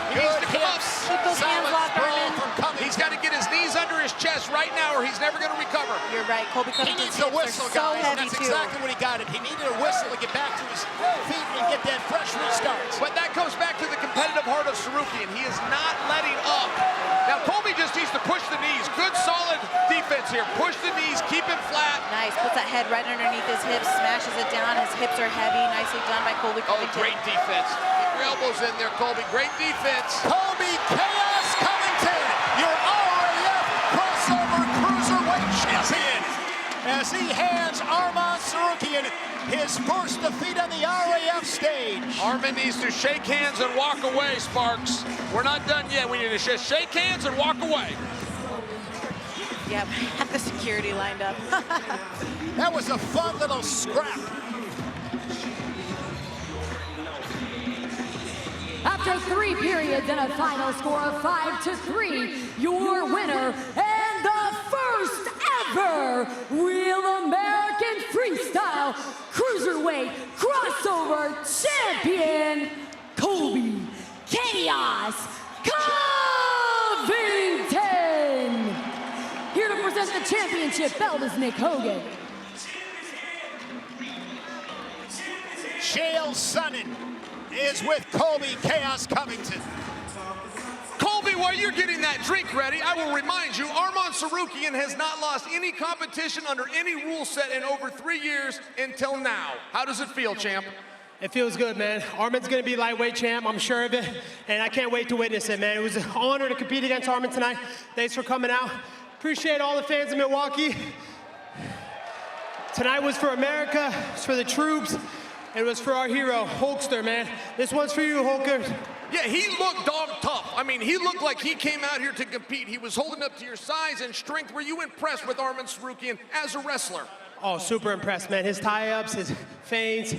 C: He needs to come up.
D: Keep those hands locked, Arman.
C: He's got to get his knees under his chest right now, or he's never going to recover.
D: You're right, Colby Covington's
A: He needs a whistle, guys.
D: Heavy
A: That's
D: too.
A: exactly what he got. He needed a whistle to get back to his feet and get that fresh restart.
C: But that goes back to the competitive heart of Tsarukyan. He is not letting up. Now, Colby just needs to push the knees. Good, solid defense here. Push the knees, keep him flat.
D: Nice, puts that head right underneath his hips, smashes it down. His hips are heavy. Nicely done by Colby Covington.
C: Oh, great defense. Keep your elbows in there, Colby. Great defense.
A: Colby Chaos Covington, your RAF crossover cruiserweight champion, as he hands Arman Tsarukyan his first defeat on the RAF stage.
C: Arman needs to shake hands and walk away, Sparks. We're not done yet. We need to just shake hands and walk away.
D: Yep, have the security lined up.
A: That was a fun little scrap.
B: After 3 periods and a final score of 5-3, your winner and the first ever Real American Freestyle Cruiserweight Crossover Champion, Colby Chaos Covington. Here to present the championship belt is Nick Hogan.
A: Chael Sonnen is with Colby Chaos Covington.
C: Colby, while you're getting that drink ready, I will remind you, Arman Tsarukyan has not lost any competition under any rule set in over 3 years until now. How does it feel, champ?
T: It feels good, man. Arman's gonna be lightweight champ, I'm sure of it, and I can't wait to witness it, man. It was an honor to compete against Arman tonight. Thanks for coming out. Appreciate all the fans in Milwaukee. Tonight was for America, it's for the troops. It was for our hero, Hulkster, man. This one's for you, Hulker.
C: Yeah, he looked dog tough. I mean, he looked like he came out here to compete. He was holding up to your size and strength. Were you impressed with Arman Tsarukyan as a wrestler?
T: Oh, super impressed, man. His tie-ups, his feints,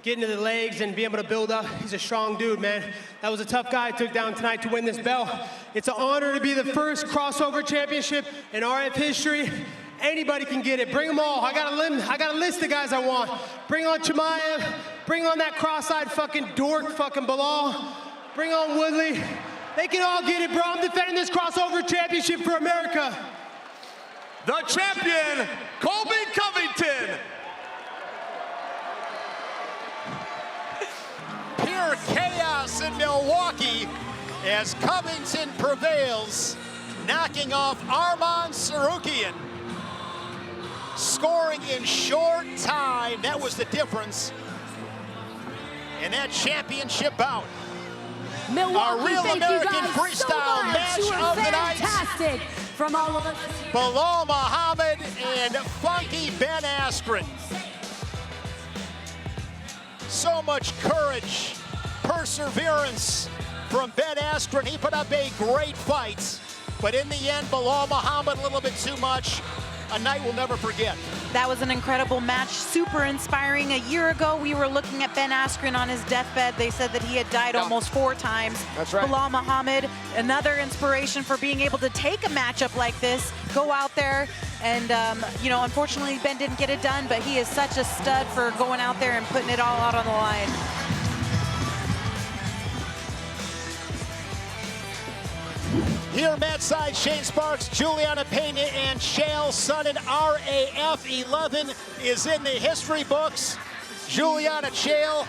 T: getting to the legs and being able to build up. He's a strong dude, man. That was a tough guy I took down tonight to win this belt. It's an honor to be the first crossover championship in RF history. Anybody can get it. Bring them all. I got a list of guys I want. Bring on Chimaev. Bring on that cross-eyed fucking dork fucking Belal. Bring on Woodley. They can all get it, bro. I'm defending this crossover championship for America.
C: The champion, Colby Covington.
A: Pure chaos in Milwaukee as Covington prevails, knocking off Arman Tsarukyan. Scoring in short time, that was the difference in that championship bout.
B: Milwaukee,
A: Our Real
B: thank
A: American
B: you guys
A: Freestyle
B: so much.
A: match
B: You were
A: of the night.
B: fantastic from all of us.
A: Belal Muhammad and funky Ben Askren. So much courage, perseverance from Ben Askren. He put up a great fight, but in the end, Belal Muhammad a little bit too much. A night we'll never forget.
D: That was an incredible match, super inspiring. A year ago, we were looking at Ben Askren on his deathbed. They said that he had died almost 4 times.
C: That's right.
D: Belal Muhammad, another inspiration for being able to take a matchup like this, go out there, and you know, unfortunately, Ben didn't get it done, but he is such a stud for going out there and putting it all out on the line.
A: Here, Matt Side, Shane Sparks, Juliana Pena, and Chael Sonnen. RAF11 is in the history books. Juliana Chael,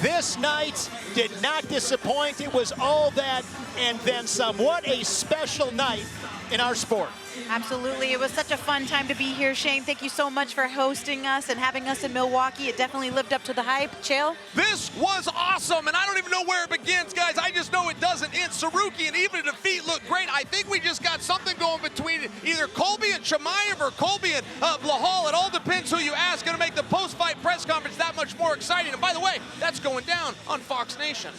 A: this night did not disappoint. It was all that and then some. What a special night in our sport.
D: Absolutely. It was such a fun time to be here, Shane. Thank you so much for hosting us and having us in Milwaukee. It definitely lived up to the hype. Chael?
C: This was awesome, and I don't even know where it begins, guys. I just know it doesn't end. Tsarukyan, even a defeat, looked great. I think we just got something going between either Colby and Chimaev or Colby and Blahal. It all depends who you ask. Going to make the post-fight press conference that much more exciting. And by the way, that's going down on Fox Nation.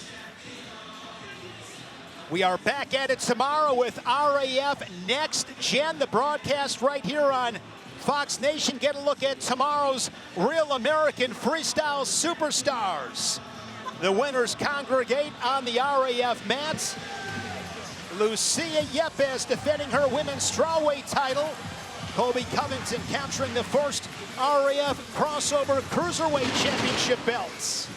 A: We are back at it tomorrow with RAF Next Gen, the broadcast right here on Fox Nation. Get a look at tomorrow's Real American Freestyle Superstars. The winners congregate on the RAF mats. Lucia Yépez defending her women's strawweight title. Colby Covington capturing the first RAF crossover cruiserweight championship belts.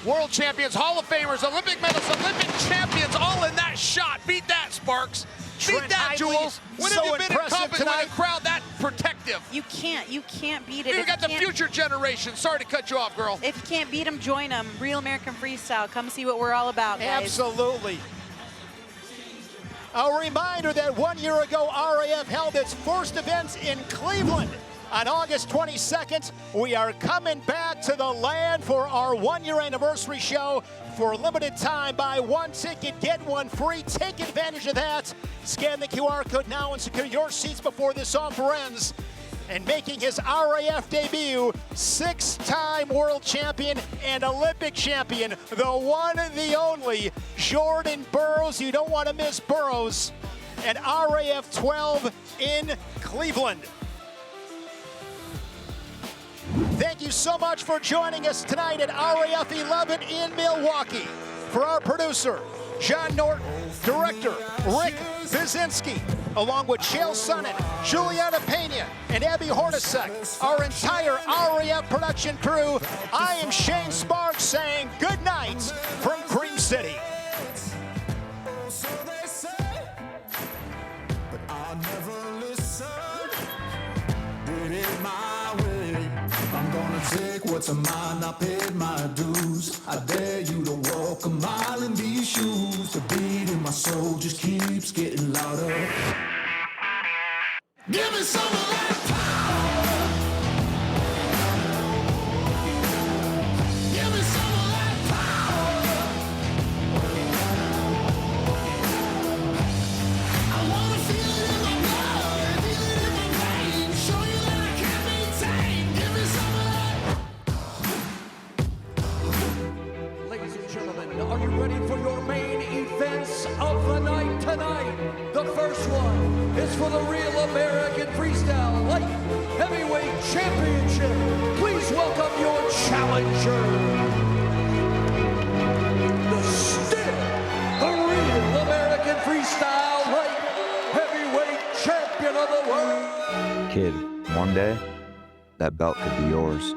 C: World champions, Hall of Famers, Olympic medalists, Olympic champions, all in that shot. Beat that, Sparks. Beat that, Jules. When have you been in company with a crowd that protective?
D: You can't beat it.
C: We've got the future generation. Sorry to cut you off, girl.
D: If you can't beat them, join them. Real American Freestyle. Come see what we're all about, guys.
A: Absolutely. A reminder that 1 year ago, RAF held its first event in Cleveland. On August 22nd, we are coming back to the land for our 1 year anniversary show. For a limited time, buy one ticket, get one free. Take advantage of that. Scan the QR code now and secure your seats before this offer ends. And making his RAF debut, 6-time world champion and Olympic champion, the one and the only Jordan Burroughs. You don't want to miss Burroughs at RAF12 in Cleveland. Thank you so much for joining us tonight at RAF11 in Milwaukee. For our producer, John Norton, director, Rick Vizinski, along with Chael Sonnen, Juliana Pena, and Abby Hornacek, our entire RAF production crew, I am Shane Sparks saying good night from Cream City.
N: Take what's mine, I paid my dues. I dare you to walk a mile in these shoes. The beat in my soul just keeps getting louder. Give me some of that power. Give me some of that power. I wanna feel it in my blood, feel it in my veins. Show you that I can't be tamed. Give me some of that.
O: Ladies and gentlemen, are you ready for your main events of the night tonight? The first one is for the Real American Freestyle Light Heavyweight Championship. Please welcome your challenger, the still the Real American Freestyle Light Heavyweight Champion of the world.
P: Kid, one day, that belt could be yours.